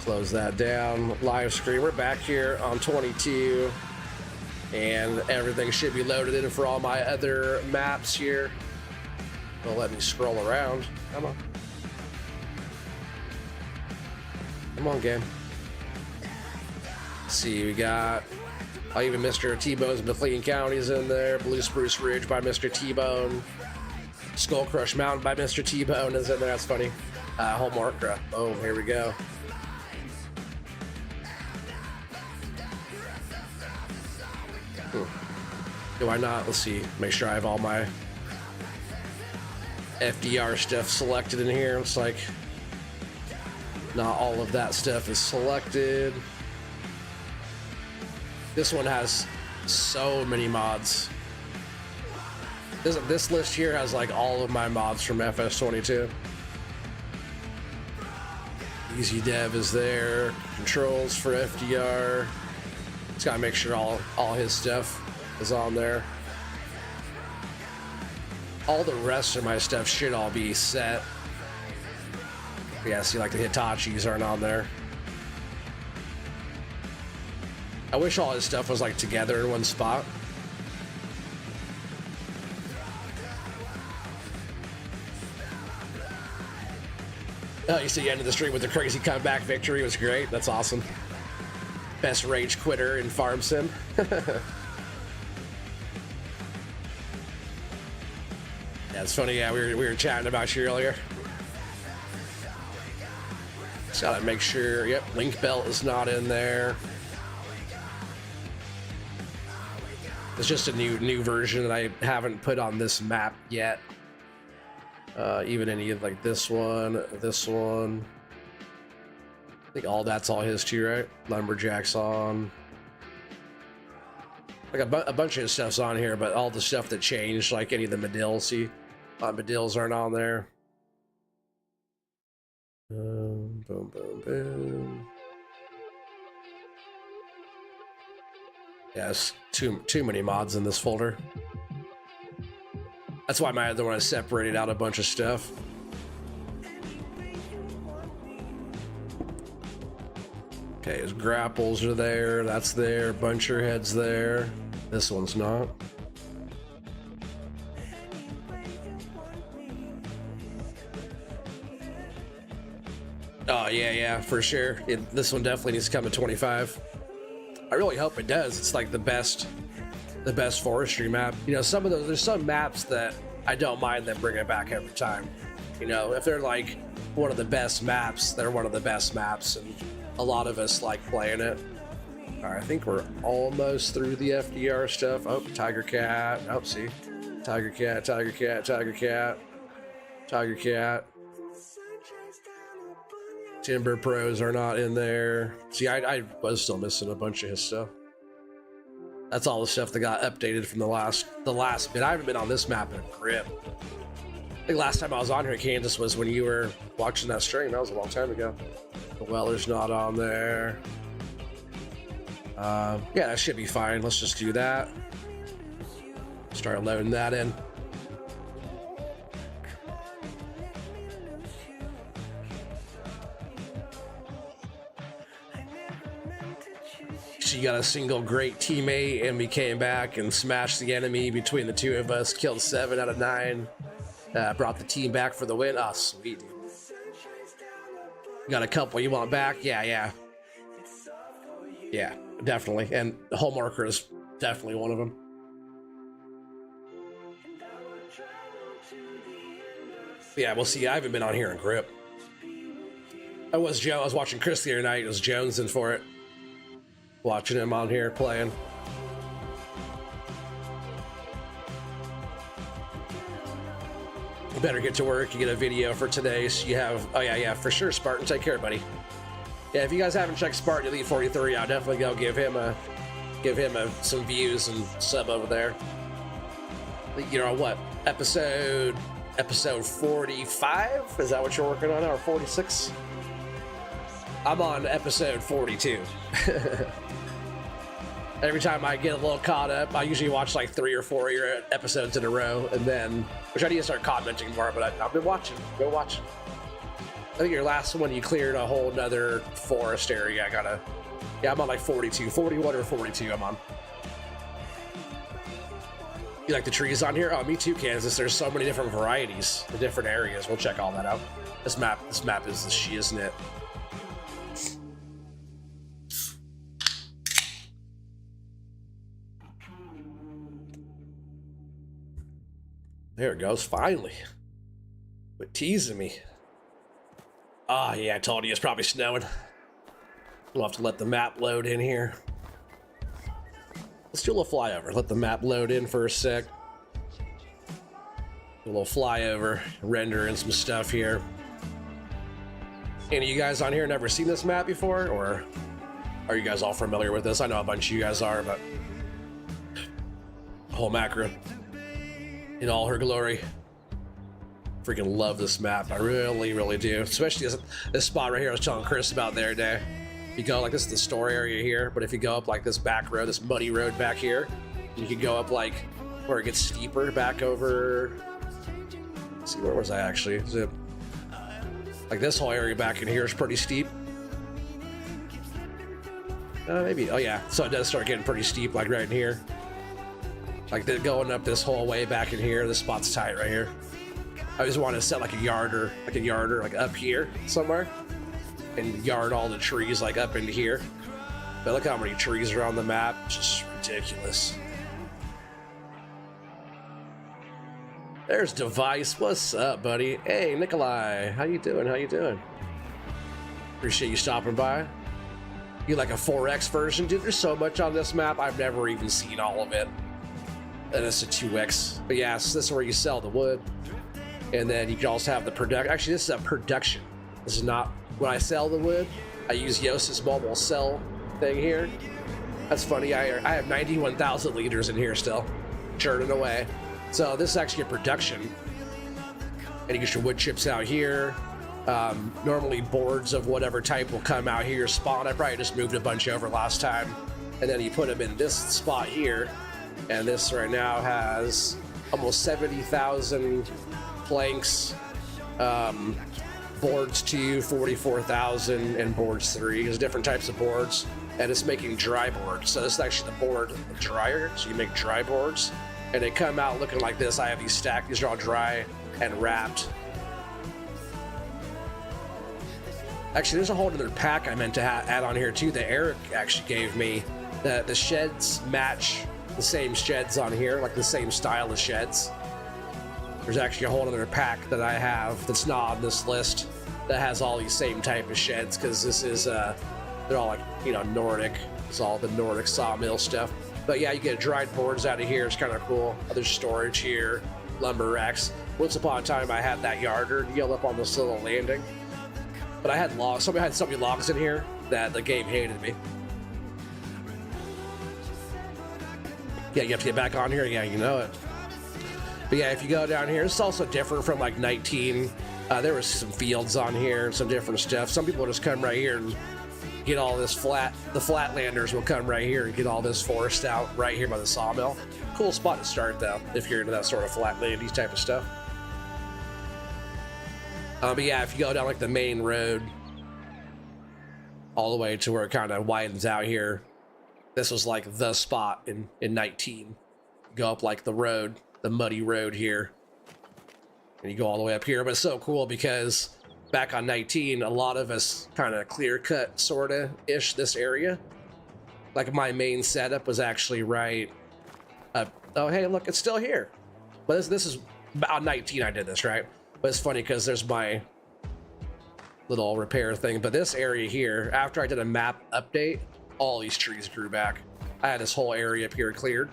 Close that down. Live stream. We're back here on 22. And everything should be loaded in for all my other maps here. It'll let me scroll around. Come on. Come on, game. Let's see, we got... even Mr. T-Bone's McLean County's in there. Blue Spruce Ridge by Mr. T-Bone. Skull Crush Mountain by Mr. T-Bone is in there. That's funny. Homarkra. Oh, here we go. Do I not? Let's see. Make sure I have all my FDR stuff selected in here. Looks like not all of that stuff is selected. This one has so many mods. This list here has like all of my mods from FS22. Easy dev is there. Controls for FDR. Just gotta make sure all his stuff is on there. All the rest of my stuff should all be set. Yeah, see, like the Hitachis aren't on there. I wish all his stuff was like together in one spot. Oh, you see, you ended the stream with a crazy comeback victory. It was great. That's awesome. Best rage quitter in Farm Sim. Yeah, it's funny. Yeah, we were chatting about you earlier. Just gotta make sure. Yep, link belt is not in there. It's just a new version that I haven't put on this map yet. Even any of like this one. I think all that's all his too, right? Lumberjack's on. Like a bunch of his stuff's on here, but all the stuff that changed, like any of the Medills, see, Medills aren't on there. Boom, boom, boom. Yes, too many mods in this folder. That's why my other one has separated out a bunch of stuff. Okay, his grapples are there. That's there. Buncher head's there. This one's not. Oh yeah, for sure. This one definitely needs to come to 25. I really hope it does. It's like the best forestry map. You know, some of those, there's some maps that I don't mind them bringing back every time. You know, if they're like one of the best maps, they're one of the best maps, and a lot of us like playing it. All right, I think we're almost through the FDR stuff. Oh, Tiger Cat. Oh, see, Tiger Cat. Timber Pros are not in there. See, I was still missing a bunch of his stuff. That's all the stuff that got updated from the last bit. I haven't been on this map in a grip. I think last time I was on here, Kansas, was when you were watching that stream. That was a long time ago. The Weller's not on there. Yeah, that should be fine. Let's just do that. Start loading that in. She got a single great teammate, and we came back and smashed the enemy between the two of us, killed 7 out of 9, brought the team back for the win. Oh, sweet. Got a couple you want back? Yeah, definitely. And the home marker is definitely one of them. Yeah, we'll see. I haven't been on here in grip. I was watching Chris the other night. It was Jonesing for it. Watching him on here playing. You better get to work. You get a video for today. So you have, oh yeah, for sure. Spartan, take care, buddy. Yeah, if you guys haven't checked Spartan Elite 43, I'll definitely go give him some views and sub over there. You know what? Episode 45? Is that what you're working on now, or 46? I'm on episode 42. Every time I get a little caught up, I usually watch like 3 or 4 of your episodes in a row, and then, which I need to start commenting more, but I've been watching. Go watch. I think your last one, you cleared a whole nother forest area. I'm on like 42, 41 or 42 I'm on. You like the trees on here? Oh, me too, Kansas. There's so many different varieties in different areas. We'll check all that out. This map is the shiznit. There it goes, finally. Quit teasing me. Ah, yeah, I told you it's probably snowing. We'll have to let the map load in here. Let's do a little flyover. Let the map load in for a sec. A little flyover, render in some stuff here. Any of you guys on here never seen this map before, or are you guys all familiar with this? I know a bunch of you guys are, but whole macro in all her glory. Freaking love this map. I really, really do. Especially this spot right here I was telling Chris about the other day. You go like this is the store area here, but if you go up like this back road, this muddy road back here, you can go up like where it gets steeper back over. Let's see, where was I actually? Is it like this whole area back in here is pretty steep? Maybe. Oh yeah. So it does start getting pretty steep, like right in here. Like going up this whole way back in here. This spot's tight right here. I just want to set like a yarder like up here somewhere, and yard all the trees like up into here. But look how many trees are on the map. It's just ridiculous. There's Device. What's up, buddy? Hey, Nikolai. How you doing? How you doing? Appreciate you stopping by. You like a 4X version? Dude, there's so much on this map. I've never even seen all of it. And it's a 2X. But yeah, so this is where you sell the wood. And then you can also have the product. Actually, this is a production. This is not when I sell the wood. I use Yos's mobile sell thing here. That's funny. I have 91,000 liters in here still, churning away. So this is actually a production. And you get your wood chips out here. Normally boards of whatever type will come out here, spawn. I probably just moved a bunch over last time. And then you put them in this spot here. And this right now has almost 70,000 planks, boards 2, 44,000, and boards 3. There's different types of boards, and it's making dry boards. So this is actually the board dryer, so you make dry boards, and they come out looking like this. I have these stacked. These are all dry and wrapped. Actually, there's a whole other pack I meant to add on here too that Eric actually gave me. The sheds match the same sheds on here, like the same style of sheds. There's actually a whole other pack that I have that's not on this list that has all these same type of sheds, because this is they're all like, you know, Nordic. It's all the Nordic sawmill stuff. But yeah, you get dried boards out of here. It's kind of cool. There's storage here, lumber racks. Once upon a time I had that yarder yelled up on this little landing, but I had logs. Somebody had so many logs in here that the game hated me. Yeah, you have to get back on here. Yeah, you know it. But yeah, if you go down here, it's also different from like 19. There was some fields on here and some different stuff. Some people just come right here and get all this flat. The flatlanders will come right here and get all this forest out right here by the sawmill. Cool spot to start though, if you're into that sort of flatlandy type of stuff. But yeah, if you go down like the main road all the way to where it kind of widens out here, this was like the spot in 19. Go up like the road, the muddy road here, and you go all the way up here. But it's so cool because back on 19, a lot of us kind of clear cut sorta ish this area. Like my main setup was actually right up. Oh hey, look, it's still here. But this is on 19 I did this, right? But it's funny because there's my little repair thing. But this area here, after I did a map update, all these trees grew back. I had this whole area up here cleared.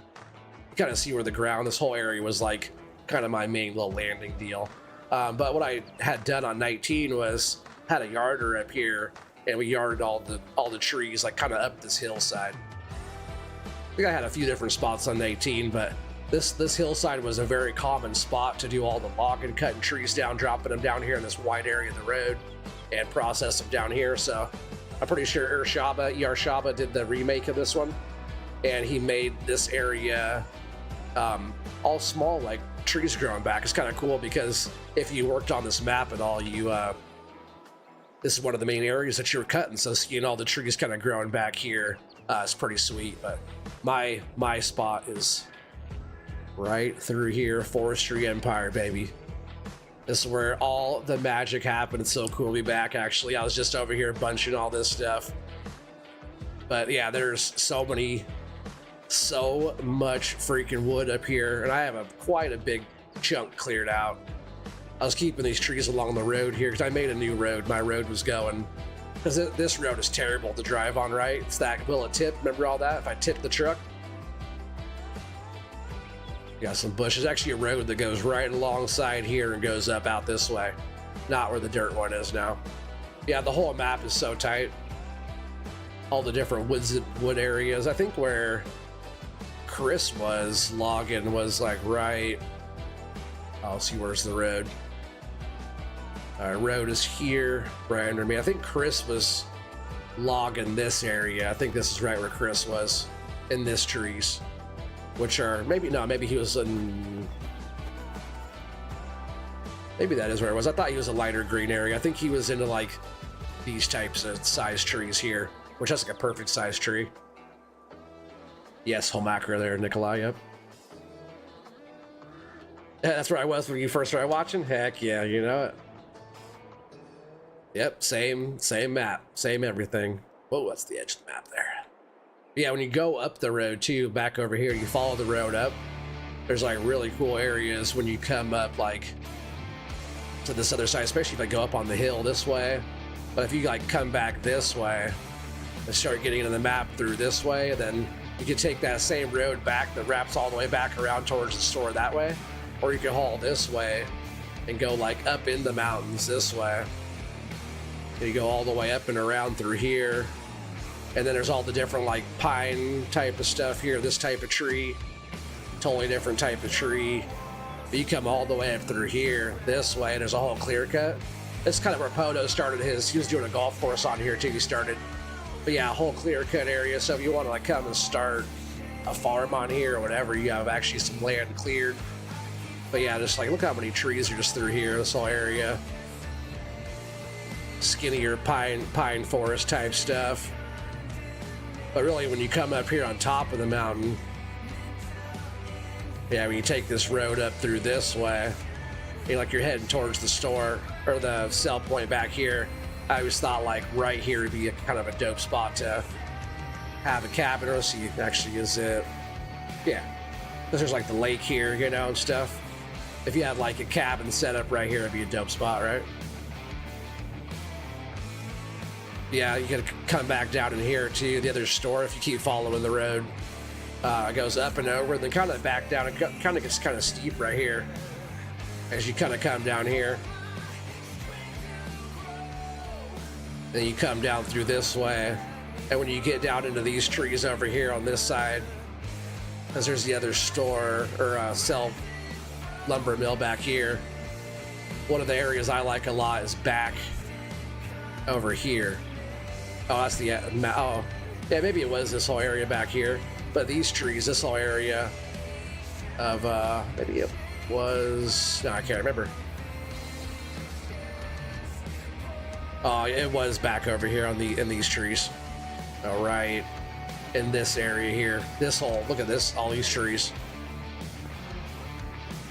You kind of see where the ground, this whole area was like kind of my main little landing deal. But what I had done on 19 was had a yarder up here, and we yarded all the trees like kind of up this hillside. I think I had a few different spots on 18, but this hillside was a very common spot to do all the logging, cutting trees down, dropping them down here in this wide area of the road, and process them down here. So I'm pretty sure ER Shaba did the remake of this one, and he made this area all small, like trees growing back. It's kind of cool because if you worked on this map at all, this is one of the main areas that you were cutting. So seeing all the trees kind of growing back here is pretty sweet. But my spot is right through here, Forestry Empire, baby. This is where all the magic happened. It's so cool to be back, actually. I was just over here bunching all this stuff. But yeah, there's so much freaking wood up here, and I have quite a big chunk cleared out. I was keeping these trees along the road here because I made a new road. My road was going, because this road is terrible to drive on, right? It's that, will it tip? Remember all that? If I tip the truck? Got some bushes. Actually a road that goes right alongside here and goes up out this way. Not where the dirt one is now. Yeah, the whole map is so tight. All the different wood areas. I think where Chris was logging was like right, I'll see where's the road. Road is here, right under me. I think Chris was logging this area. I think this is right where Chris was, in this trees, which are maybe he was in. Maybe that is where it was. I thought he was a lighter green area. I think he was into like these types of size trees here, which that's like a perfect size tree. Yes, whole macro there, Nikolai. Yep. Yeah, that's where I was when you first started watching. Heck yeah, you know it. Yep, same map, same everything. Whoa, that's the edge of the map there. Yeah, when you go up the road too, back over here, you follow the road up. There's like really cool areas when you come up like to this other side, especially if I go up on the hill this way. But if you like come back this way and start getting into the map through this way, then you can take that same road back that wraps all the way back around towards the store that way. Or you can haul this way and go like up in the mountains this way. And you go all the way up and around through here. And then there's all the different like pine type of stuff here, this type of tree, totally different type of tree. But you come all the way up through here this way, and there's a whole clear cut. It's kind of where Poto started his, he was doing a golf course on here too, he started. But yeah, a whole clear cut area. So if you want to like come and start a farm on here or whatever, you have actually some land cleared. But yeah, just like look how many trees are just through here, this whole area. Skinnier pine forest type stuff. But really when you come up here on top of the mountain, yeah, when you take this road up through this way, you're heading towards the store or the sell point back here. I always thought like right here would be a kind of a dope spot to have a cabin. Or see, actually is it? Yeah, because there's like the lake here, you know, and stuff. If you had like a cabin set up right here, it'd be a dope spot, right? Yeah, you gotta come back down in here to the other store if you keep following the road. It goes up and over, then kind of back down. It kind of gets kind of steep right here as you kind of come down here. Then you come down through this way, and when you get down into these trees over here on this side, because there's the other store or sell lumber mill back here. One of the areas I like a lot is back over here. Oh, that's the oh yeah, maybe it was this whole area back here. But these trees, this whole area of maybe it was, no, I can't remember. Oh, it was back over here on in these trees. All right, in this area here, this whole, look at this, all these trees.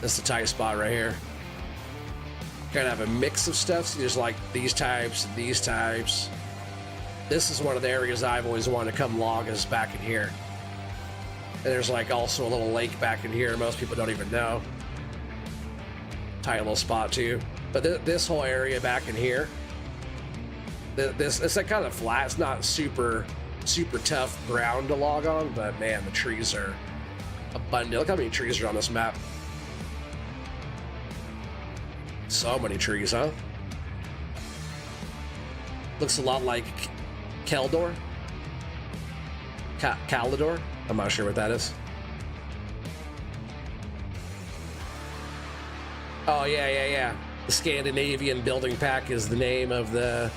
This is a tight spot right here. Kind of have a mix of stuff. So there's like these types and these types. This is one of the areas I've always wanted to come log is back in here. And there's like also a little lake back in here. Most people don't even know. Tight little spot too. But this whole area back in here, it's like kind of flat. It's not super tough ground to log on, but man, the trees are abundant. Look how many trees are on this map. So many trees, huh? Looks a lot like Keldor. Calidor? I'm not sure what that is. Oh, yeah. The Scandinavian building pack is the name of the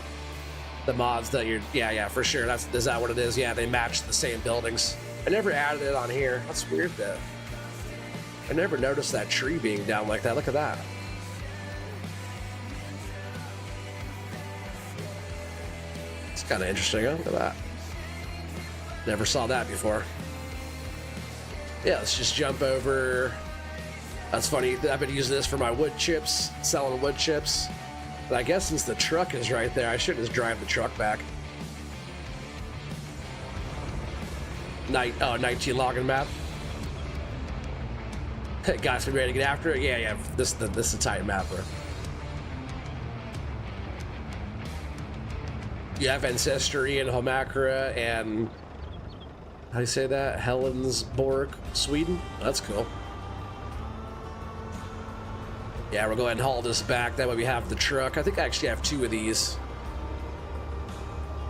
mods that you're... Yeah, for sure. Is that what it is? Yeah, they match the same buildings. I never added it on here. That's weird, though. I never noticed that tree being down like that. Look at that. It's kind of interesting, huh? Look at that. Never saw that before. Yeah, let's just jump over. That's funny. I've been using this for my wood chips, selling wood chips. But I guess since the truck is right there, I should just drive the truck back. 19 logging map. Guys, we ready to get after it? Yeah. This is a tight map, bro. You have Ancestry and Homacra and how do you say that? Helensborg, Sweden. That's cool. Yeah, we'll go ahead and haul this back. That way we have the truck. I think I actually have 2 of these.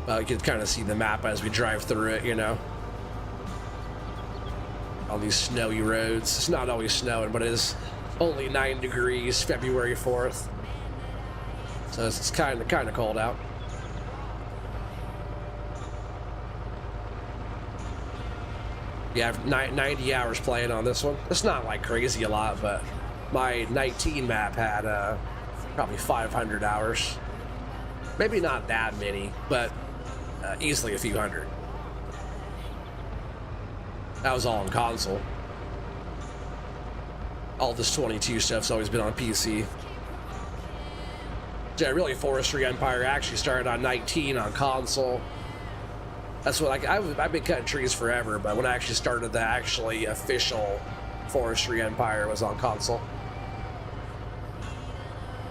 You can kind of see the map as we drive through it, you know. On these snowy roads. It's not always snowing, but it is only 9 degrees, February 4th. So it's kind of cold out. Yeah, I have 90 hours playing on this one. It's not like crazy a lot, but my 19 map had probably 500 hours. Maybe not that many, but easily a few hundred. That was all on console. All this 22 stuff's always been on PC. Yeah, really, Forestry Empire actually started on 19 on console. That's what I've been cutting trees forever, but when I actually started the actually official Forestry Empire was on console.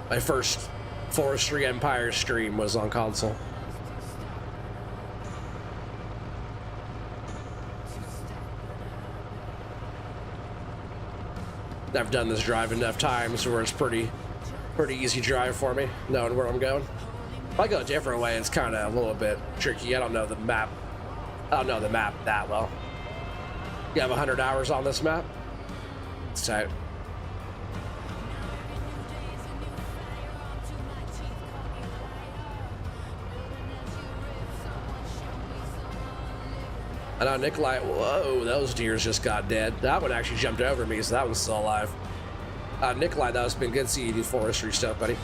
My first Forestry Empire stream was on console. I've done this drive enough times where it's pretty easy drive for me, knowing where I'm going. If I go a different way, it's kind of a little bit tricky. I don't know the map that well. You have 100 hours on this map? It's tight. I know Nikolai, whoa, those deers just got dead. That one actually jumped over me, so that one's still alive. Nikolai, that has been good seeing you do forestry stuff, buddy.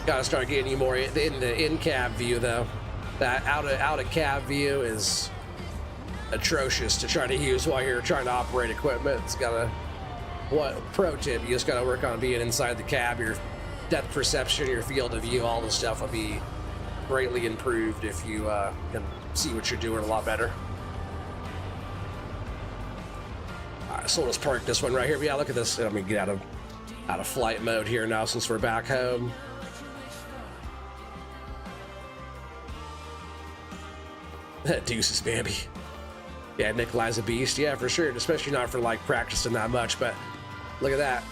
Gotta start getting you more in the in-cab view, though. That out-of-cab view is atrocious to try to use while you're trying to operate equipment. It's gotta, pro tip, you just gotta work on being inside the cab. Your depth perception, your field of view, all this stuff will be greatly improved if you can see what you're doing a lot better. Alright, so let's park this one right here. But yeah, look at this. Let me get out of flight mode here now since we're back home. Deuces, Bambi. Yeah, Nikolai's a beast. Yeah, for sure. Especially not for like practicing that much, but look at that.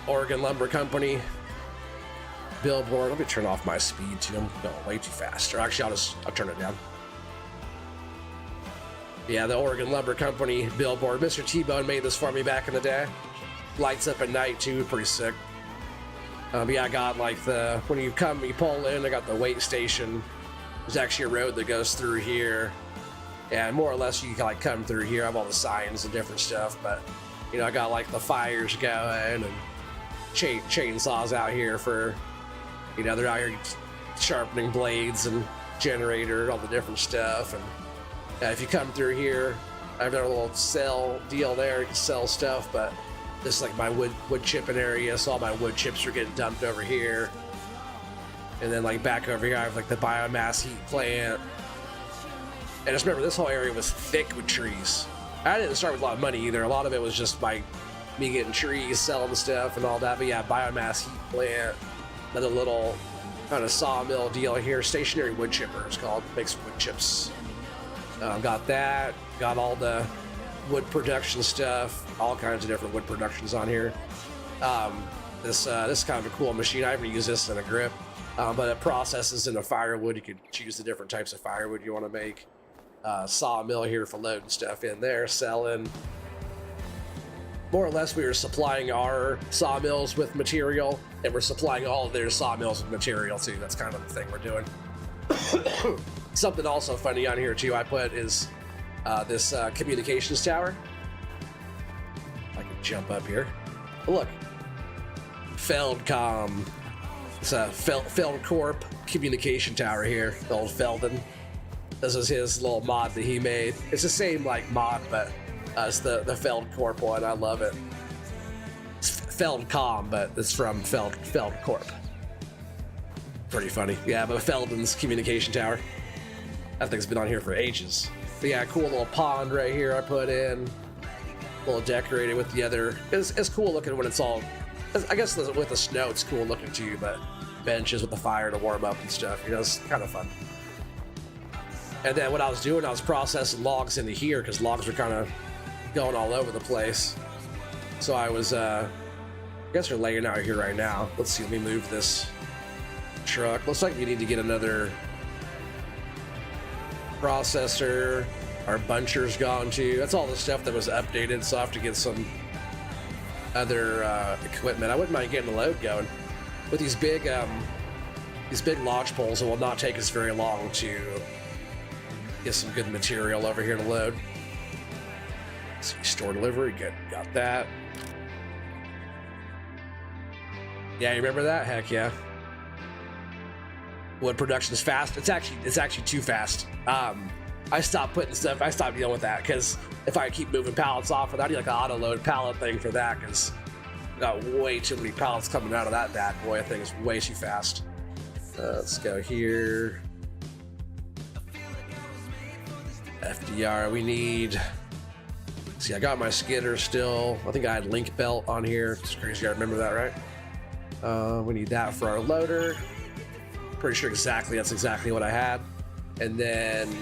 Oregon Lumber Company. Billboard. Let me turn off my speed too. I'm going way too fast. Or actually, I'll turn it down. Yeah, the Oregon Lumber Company billboard. Mr. T-Bone made this for me back in the day. Lights up at night too. Pretty sick. Yeah, I got like when you pull in, I got the weight station. There's actually a road that goes through here. And more or less you can like come through here. I have all the signs and different stuff, but you know, I got like the fires going and chainsaws out here for, you know, they're out here sharpening blades and generator, all the different stuff. And if you come through here, I have another little sell deal there. You can sell stuff, but this is like my wood chipping area. So all my wood chips are getting dumped over here. And then like back over here, I have like the biomass heat plant. And just remember, this whole area was thick with trees. I didn't start with a lot of money either. A lot of it was just by me getting trees, selling stuff and all that. But yeah, biomass heat plant. Another little kind of sawmill deal here. Stationary wood chipper it's called. Makes wood chips. Got that. Got all the wood production stuff. All kinds of different wood productions on here. This is kind of a cool machine. I haven't used this in a grip. But it processes into firewood. You could choose the different types of firewood you want to make. Sawmill here for loading stuff in there, selling. More or less, we were supplying our sawmills with material, and we're supplying all of their sawmills with material too. That's kind of the thing we're doing. Something also funny on here too I put is this communications tower. I can jump up here. Oh, look. Feldcom. It's a Feldcorp communication tower here, the old Felden. This is his little mod that he made. It's the same like mod, but it's the Feldcorp one. I love it. It's Feldcom, but it's from Feldcorp. Pretty funny. Yeah, but Felden's communication tower. That thing's been on here for ages. But yeah, cool little pond right here I put in. A little decorated with the other. It's cool looking when it's all. I guess with the snow, it's cool looking too, but benches with the fire to warm up and stuff, you know, it's kind of fun. And then what I was doing, I was processing logs into here because logs were kind of going all over the place. So I was, I guess they're laying out here right now. Let's see, let me move this truck. Looks like we need to get another processor. Our buncher's gone too. That's all the stuff that was updated, so I have to get some other equipment. I wouldn't mind getting a load going. With these big lodge poles, it will not take us very long to get some good material over here to load. Let's see, store delivery, good, got that. Yeah, you remember that? Heck yeah. Wood production is fast. It's actually too fast. I stopped dealing with that because if I keep moving pallets off, I need like an auto load pallet thing for that because got way too many pallets coming out of that bad boy. I think it's way too fast. Let's go here. FDR, we need. See, I got my skidder still. I think I had link belt on here. It's crazy. I remember that, right? We need that for our loader. Pretty sure that's exactly what I had. And then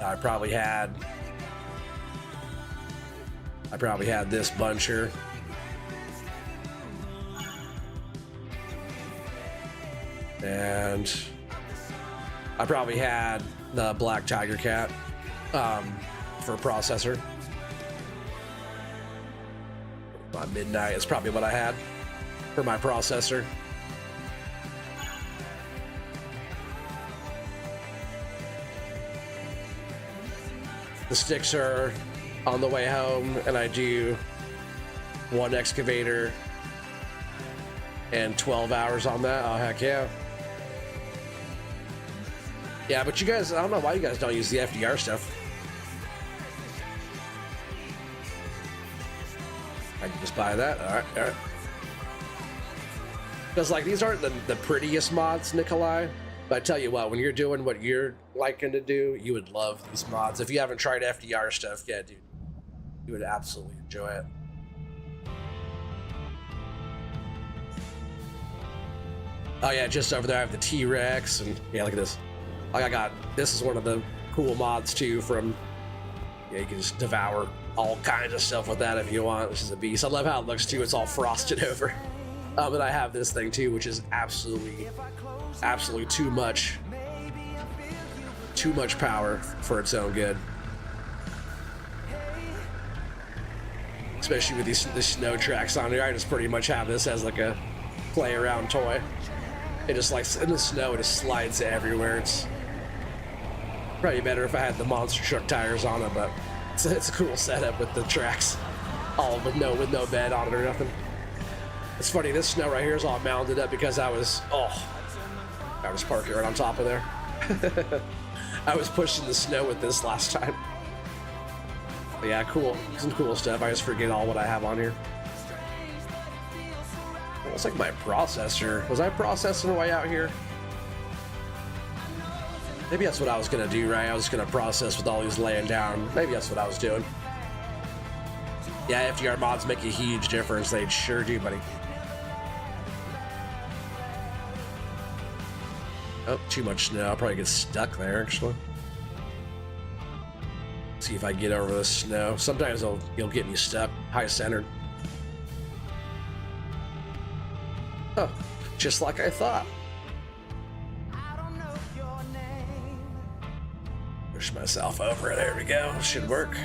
I probably had this buncher. And I probably had the Black Tiger Cat for a processor. By midnight is probably what I had for my processor. The sticks are on the way home, and I do 1 excavator and 12 hours on that. Oh, heck yeah. Yeah, but you guys, I don't know why you guys don't use the FDR stuff. I can just buy that. All right. Because, like, these aren't the prettiest mods, Nikolai. But I tell you what, when you're doing what you're liking to do, you would love these mods. If you haven't tried FDR stuff yet, dude, you would absolutely enjoy it. Oh yeah, just over there I have the T-Rex, and yeah, look at this. Like this is one of the cool mods too from, yeah, you can just devour all kinds of stuff with that if you want. This is a beast. I love how it looks too, it's all frosted over. And I have this thing too, which is absolutely too much power for its own good. Especially with the snow tracks on here, I just pretty much have this as like a play around toy. It just, like, in the snow, it just slides everywhere. It's probably better if I had the monster truck tires on it, but it's a cool setup with the tracks, all with no bed on it or nothing. It's funny, this snow right here is all mounded up because I was parking right on top of there. I was pushing the snow with this last time. But yeah, cool. Some cool stuff. I just forget all what I have on here. It's like my processor. Was I processing way out here? Maybe that's what I was gonna do, right? I was gonna process with all these laying down. Maybe that's what I was doing. Yeah, FDR mods make a huge difference. They sure do, buddy. Oh, too much snow. I'll probably get stuck there, actually. See if I get over the snow. Sometimes you'll get me stuck, high centered. Oh, just like I thought. Push myself over. There we go. Should work.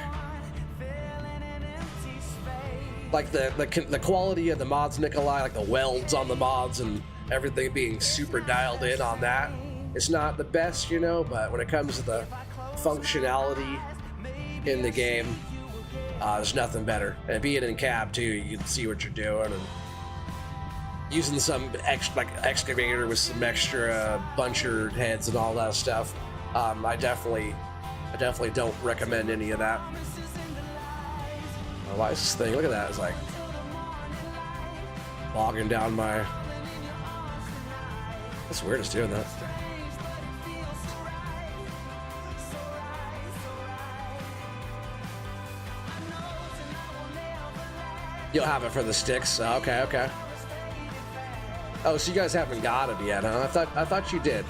Like the quality of the mods, Nikolai, like the welds on the mods and everything being super dialed in on that. It's not the best, you know, but when it comes to the functionality in the game, there's nothing better. And being in cab too, you can see what you're doing and using some excavator with some extra buncher heads and all that stuff. I definitely don't recommend any of that. Oh, why is this thing? Look at that. It's like bogging down my. That's weird. It's doing that. You'll have it for the sticks. Oh, okay. Oh, so you guys haven't got it yet, huh? I thought you did.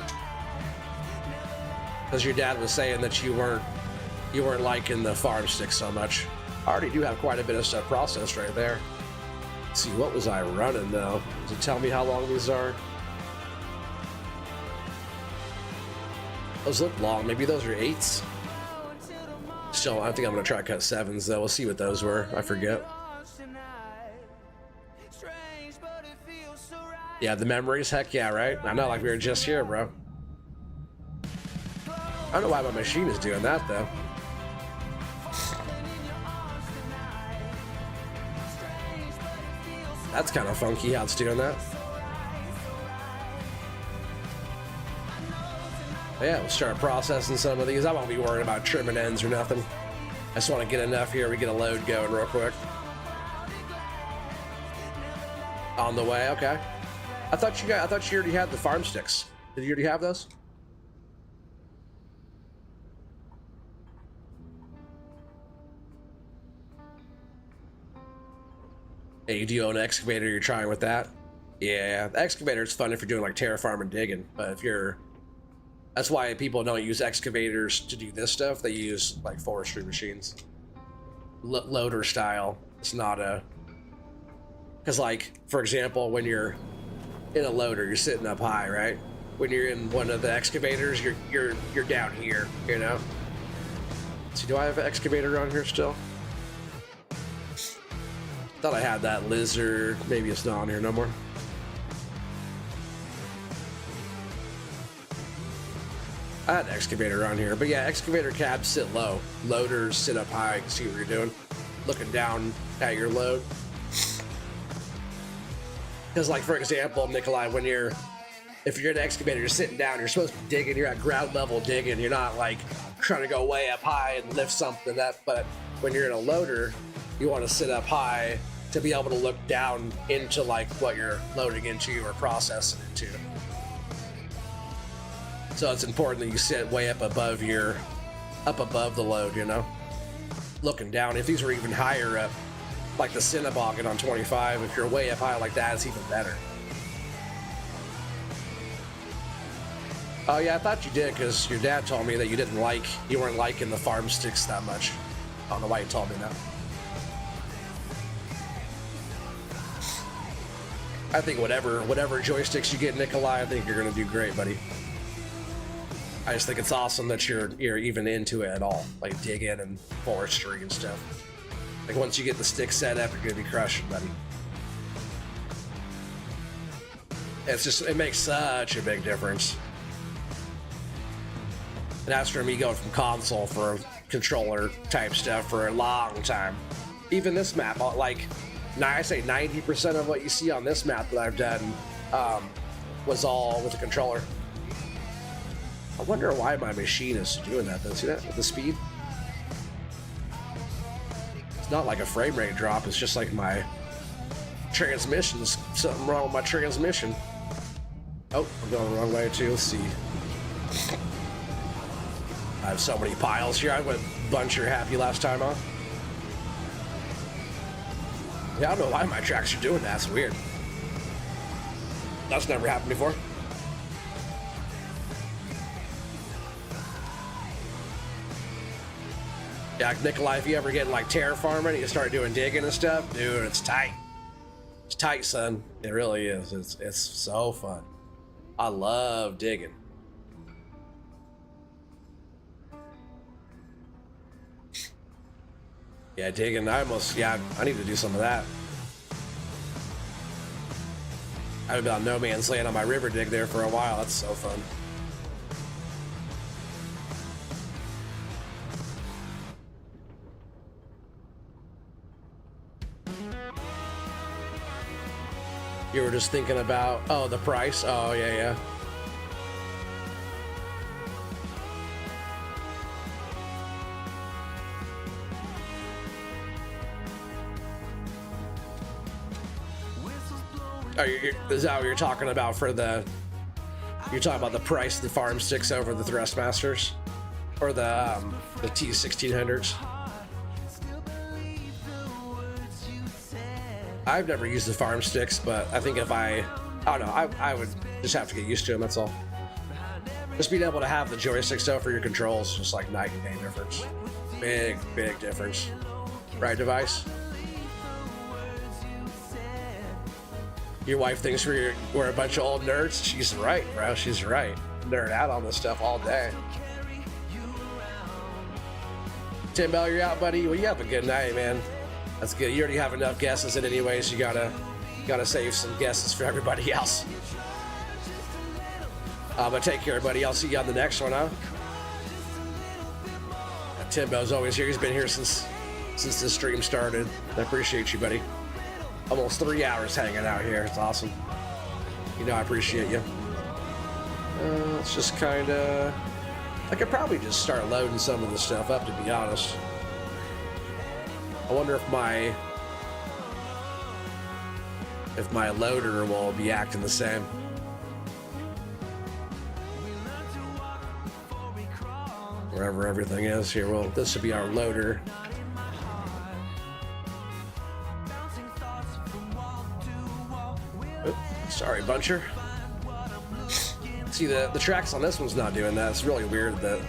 Because your dad was saying that you weren't liking the farm sticks so much. I already do have quite a bit of stuff processed right there. Let's see, what was I running though? Does it tell me how long these are? Those look long. Maybe those are 8s. Still, I think I'm gonna try to cut 7s though. We'll see what those were. I forget. Yeah, the memories, heck yeah, right? I know, like we were just here, bro. I don't know why my machine is doing that, though. That's kind of funky how it's doing that. Yeah, we'll start processing some of these. I won't be worried about trimming ends or nothing. I just want to get enough here. We get a load going real quick. On the way, okay. I thought you already had the farm sticks. Did you already have those? Hey, you do own an excavator, you're trying with that? Yeah, the excavator is fun if you're doing like terraform and digging, but if you're... That's why people don't use excavators to do this stuff. They use like forestry machines. Loader style. It's not a... Because like, for example, when you're in a loader, you're sitting up high, right? When you're in one of the excavators, you're down here, you know? So do I have an excavator on here still? Thought I had that lizard. Maybe it's not on here no more. I had an excavator on here, but yeah, excavator cabs sit low. Loaders sit up high. You can see what you're doing. Looking down at your load. Because like, for example, Nikolai, if you're an excavator, you're sitting down, you're supposed to be digging, you're at ground level digging, you're not like trying to go way up high and lift something up. But when you're in a loader, you want to sit up high to be able to look down into like what you're loading into or processing into. So it's important that you sit way up above the load, you know, looking down. If these were even higher up, like the Cinnaboggan on 25, if you're way up high like that, it's even better. Oh yeah, I thought you did, because your dad told me that you weren't liking the farm sticks that much. I don't know why you told me that. I think whatever joysticks you get, Nikolai, I think you're gonna do great, buddy. I just think it's awesome that you're even into it at all, like digging and forestry and stuff. Like once you get the stick set up, you're gonna be crushing, buddy. It makes such a big difference. And that's for me going from console for controller type stuff for a long time. Even this map, like, I say 90% of what you see on this map that I've done was all with a controller. I wonder why my machine is doing that though. See that with the speed? It's not like a frame rate drop, it's just like my transmission's something wrong with my transmission. Oh, I'm going the wrong way too. Let's see. I have so many piles here. I went bunch you're happy last time, huh? Yeah, I don't know why my tracks are doing that. It's weird. That's never happened before. Yeah, Nikolai, if you ever get like terraforming and you start doing digging and stuff, dude, it's tight. It's tight, son. It really is. It's so fun. I love digging. Yeah, digging. I need to do some of that. I've been on no man's land on my river dig there for a while. That's so fun. You were just thinking about, oh, the price? Oh, yeah, yeah. Oh, is that what you're talking about for the... You're talking about the price of the farm sticks over the Thrustmasters? Or the T1600s? I've never used the farm sticks, but I think if I don't know, I would just have to get used to them, that's all. Just being able to have the joystick stuff for your controls, just like night and day difference. Big, big difference. Right, Device? Your wife thinks we're a bunch of old nerds? She's right, bro, she's right. Nerd out on this stuff all day. Tim Bell, you're out, buddy? Well, you have a good night, man. That's good. You already have enough guesses in anyways. You gotta Gotta save some guesses for everybody else. But take care, everybody. I'll see you on the next one, huh? Timbo's always here. He's been here since the stream started. I appreciate you, buddy. Almost 3 hours hanging out here. It's awesome. You know I appreciate you. It's just kind of... I could probably just start loading some of the stuff up, to be honest. I wonder if my loader will be acting the same. Wherever everything is here, well, this would be our loader. Oops, sorry, Buncher. See, the tracks on this one's not doing that. It's really weird that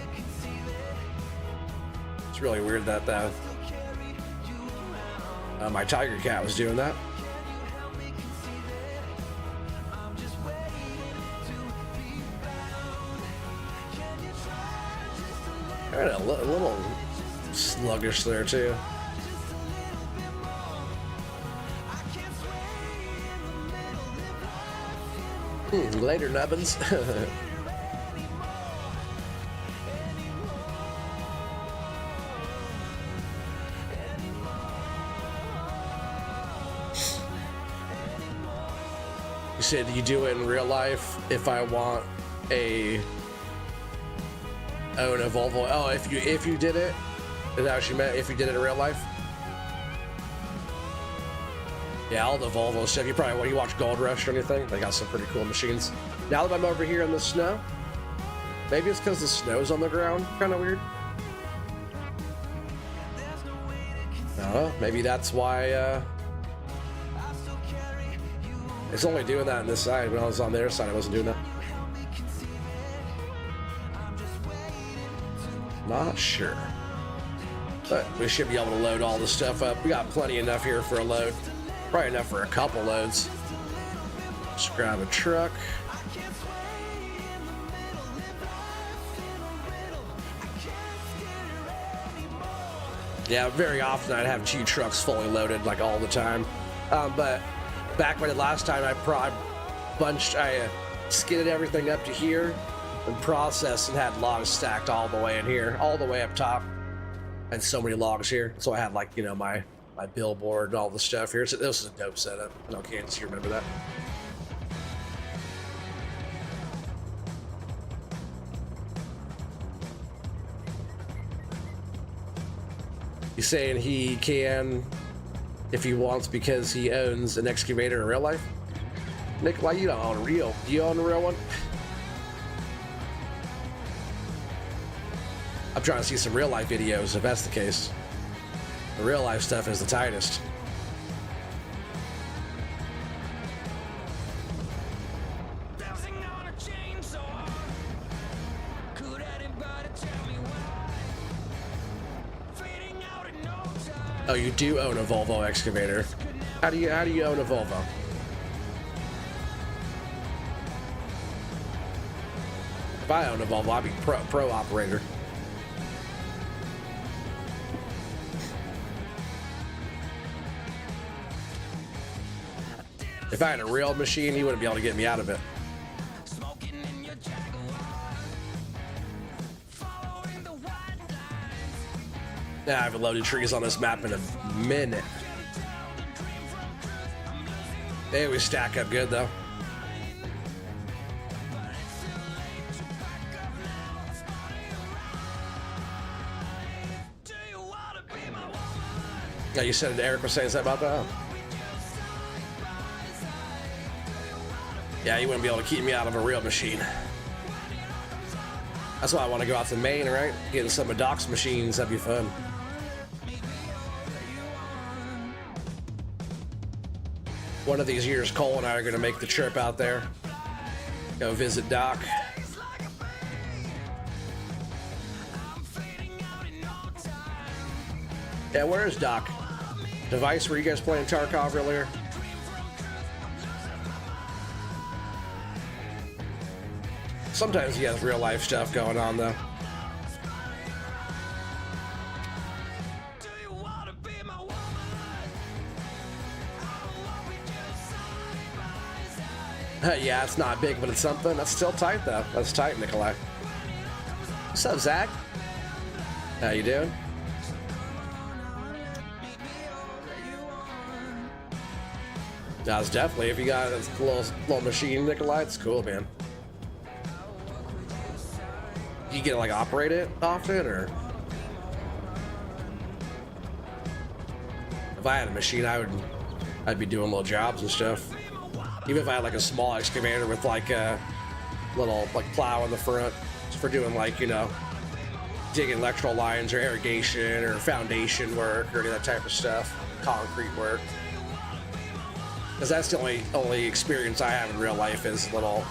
my Tiger Cat was doing that. A little sluggish there too. Later, nubbins. You said you do it in real life if I want own a Volvo. Oh, if you did it, is that what you meant? If you did it in real life? Yeah, all the Volvo stuff. You watch Gold Rush or anything? They got some pretty cool machines. Now that I'm over here in the snow, maybe it's because the snow's on the ground. Kind of weird. I don't know. Maybe that's why it's only doing that on this side. When I was on the other side, I wasn't doing that. Not sure. But we should be able to load all the stuff up. We got plenty enough here for a load. Probably enough for a couple loads. Just grab a truck. Yeah, very often I'd have 2 trucks fully loaded, like all the time. But back when the last time I skidded everything up to here and processed and had logs stacked all the way in here, all the way up top. And so many logs here. So I had, like, you know, my billboard and all the stuff here. So this is a dope setup. I know Kansas, you remember that. He's saying he can if he wants because he owns an excavator in real life. Nick, why you don't own a real? Do you own a real one? I'm trying to see some real life videos if that's the case. The real life stuff is the tightest. Oh, you do own a Volvo excavator. How do you own a Volvo? If I own a Volvo, I'd be pro operator. If I had a real machine, he wouldn't be able to get me out of it. Nah, I haven't loaded trees on this map in a minute. They always stack up good, though. Yeah, you said Eric was saying something about that? Yeah, you wouldn't be able to keep me out of a real machine. That's why I want to go out to Maine, right? Getting some of Doc's machines, that'd be fun. One of these years, Cole and I are going to make the trip out there. Go visit Doc. Yeah, where is Doc? Device, were you guys playing Tarkov earlier? Sometimes he has real life stuff going on, though. Yeah, it's not big, but it's something. That's still tight, though. That's tight, Nikolai. What's up, Zach? How you doing? That's definitely, if you got a little machine, Nikolai, it's cool, man. You get to, like, operate it often, or? If I had a machine, I'd be doing little jobs and stuff. Even if I had like a small excavator with like a little like plow in the front for doing like, you know, digging electrical lines or irrigation or foundation work or any of that type of stuff, concrete work. Because that's the only experience I have in real life is a little,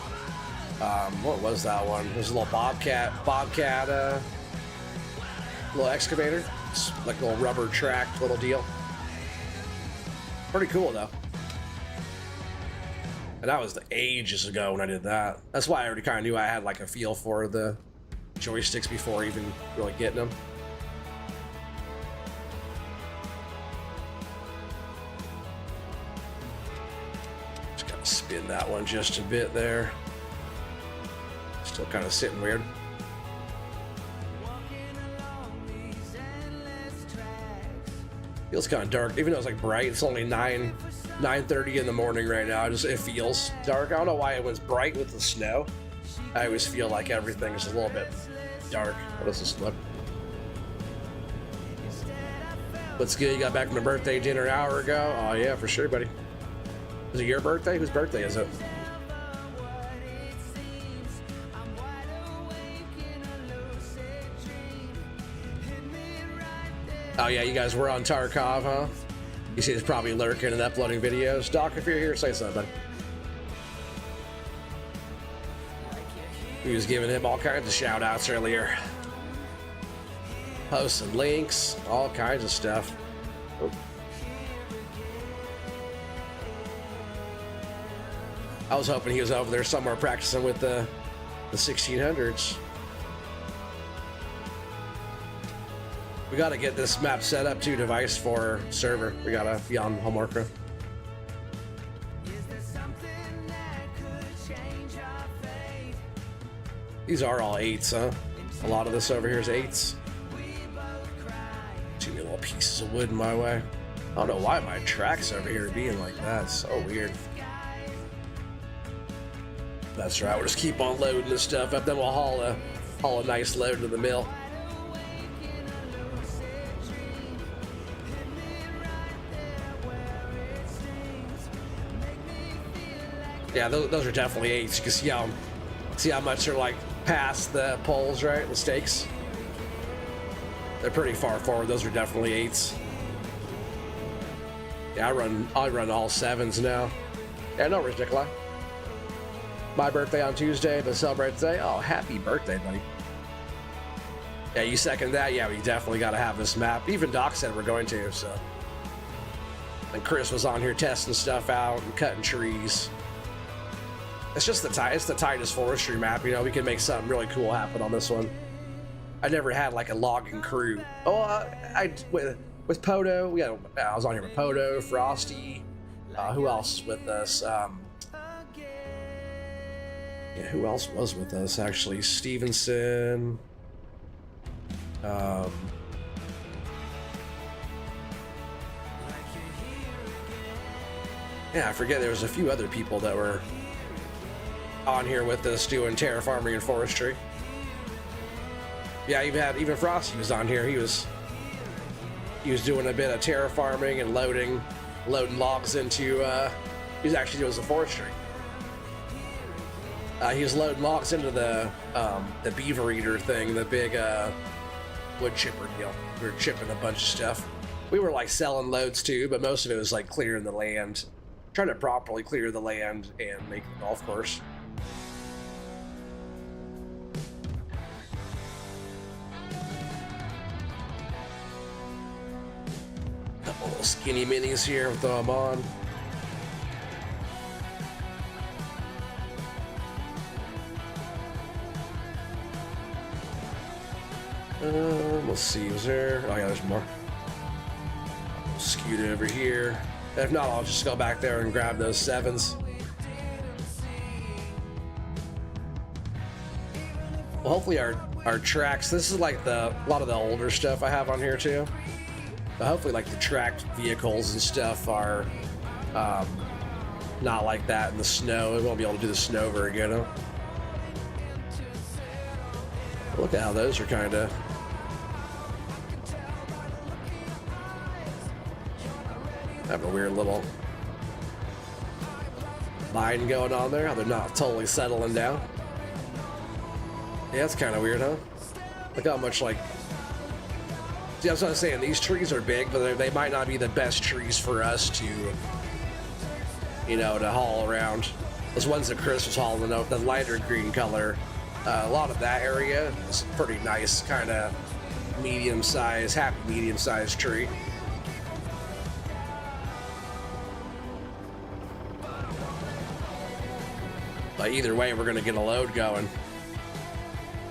what was that one? There's a little Bobcat, little excavator. It's like a little rubber tracked little deal. Pretty cool though. And that was ages ago when I did that. That's why I already kind of knew I had like a feel for the joysticks before even really getting them. Just kind of spin that one just a bit there. Still kind of sitting weird. Feels kind of dark, even though it's like bright. It's only 9:30 in the morning right now. It feels dark. I don't know why it was bright with the snow. I always feel like everything is a little bit dark. What does this look? What's good? You got back from a birthday dinner an hour ago? Oh yeah, for sure, buddy. Is it your birthday? Whose birthday is it? Oh yeah, you guys were on Tarkov, huh? You see he's probably lurking and uploading videos. Doc, if you're here, say something. He was giving him all kinds of shout outs earlier. Posting links, all kinds of stuff. Oh. I was hoping he was over there somewhere practicing with the 1600s. We gotta get this map set up to device for server. We gotta be on home worker. These are all 8s, huh? A lot of this over here is 8s. Too many little pieces of wood in my way. I don't know why my tracks over here are being like that. It's so weird. That's right, we'll just keep on loading this stuff up, then we'll haul a nice load to the mill. Yeah, those are definitely 8s. You can see how much they're like past the poles, right? The stakes. They're pretty far forward. Those are definitely 8s. Yeah, I run all 7s now. Yeah, no worries, Nikolai. My birthday on Tuesday, but celebrate today. Oh, happy birthday, buddy. Yeah, you second that? Yeah, we definitely got to have this map. Even Doc said we're going to, so. And Chris was on here testing stuff out and cutting trees. It's just it's the tightest forestry map, you know. We can make something really cool happen on this one. I never had like a logging crew. Oh, with Poto, I was on here with Poto, Frosty. Who else is with us? Yeah, who else was with us actually? Stevenson. Yeah, I forget. There was a few other people that were on here with us doing terraforming and forestry. Yeah, even Frosty was on here. He was doing a bit of terraforming and loading logs into. He was actually doing some forestry. He was loading logs into the beaver eater thing, the big wood chipper deal. We were chipping a bunch of stuff. We were like selling loads too, but most of it was like clearing the land, trying to properly clear the land and make the golf course. Couple little skinny minis here, we'll throw them on. Let's see, is there? Oh yeah, there's more. Scoot over here. If not, I'll just go back there and grab those 7s. Well, hopefully our tracks, this is like a lot of the older stuff I have on here too. But hopefully like the tracked vehicles and stuff are not like that in the snow. We won't be able to do the snow very good, huh? Look at how those are kind of... having a weird little line going on there. How they're not totally settling down. Yeah, that's kind of weird, huh? Look how much, like... See, that's what I'm saying. These trees are big, but they might not be the best trees for us to, you know, to haul around. Those ones that Chris was hauling out, the lighter green color, a lot of that area is pretty nice, kind of medium-sized, happy medium-sized tree. But either way, we're going to get a load going.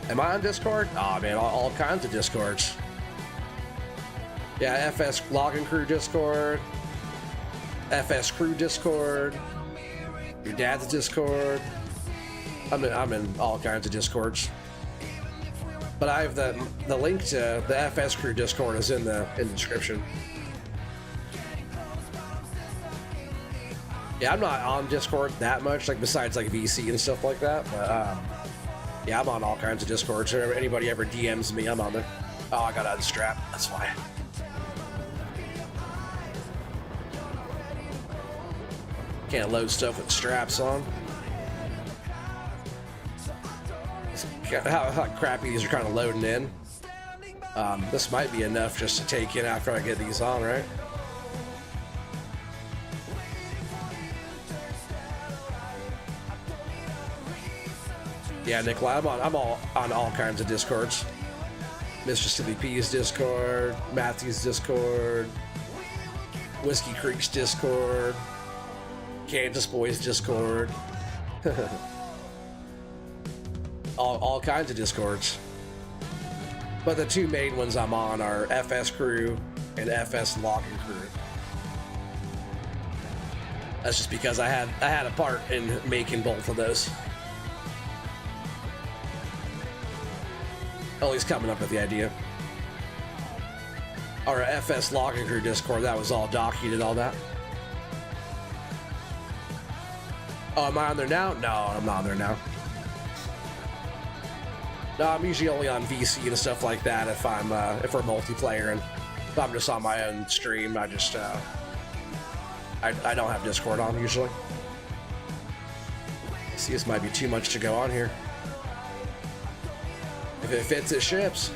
Am I on Discord? Oh man, all kinds of Discords. Yeah, FS Logging Crew Discord, FS Crew Discord, your dad's Discord. I'm in all kinds of Discords. But I have the link to the FS Crew Discord is in the description. Yeah, I'm not on Discord that much, like besides like VC and stuff like that. But yeah, I'm on all kinds of Discords. So if anybody ever DMs me, I'm on there. Oh, I got to unstrap. That's why. Can't load stuff with straps on. How crappy these are kind of loading in. This might be enough just to take in after I get these on, right? Yeah, Nikolai, I'm all on all kinds of Discords. Mr. Silly P's Discord, Matthew's Discord, Whiskey Creek's Discord, Kansas Boys Discord. all kinds of Discords. But the two main ones I'm on are FS Crew and FS Logging Crew. That's just because I had a part in making both of those. Oh, he's coming up with the idea. Our FS Logging Crew Discord, that was all documented, all that. Oh, am I on there now? No, I'm not on there now. No, I'm usually only on VC and stuff like that if we're multiplayer, and if I'm just on my own stream, I just I don't have Discord on usually. See, this might be too much to go on here. If it fits, it ships.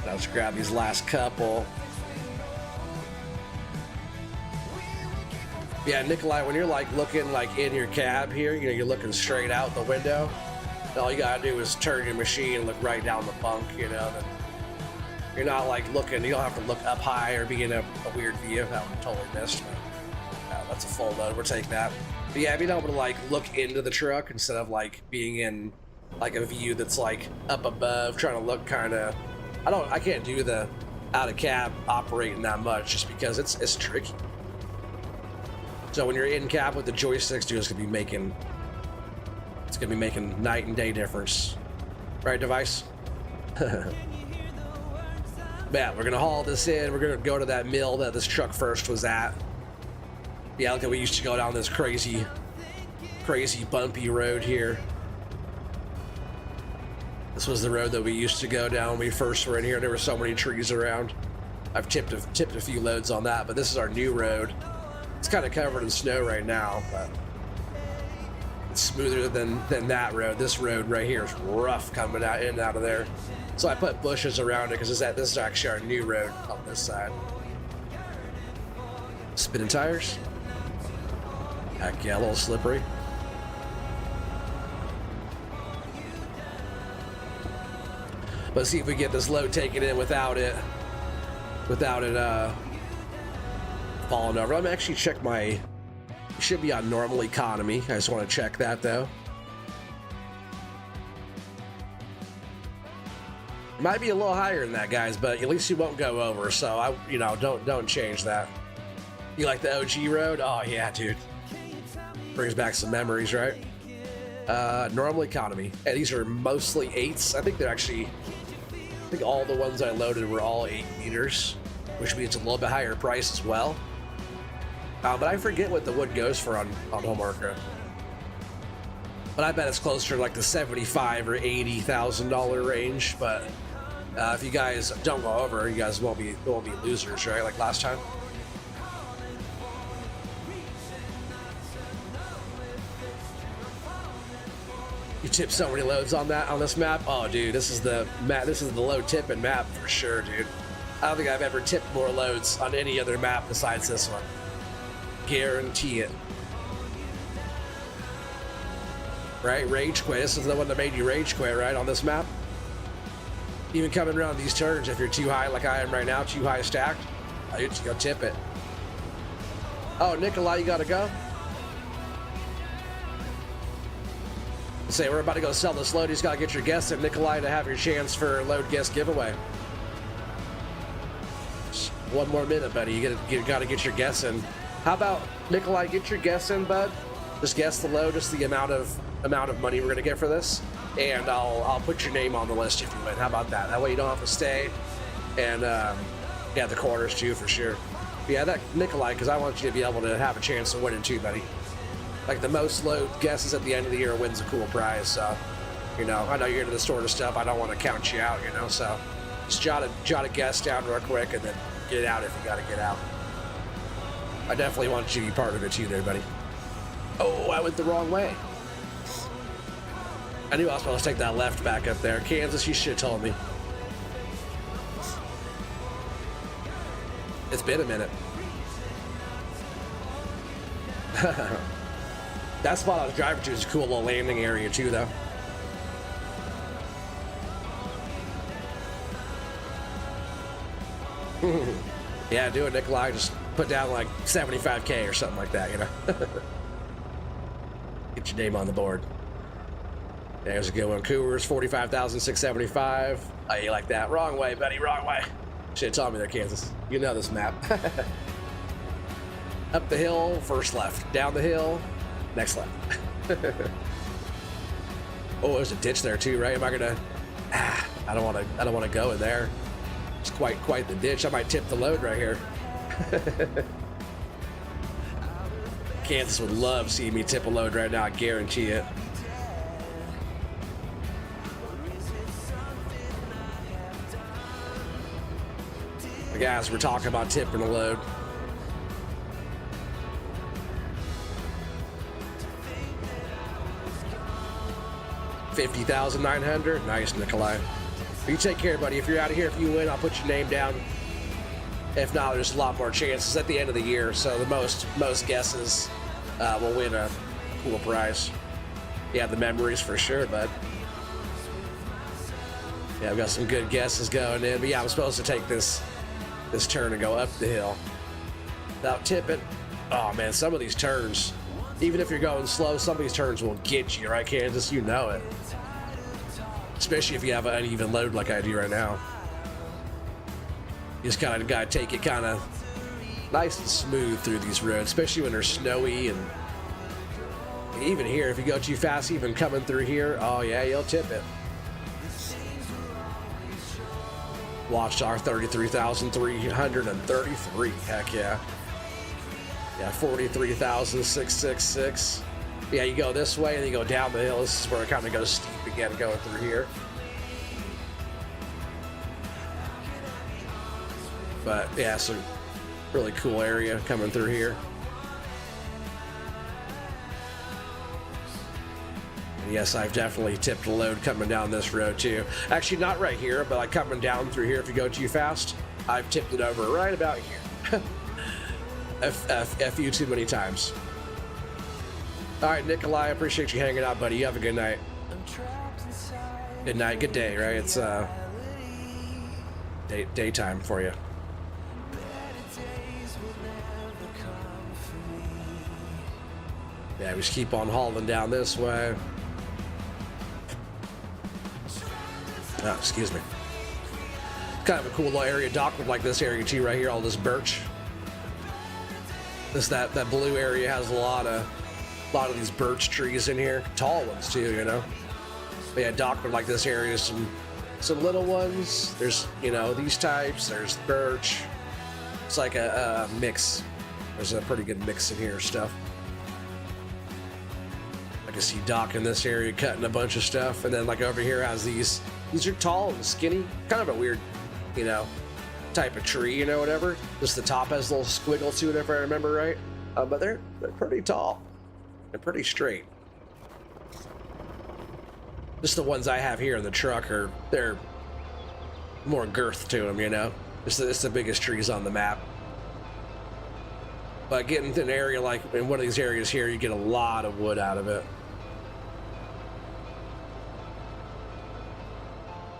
Let's grab these last couple. Yeah, Nikolai, when you're like looking like in your cab here, you know, you're looking straight out the window. All you gotta do is turn your machine and look right down the bunk, you know. Then you're not like looking, you don't have to look up high or be in a weird view. That one totally missed, but that's a full load. We're taking that. But yeah, being able to like look into the truck instead of like being in like a view that's like up above, trying to look kind of, I can't do the out of cab operating that much just because it's tricky. So when you're in cab with the joysticks, dude, it's gonna be making night and day difference, right, device? Yeah, we're gonna haul this in. We're gonna go to that mill that this truck first was at. Yeah, look, we used to go down this crazy bumpy road here. This was the road that we used to go down when we first were in here. There were so many trees around. I've tipped a few loads on that, but this is our new road. It's kind of covered in snow right now, but it's smoother than that road. This road right here is rough coming out in and out of there. So I put bushes around it because this is actually our new road on this side. Spinning tires. Heck yeah, a little slippery. Let's see if we get this load taken in without it falling over. Let me actually check my, it should be on normal economy. I just want to check that though. Might be a little higher than that, guys, but at least you won't go over. So don't change that. You like the OG road? Oh yeah, dude. Brings back some memories, right? Normal economy. And these are mostly 8s. I think they're actually, I think all the ones I loaded were all 8 meters, which means a little bit higher price as well. But I forget what the wood goes for on Homeworker. But I bet it's closer to like the $75,000 or $80,000 range. But if you guys don't go over, you guys won't be losers, right? Like last time. You tip so many loads on this map. Oh, dude, this is the low tipping map for sure, dude. I don't think I've ever tipped more loads on any other map besides this one. Guarantee it. Right, rage quit. This is the one that made you rage quit, right, on this map. Even coming around these turns, if you're too high like I am right now, too high stacked, you just go tip it. Oh, Nikolai, you gotta go? Say we're about to go sell this load. You just gotta get your guess in, Nikolai, to have your chance for load guess giveaway. Just one more minute, buddy. You gotta get your guess in. How about Nikolai? Get your guess in, bud. Just guess the load, just the amount of money we're gonna get for this, and I'll put your name on the list if you win. How about that? That way you don't have to stay. And yeah, the quarters too for sure. Yeah, that Nikolai, because I want you to be able to have a chance of winning too, buddy. Like the most load guesses at the end of the year wins a cool prize. So, you know, I know you're into the sort of stuff. I don't want to count you out, you know. So, just jot a guess down real quick and then get it out if you got to get out. I definitely want you to be part of it too, there, buddy. Oh, I went the wrong way. I knew I was supposed to take that left back up there. Kansas, you should have told me. It's been a minute. That spot I was driving to is a cool little landing area too, though. Yeah, do it, Nikolai. Just put down like 75K or something like that, you know. Get your name on the board. There's a good one. Coors, 45,675. Oh, you like that? Wrong way, buddy. Wrong way. Should have told me there, Kansas. You know this map. Up the hill, first left. Down the hill, next left. Oh, there's a ditch there too, right? Am I gonna? I don't want to go in there. It's quite the ditch. I might tip the load right here. Kansas would love seeing me tip a load right now. I guarantee it. The guys were talking about tipping a load. $50,900. Nice, Nikolai. You take care, buddy. If you're out of here, if you win, I'll put your name down. If not, there's a lot more chances at the end of the year. So the most guesses will win a cool prize. Yeah, the memories for sure, bud. Yeah, I've got some good guesses going in. But yeah, I'm supposed to take this turn and go up the hill without tipping. Oh man, some of these turns, even if you're going slow, some of these turns will get you, right, Kansas? You know it. Especially if you have an uneven load like I do right now. You just kind of got to take it kind of nice and smooth through these roads, especially when they're snowy. And even here, if you go too fast, even coming through here, oh yeah, you'll tip it. Watchdog 33,333. Heck yeah. Yeah, 43,666. Yeah, you go this way and you go down the hill. This is where it kind of goes steep again going through here. But yeah, some really cool area coming through here. And yes, I've definitely tipped a load coming down this road too. Actually, not right here, but like coming down through here if you go too fast, I've tipped it over right about here. A few too many times. All right, Nikolai, I appreciate you hanging out, buddy. You have a good night. Good night, good day, right? It's daytime for you. Yeah, we just keep on hauling down this way. Oh, excuse me. Kind of a cool little area. Doc would like this area too, right here. All this birch. That blue area has a lot of A lot of these birch trees in here, tall ones too, you know. But yeah, Doc would like this area, some little ones. There's, you know, these types. There's birch. It's like a mix. There's a pretty good mix in here of stuff. I can see Doc in this area cutting a bunch of stuff, and then like over here has these. These are tall and skinny, kind of a weird, you know, type of tree, you know, whatever. Just the top has a little squiggle to it, if I remember right. But they're pretty tall. They're pretty straight. Just the ones I have here in the truck they're more girth to them, you know. It's the biggest trees on the map. But getting to an area like in one of these areas here, you get a lot of wood out of it.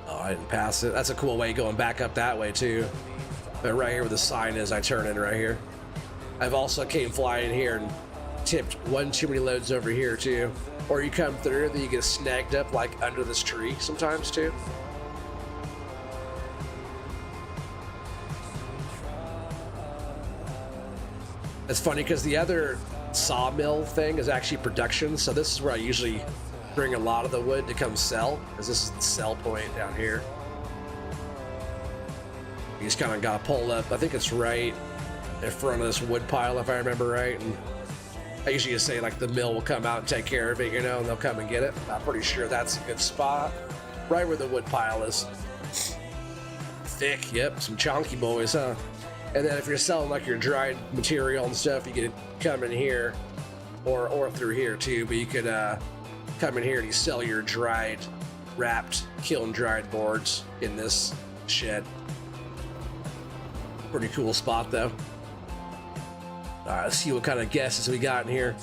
Oh, I didn't pass it. That's a cool way going back up that way too. But right here where the sign is, I turn in right here. I've also came flying here and tipped one too many loads over here too. Or you come through, then you get snagged up like under this tree sometimes too. It's funny because the other sawmill thing is actually production, so this is where I usually bring a lot of the wood to come sell, because this is the sell point down here. You just kind of got to pull up. I think it's right in front of this wood pile, if I remember right. And I usually just say like the mill will come out and take care of it, you know, and they'll come and get it. I'm pretty sure that's a good spot, right where the wood pile is. Thick, yep, some chunky boys, huh? And then if you're selling like your dried material and stuff, you could come in here, or through here too. But you could come in here and you sell your dried, wrapped, kiln dried boards in this shed. Pretty cool spot though. All right, let's see what kind of guesses we got in here.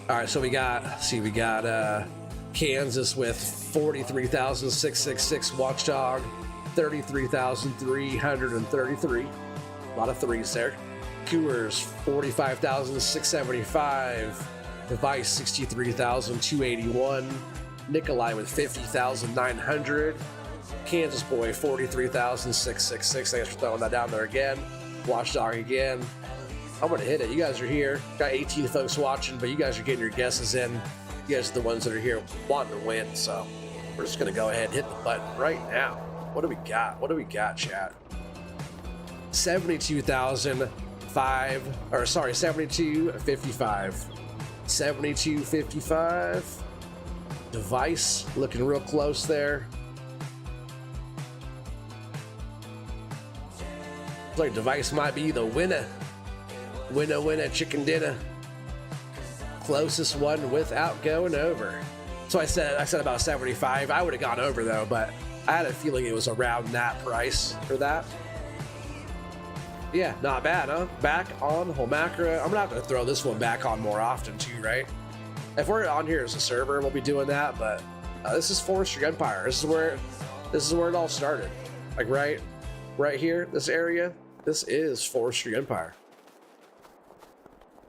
All right, so we got Kansas with 43,666 Watchdog, 33,333. A lot of threes there. Coors 45,675. Device 63,281. Nikolai with 50,900. Kansas Boy 43,666. Thanks for throwing that down there again. Watchdog again. I'm gonna hit it. You guys are here. Got 18 folks watching, but you guys are getting your guesses in. You guys are the ones that are here wanting to win. So we're just gonna go ahead and hit the button right now. What do we got? What do we got, chat? 72,55. 72,55. Device looking real close there. Looks like Device might be the winner. Winner, chicken dinner. Closest one without going over. So I said about 75. I would have gone over though, but I had a feeling it was around that price for that. Yeah, not bad, huh? Back on Homacra. I'm gonna have to throw this one back on more often too, right? If we're on here as a server, we'll be doing that. But this is Forestry Empire. This is where it all started. Like right here, this area. This is Forestry Empire,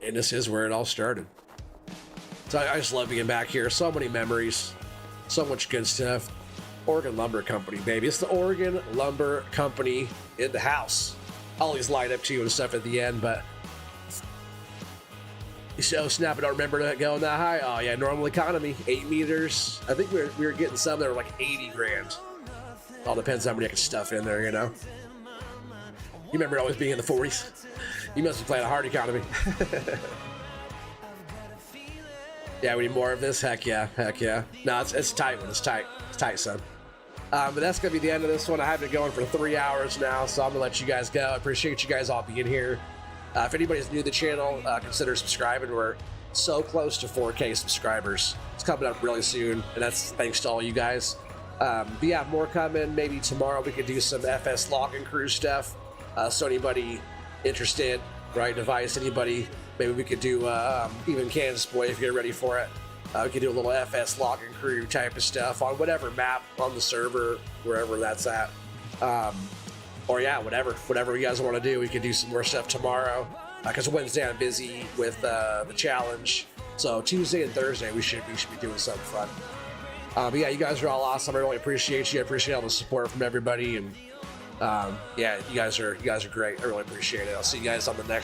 and this is where it all started. So I just love being back here. So many memories, so much good stuff. Oregon Lumber Company, baby. It's the Oregon Lumber Company in the house. All these light up to you and stuff at the end, but oh snap! I don't remember that going that high. Oh yeah, normal economy, 8 meters. I think we were getting some that were like 80 grand. All depends how many I can stuff in there, you know. You remember always being in the 40s? You must be playing a hard economy. Yeah, we need more of this. Heck yeah. No, it's tight one. It's tight, son. But that's gonna be the end of this one. I have been going for 3 hours now, so I'm gonna let you guys go. I appreciate you guys all being here. If anybody's new to the channel, consider subscribing. We're so close to 4K subscribers. It's coming up really soon, and that's thanks to all you guys. But yeah, more coming. Maybe tomorrow we could do some FS logging crew stuff. So anybody interested, right? Device, anybody, maybe we could do even Kansas Boy if you're ready for it. We could do a little FS logging crew type of stuff on whatever map on the server, wherever that's at. Or yeah, whatever you guys want to do. We could do some more stuff tomorrow. Because Wednesday I'm busy with the challenge. So Tuesday and Thursday we should be doing something fun. But yeah, you guys are all awesome. I really appreciate you. I appreciate all the support from everybody, and yeah, you guys are great. I really appreciate it. I'll see you guys on the next